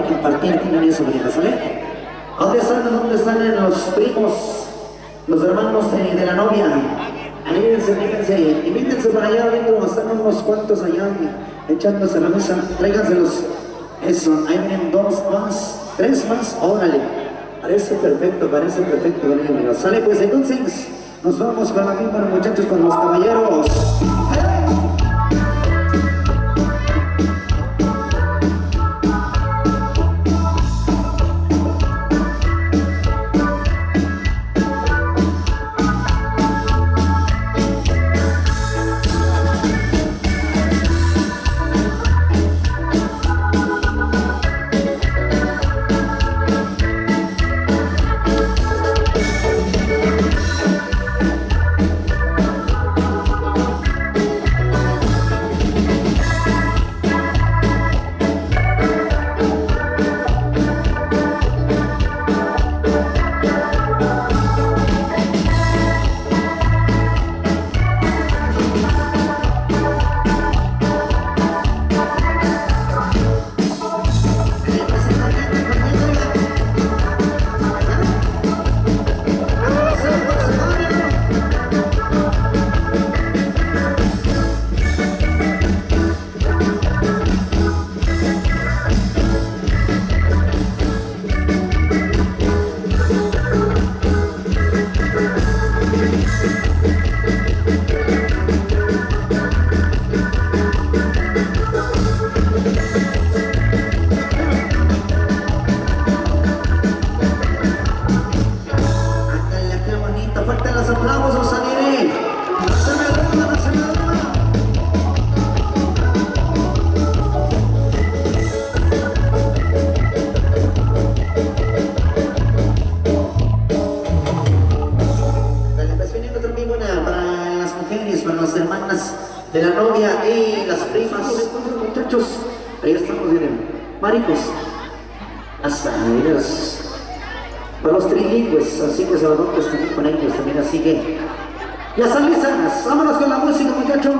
Compartir, tienen eso, ¿sale? ¿Dónde están los primos, los hermanos de la novia? Invítense para allá, están unos cuantos allá echándose la mesa, tráiganselos. Eso, ahí vienen 2 más, 3 más, órale. Parece perfecto, amigos. Sale, pues entonces, nos vamos con la misma, muchachos, con los caballeros. De la novia y las primas, muchachos, ahí estamos, miren, maricos, hasta ellos, para los trilingües, así que se van a también con ellos también, así que ya están listas, vámonos con la música, muchachos.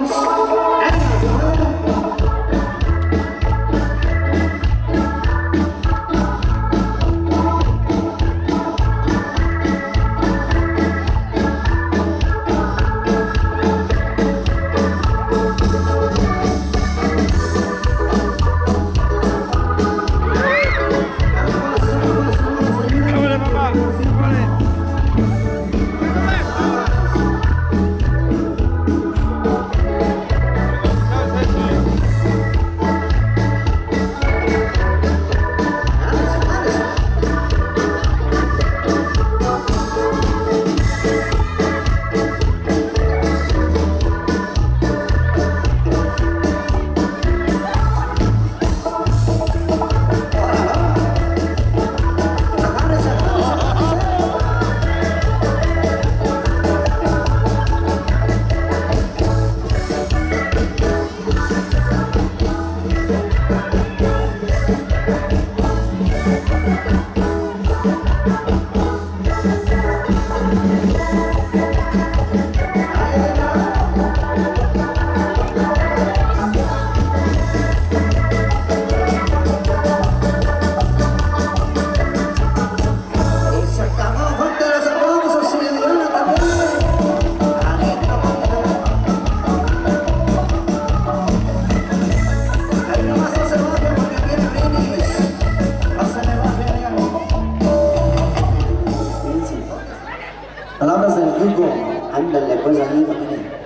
Palabras del Hugo, ándale pues ahí, miren.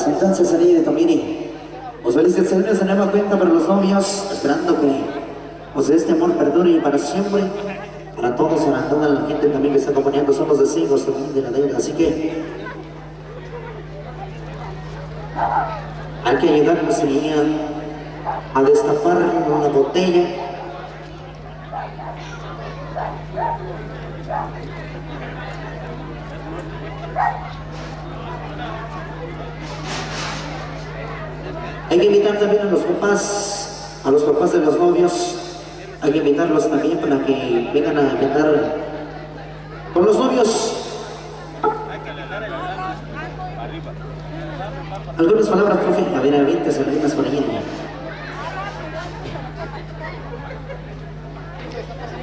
pues entonces ahí de Tomini. Pues felices años de nueva cuenta para los novios, esperando que pues este amor perdure para siempre. Para todos, para toda la gente también que está acompañando, son los deseos también de la deuda, así que hay que ayudarnos a destapar una botella. Hay que invitar también a los papás de los novios. Hay que invitarlos también para que vengan a cantar con los novios. Algunas palabras, profe. A ver, avientes algunas por ahí.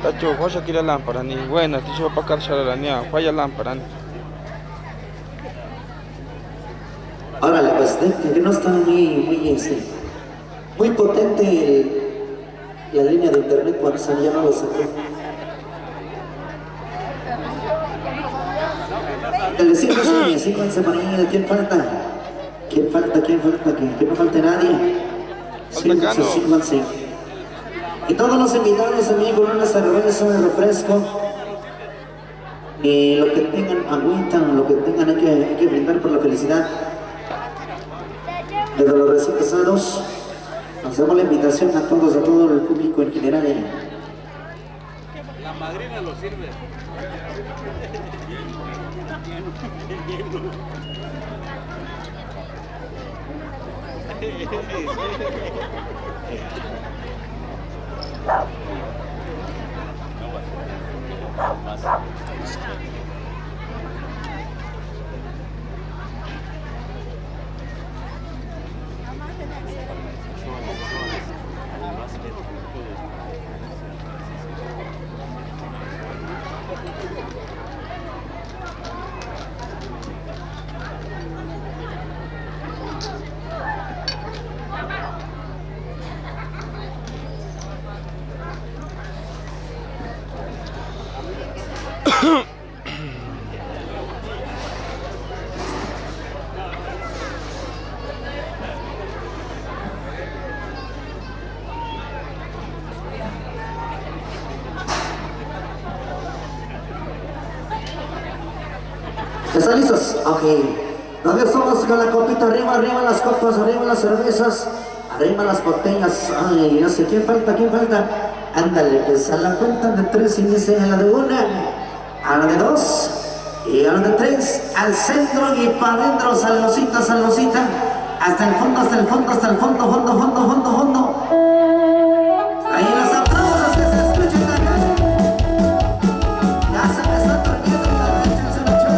Tacho, vaya aquí la lámpara, ni buena, te va para cárcel a la niña, vaya lámpara. Órale, pues, que no está muy potente la línea de internet, por eso ya no lo saqué. El vecino sí, síganse por ahí, ¿quién falta? ¿Quién falta? Que no falte nadie. Síganse. Y todos los invitados también con una cerveza, un refresco. Y lo que tengan, agüita, lo que tengan, hay que brindar por la felicidad de los recién casados. Hacemos la invitación a todo el público en general. La madrina lo sirve. ¿Están listos? Ok. Todavía somos con la copita arriba, arriba las copas, arriba las cervezas, arriba las botellas. Ay, no sé, ¿quién falta? Ándale, pues a la cuenta de 3 inicia a la de 1, a la de 2 y a la de 3, al centro y para adentro, salosita, hasta el fondo. Ahí las aplausos que se escuchen acá. Ya se me está durmiendo la leche, se me echó.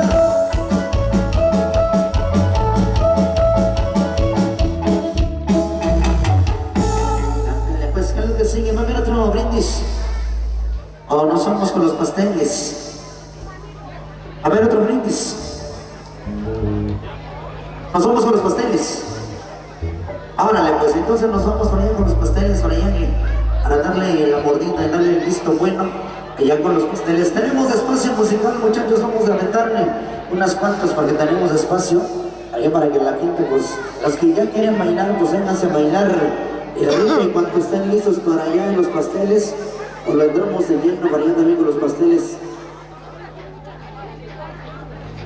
Pues ¿qué es lo que sigue? ¿Va a haber otro brindis? ¿O nos vamos con los pasteles? A ver, otro brindis. Nos vamos con los pasteles. Órale, pues entonces nos vamos por allá con los pasteles, por allá para darle la mordida y darle el visto bueno allá con los pasteles. Tenemos espacio musical, muchachos, vamos a aventarle unas cuantas porque tenemos espacio allá para que la gente, pues, los que ya quieren bailar, pues vénganse a bailar. Y en cuanto estén listos para allá en los pasteles, pues lo entramos de lleno para allá también con los pasteles.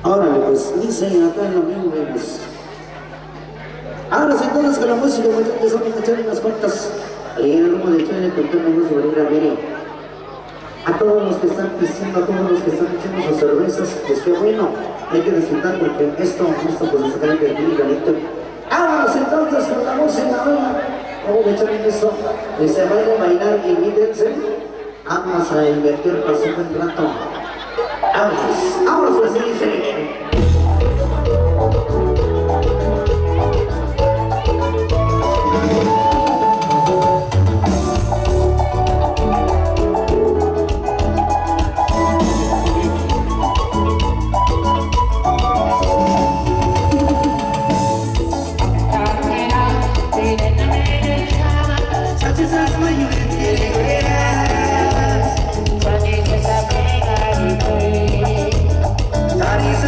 Órale, pues, dice acá en lo mismo, vemos. Ahora sí, entonces con la música, muchachos, vamos a echar unas cuantas. Ahí en el rumbo de Chile, contamos de venir a ver a todos los que están pisteando, a todos los que están echando sus cervezas. Pues qué bueno, hay que disfrutar porque esto pues está caliente y caliente. Vámonos entonces con la música, vamos a echar en eso. Y se vayan a bailar, invítense. Vamos a invertir para su buen rato. Vámonos, pues dice. That is a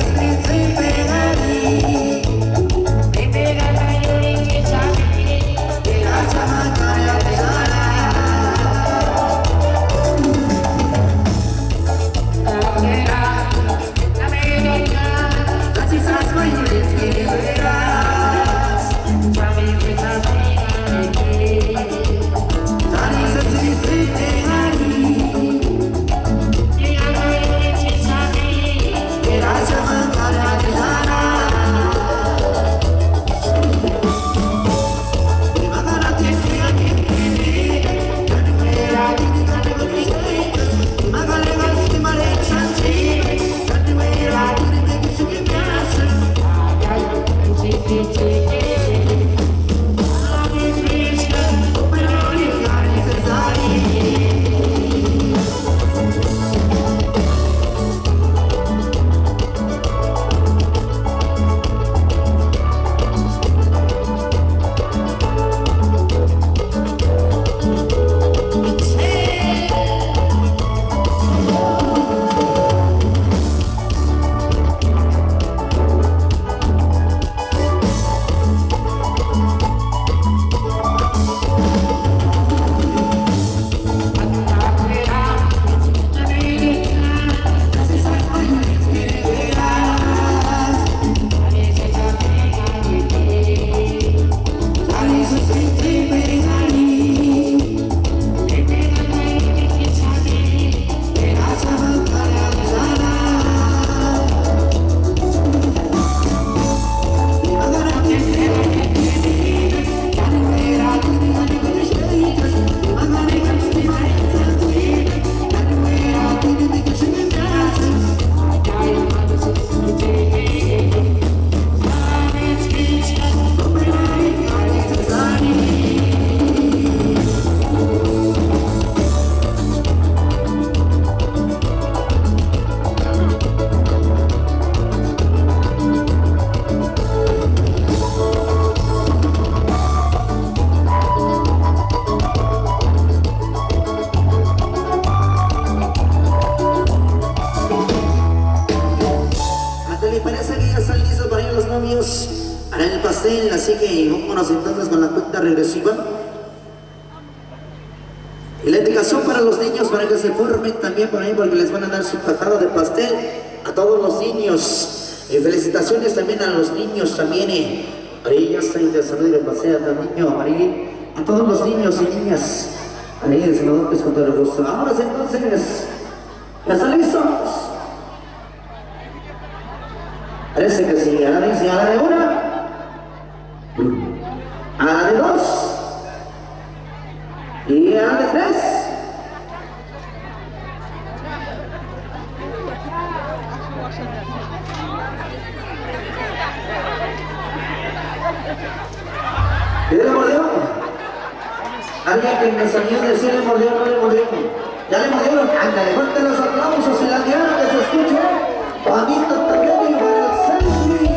hará el pastel, así que vámonos entonces con la cuenta regresiva. Y la indicación para los niños para que se formen también por ahí, porque les van a dar su tajada de pastel a todos los niños. Y felicitaciones también a los niños también. Ahí ya estoy de salud y de paseo también, ahí a todos los niños y niñas. Ahí el senador que es con todo el gusto. Ahora entonces, ¿ya están listos? Parece que sí. Ahora dice a la de una, a la de dos y a la de tres. ¿Y le mordió? Alguien que me salió de si le mordió o no le mordió. ¿Ya le mordieron? Ándale, fuerte los aplausos y la diana que se escuche. Juanito también y para el selfie.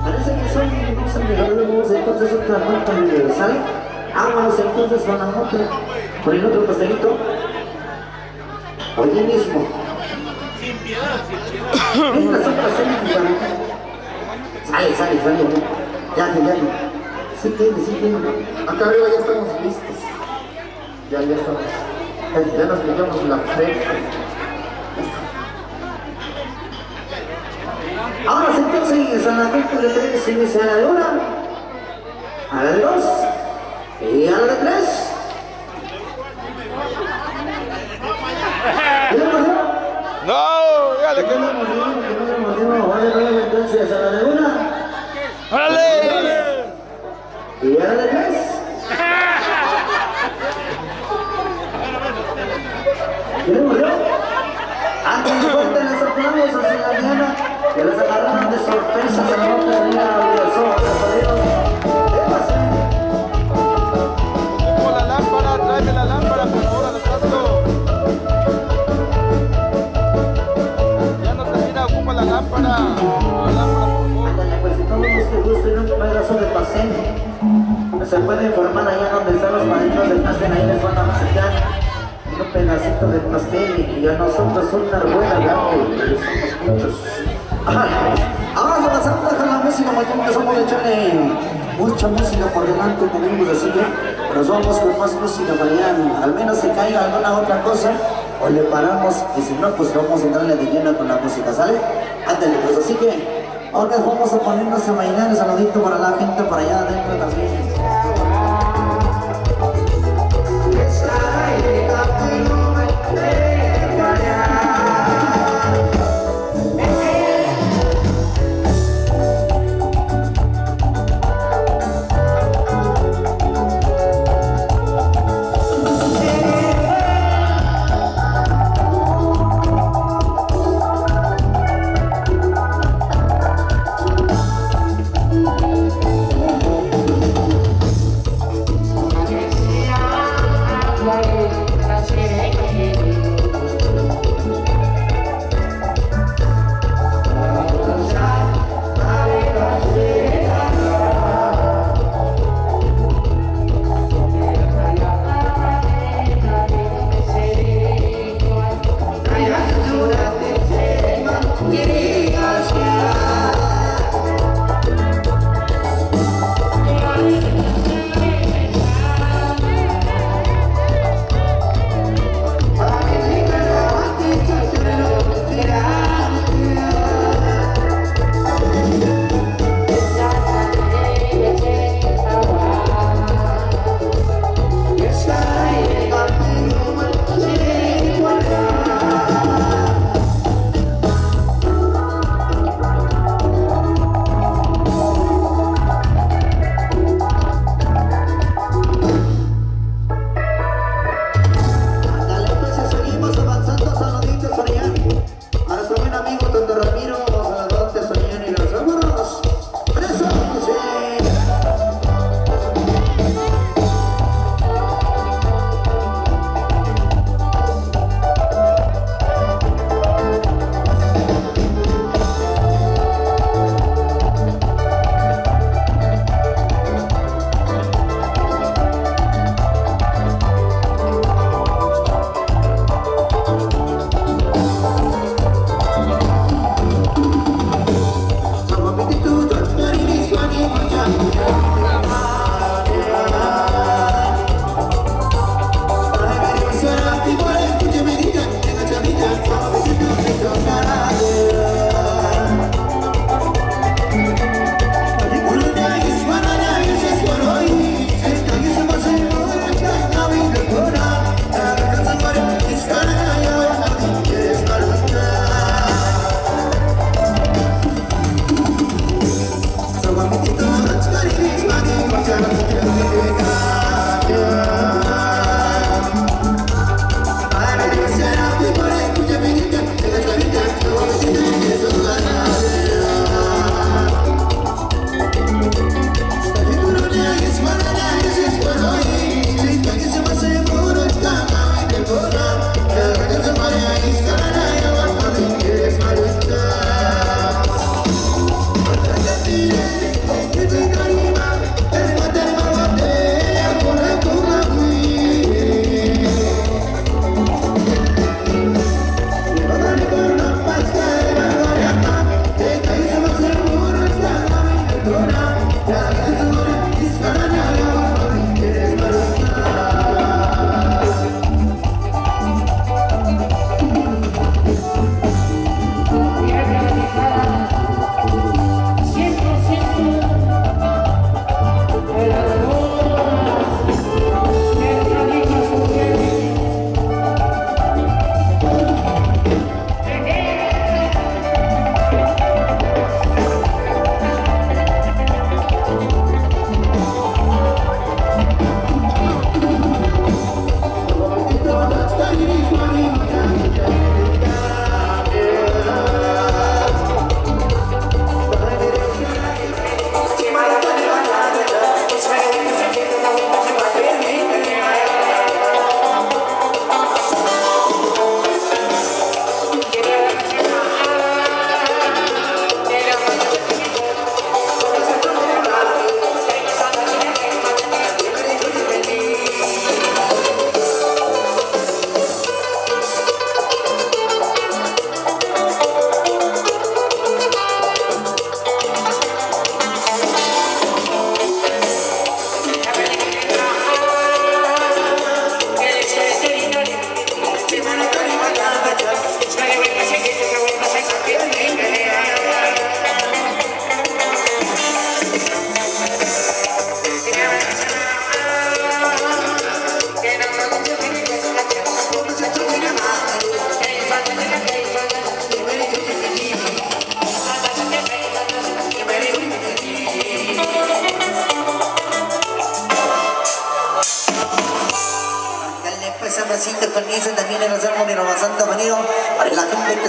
Parece que son entonces otra nota universal. Vámonos entonces con la nota, con el otro pastelito. Hoy mismo. Sin piedad, sin piedad. Sale. Ya. Sí tiene. Acá arriba ya estamos listos. Ya estamos. Ya nos pillamos la frente. Ahora entonces a la cuenta de tres se inicia a la de una, a la de dos y a la de tres. No, dígale que no. Vale, entonces a la de una. ¡Órale! Y a la de tres. ¿Quién murió? Antes de fuerte les aplausos en la diana que les agarraron de sorpresa a la boca de la obligación. Ocupo la lámpara, tráeme la lámpara, por favor, al espacio. Ya no se mira, ocupa la lámpara. La lámpara, por favor. Pues si todos los que gusten un pedazo de pastel, se pueden formar allá donde están los padrinos del pastel, ahí les van a masticar un pedacito de pastel y a nosotros una buena grande, porque somos muchos. Ahora se pasamos con la música, porque empezamos a echarle mucha música por delante, tenemos así que nos vamos con más música para allá, al menos se caiga alguna otra cosa, o le paramos, y si no, pues vamos a entrarle de lleno con la música, ¿sale? Ándale, pues así que ahora vamos a ponernos a bailar, un saludito para la gente para allá adentro también.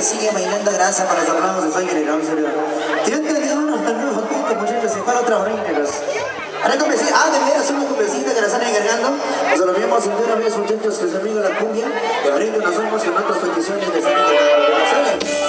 que sigue bailando grasa para los aplausos de Soy General Serio. Te han tenido unos nuevos como siempre se para otra reineros. Ahora de veras una cumbrecita que la están encargando. Pues lo mismos una vez muchachos que es amigo de la cumbia. Y ahorita nos vamos con otras peticiones que están encargando.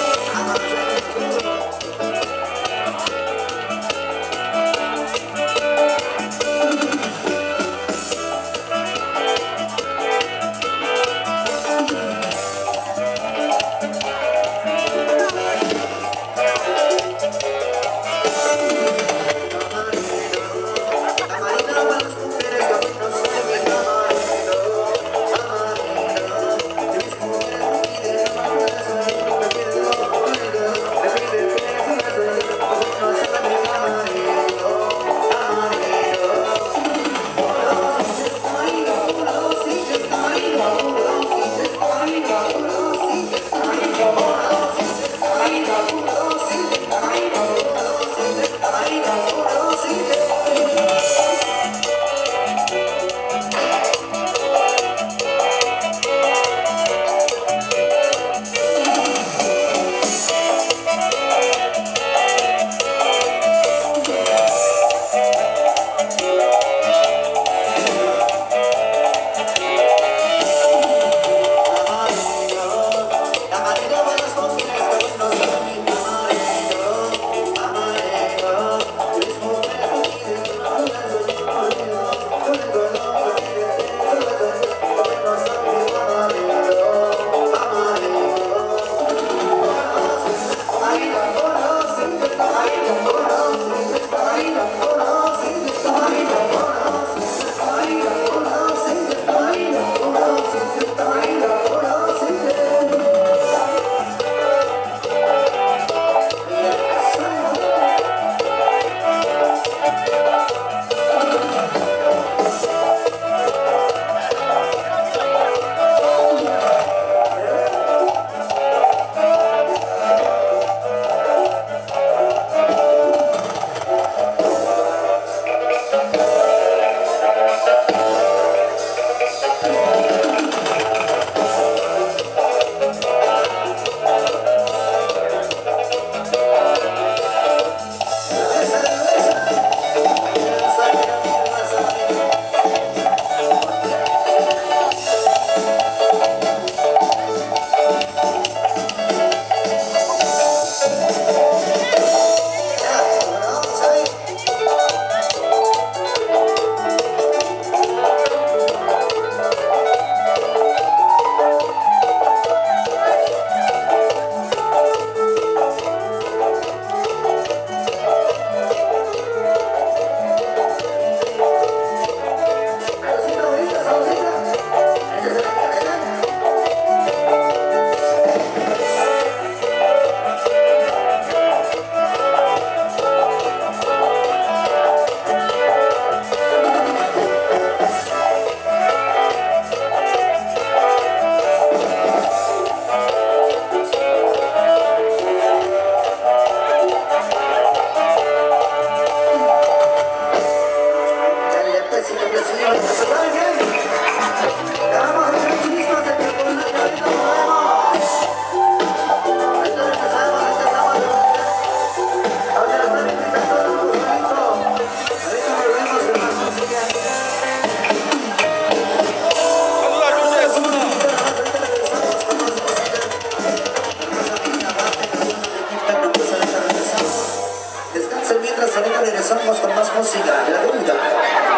Regresamos con más música, la deuda,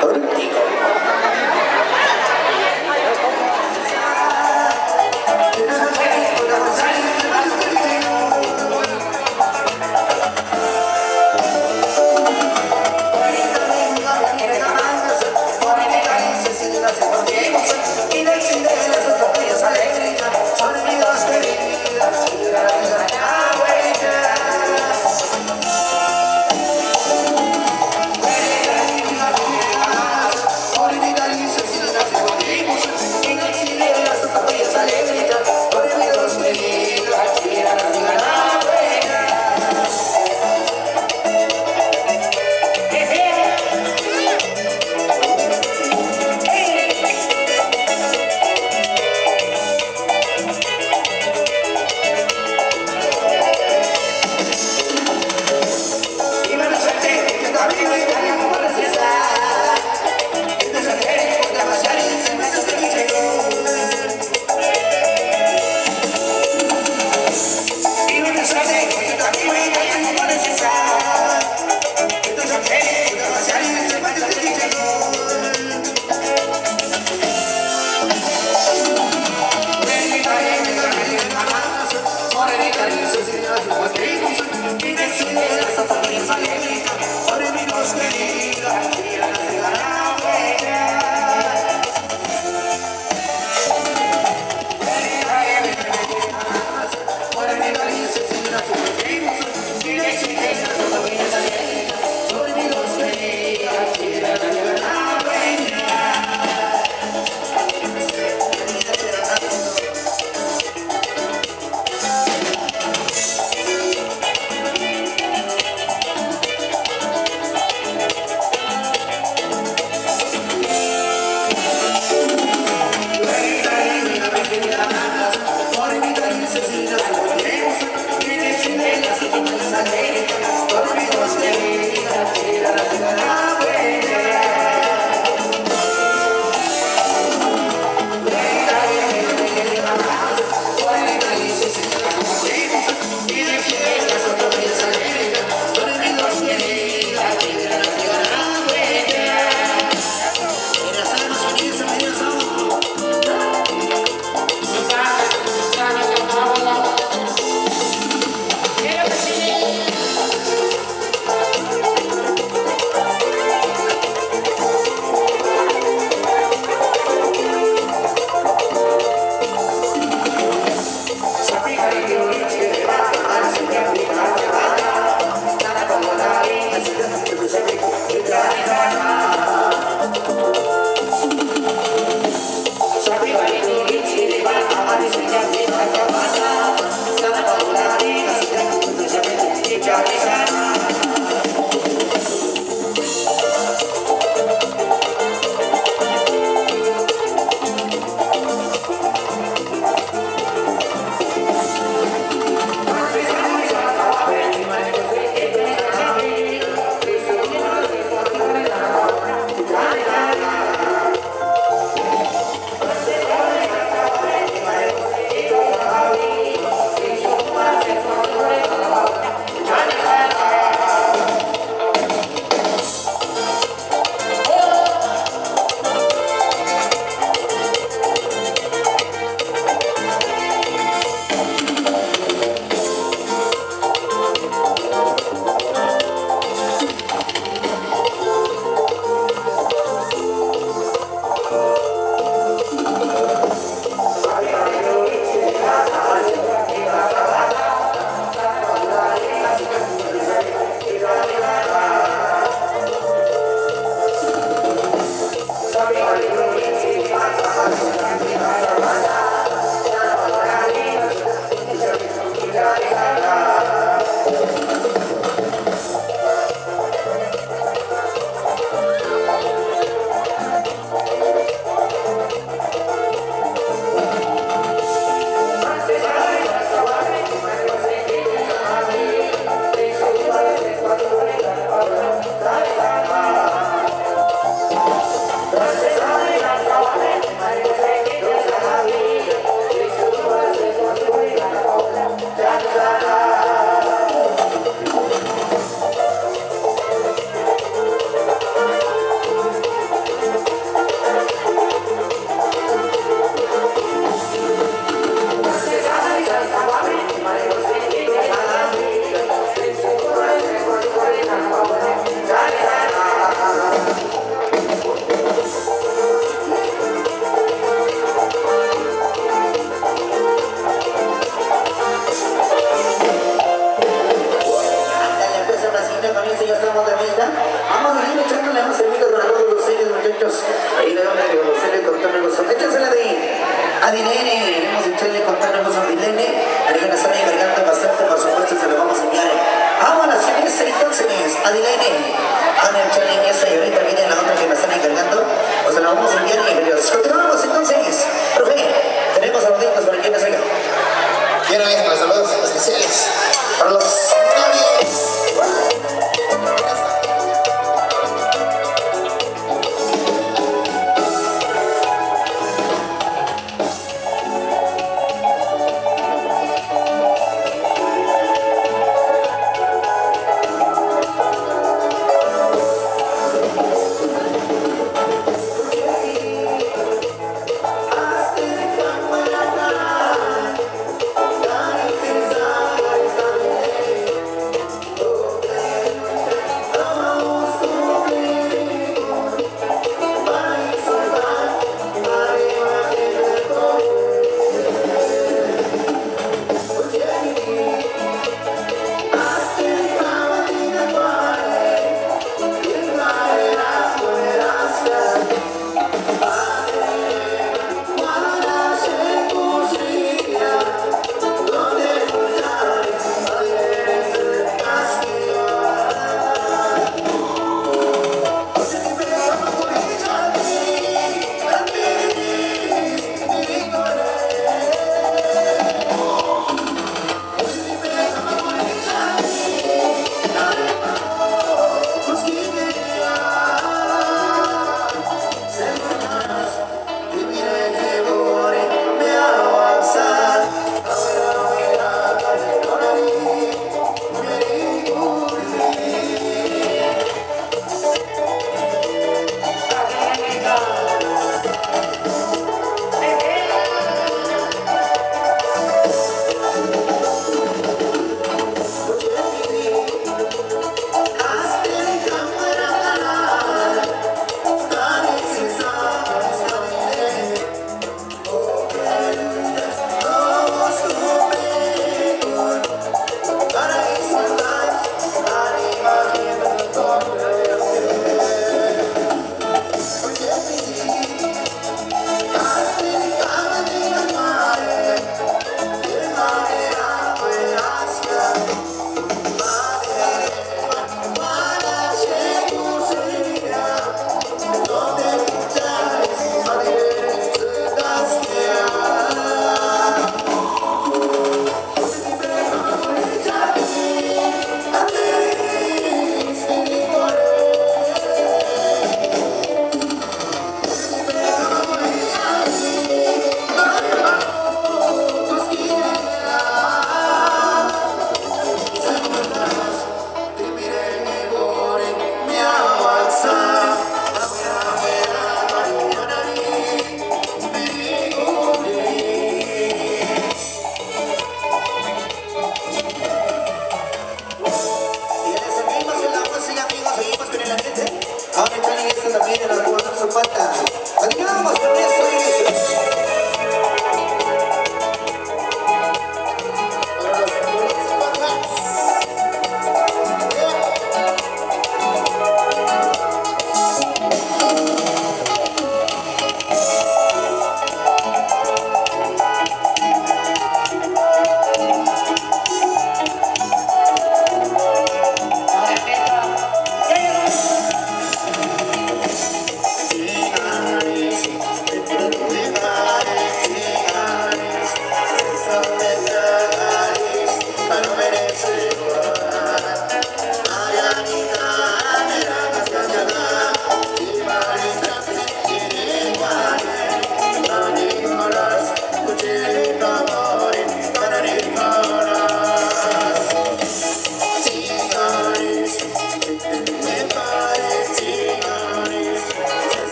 contigo. Ahorita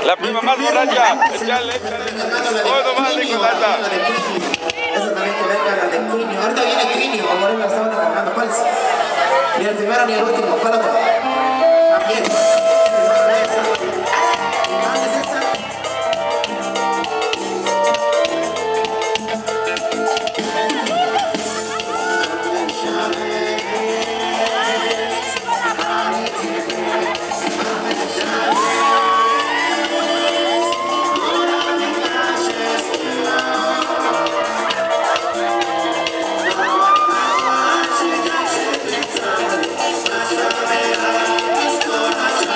La prima más borracha. Échale, échale. Oh, no más, Nicolata. Eso también que venga la de Quinio. Ahorita viene Quinio, o Moreno estamos trabajando. ¿Cuál es? Ni el primero ni el último. ¿Cuál otro? También. Corazón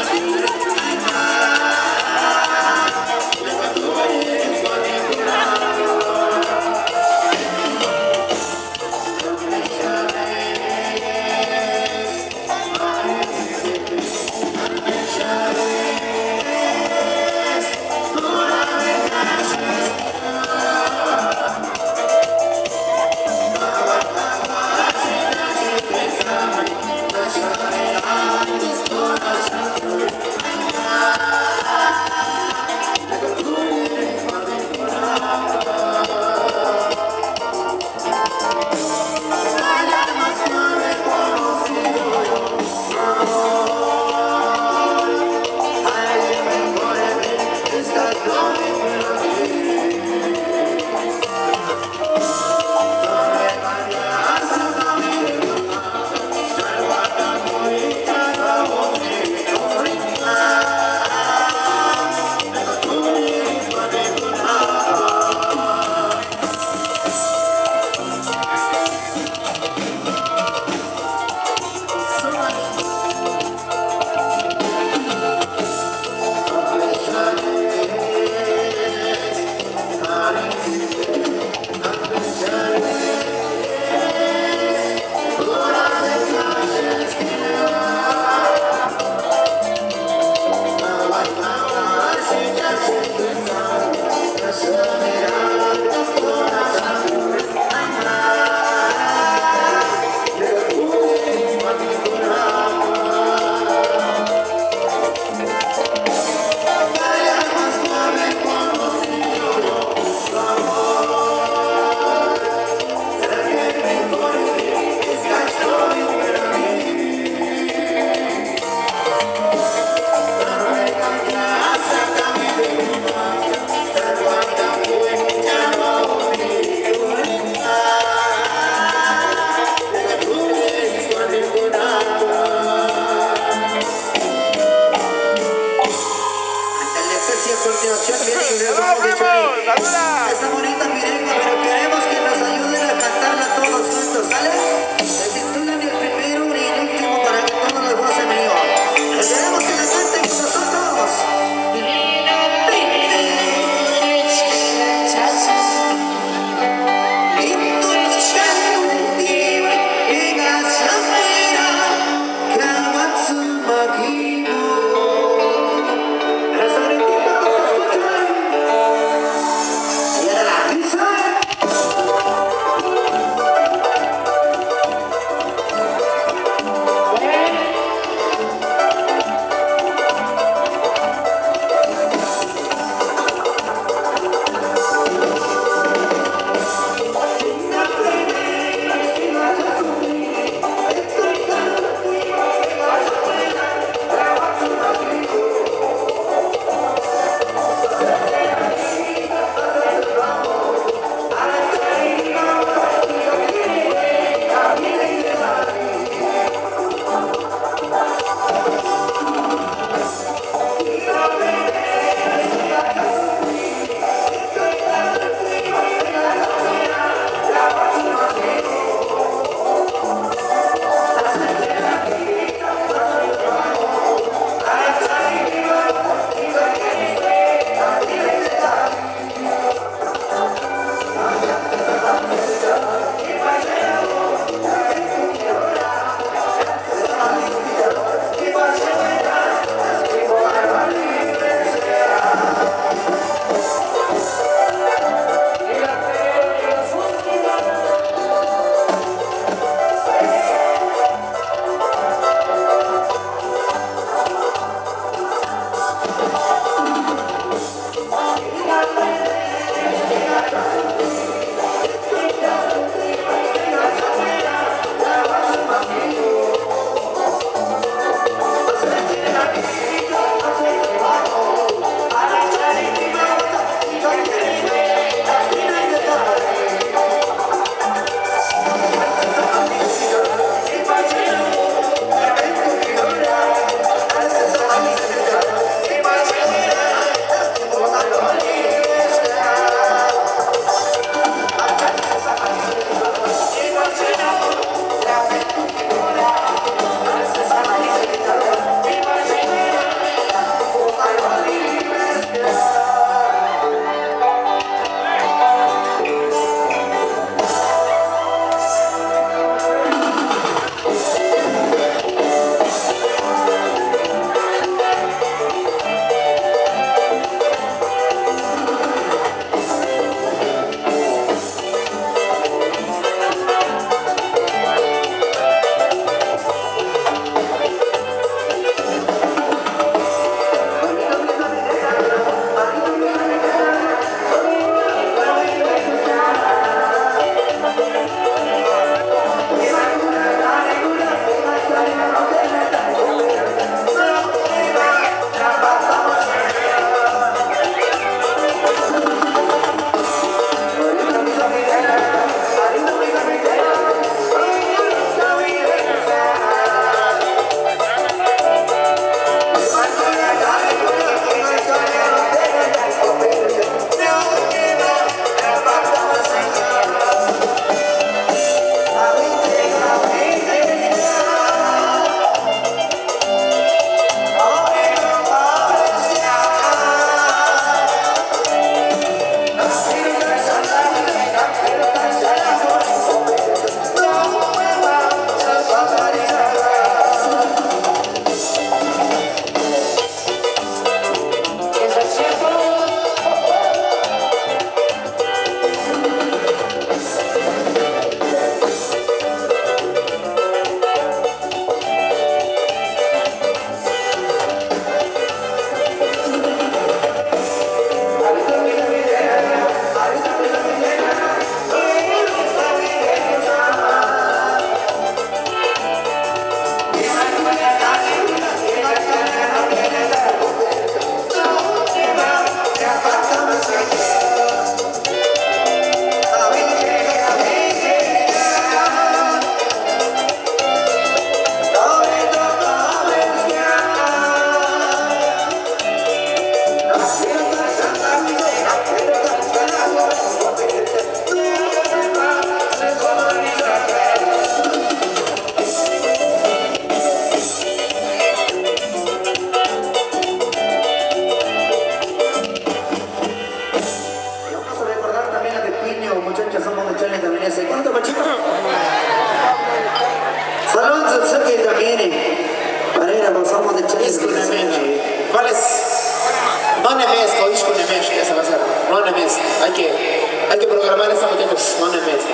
Hay que programar esta muchachos, no me metas.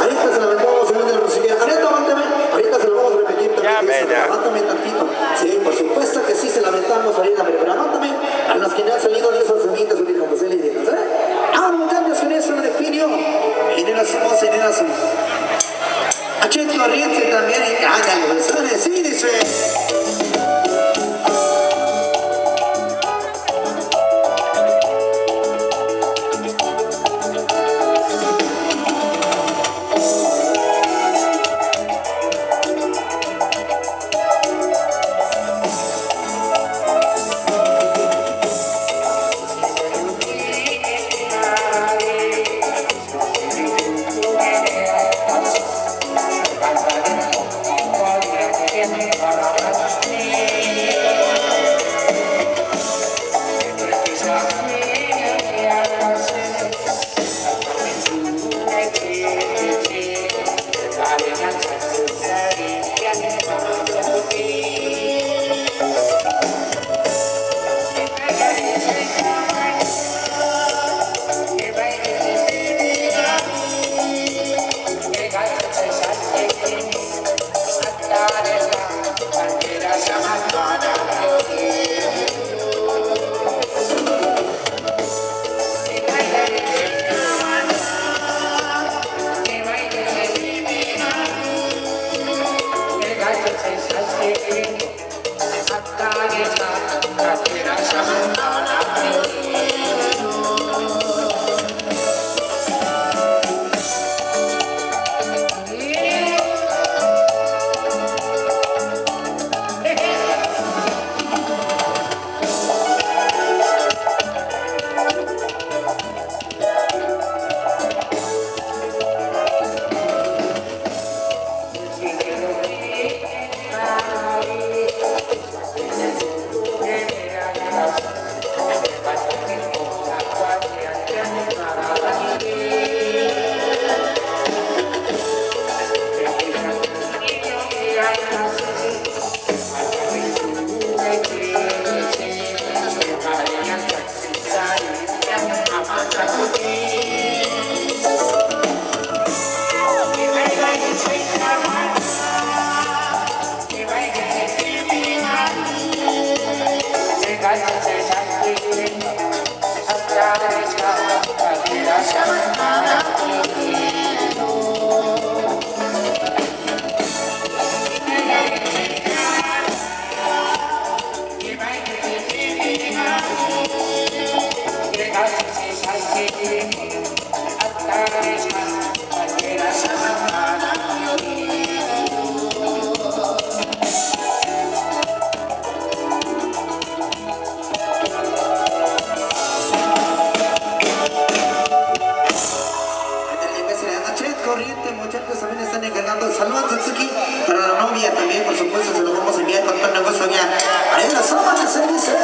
Ahorita se la metemos en la música. Ahorita aguántame, ahorita se la vamos a repetir también. Aguántame tantito. Sí, por supuesto que sí se la aventamos ahorita, pero aguántame a los que no han salido de esos semitas, como se les dice. Ahora muchachos, con eso de Finio, y de las voces, y de las... A Chet Corriente también, ándale, pues, sí, dice... Corriente, muchachos, también están encargando. Saludos a Tsutsuki para la novia también, por supuesto, se lo vamos a enviar con todo el negocio allá. Ahí la soma de se dice.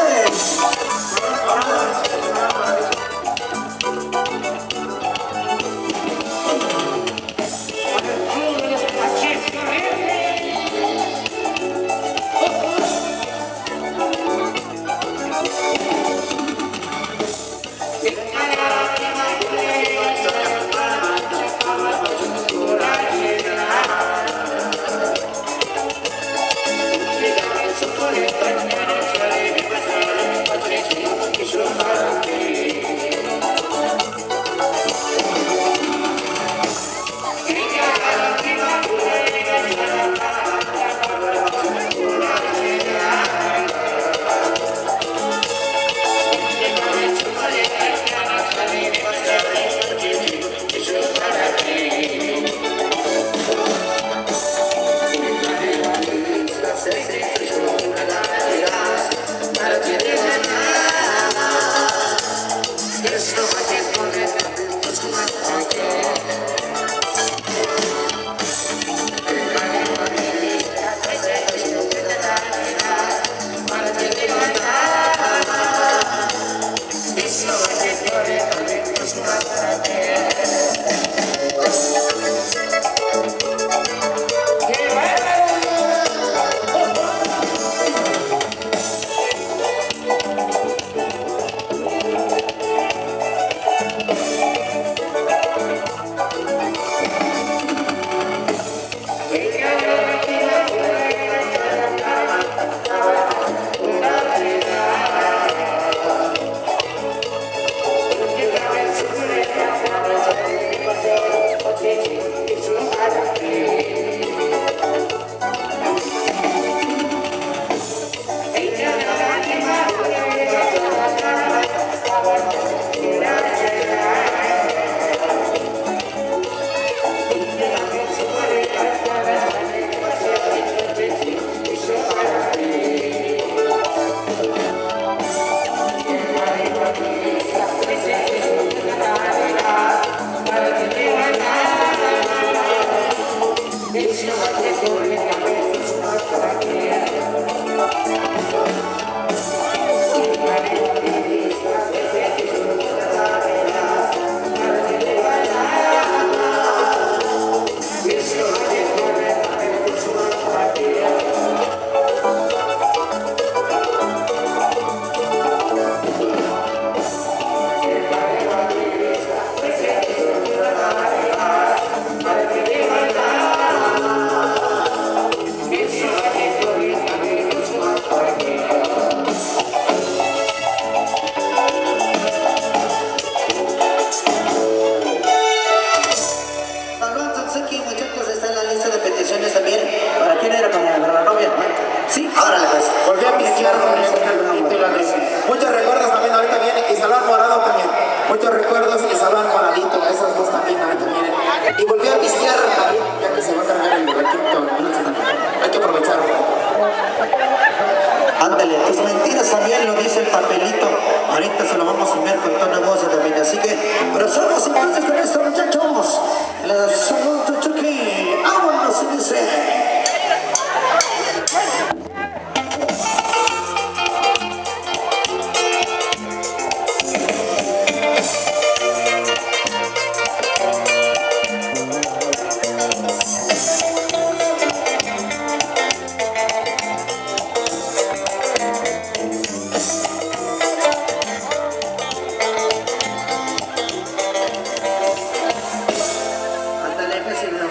ahorita se lo vamos a enviar con todo negocio también. Así que, pero somos entonces con esto, muchachos. La salud de Chucky. ¡Vámonos! Se dice.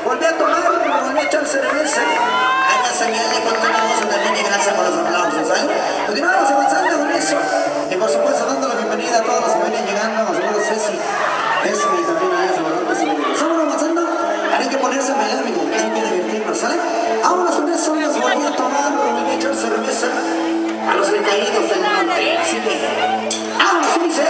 Volví a tomar, volví a echar cerveza. Haga señal de continuamos también y gracias por los aplausos, ¿sale? Continuamos avanzando con eso. Y por supuesto dando la bienvenida a todos los que vienen llegando, a saludos Ceci, y también a ella, estamos avanzando, hay que ponerse a bailar, amigo, hay que divertirnos, ¿sale? Vámonos con eso, nos volví a tomar, volví a echar cerveza a los recaídos del norte. Así que, vámonos, dice.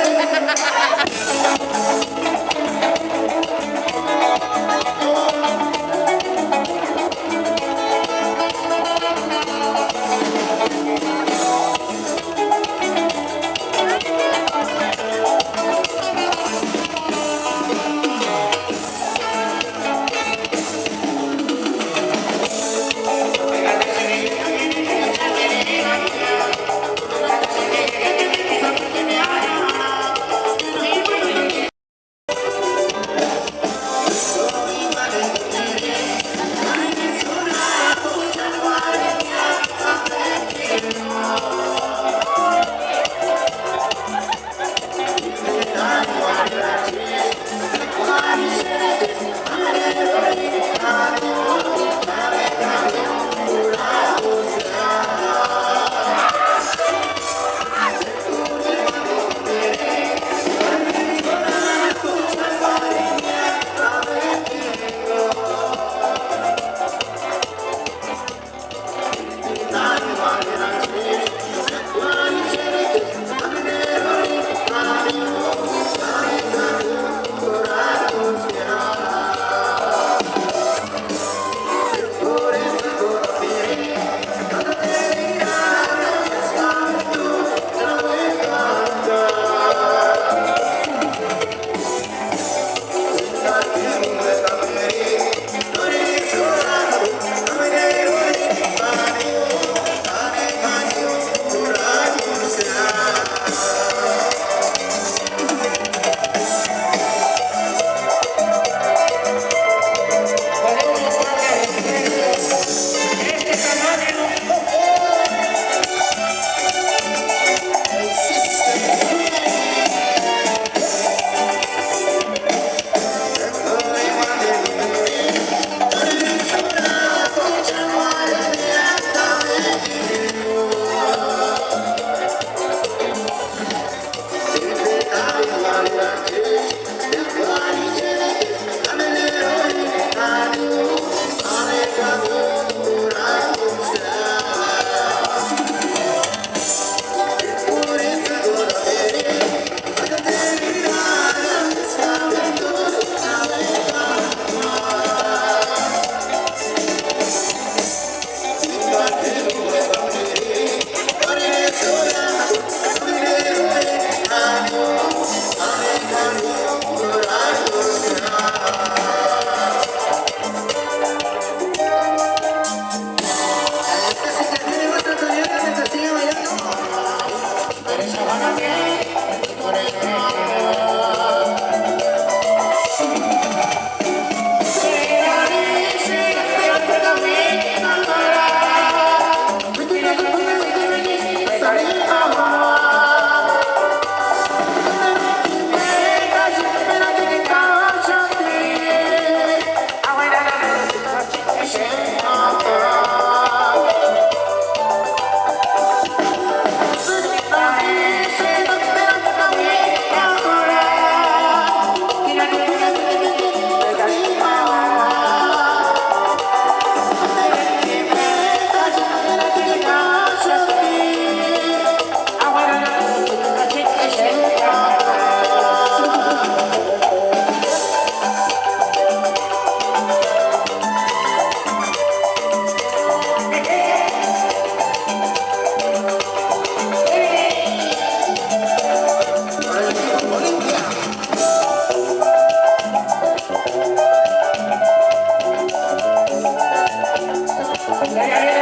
Thank you.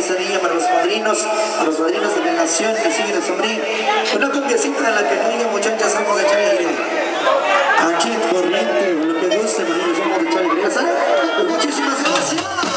esa niña, para los padrinos de relación que siguen a sombrío. Una cumbiacita en la que digan muchachas, vamos a echarle alegría. Aquí corriente, lo que guste, maridos, vamos a echarle alegría. ¿Sale? Pues muchísimas gracias.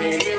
Yeah.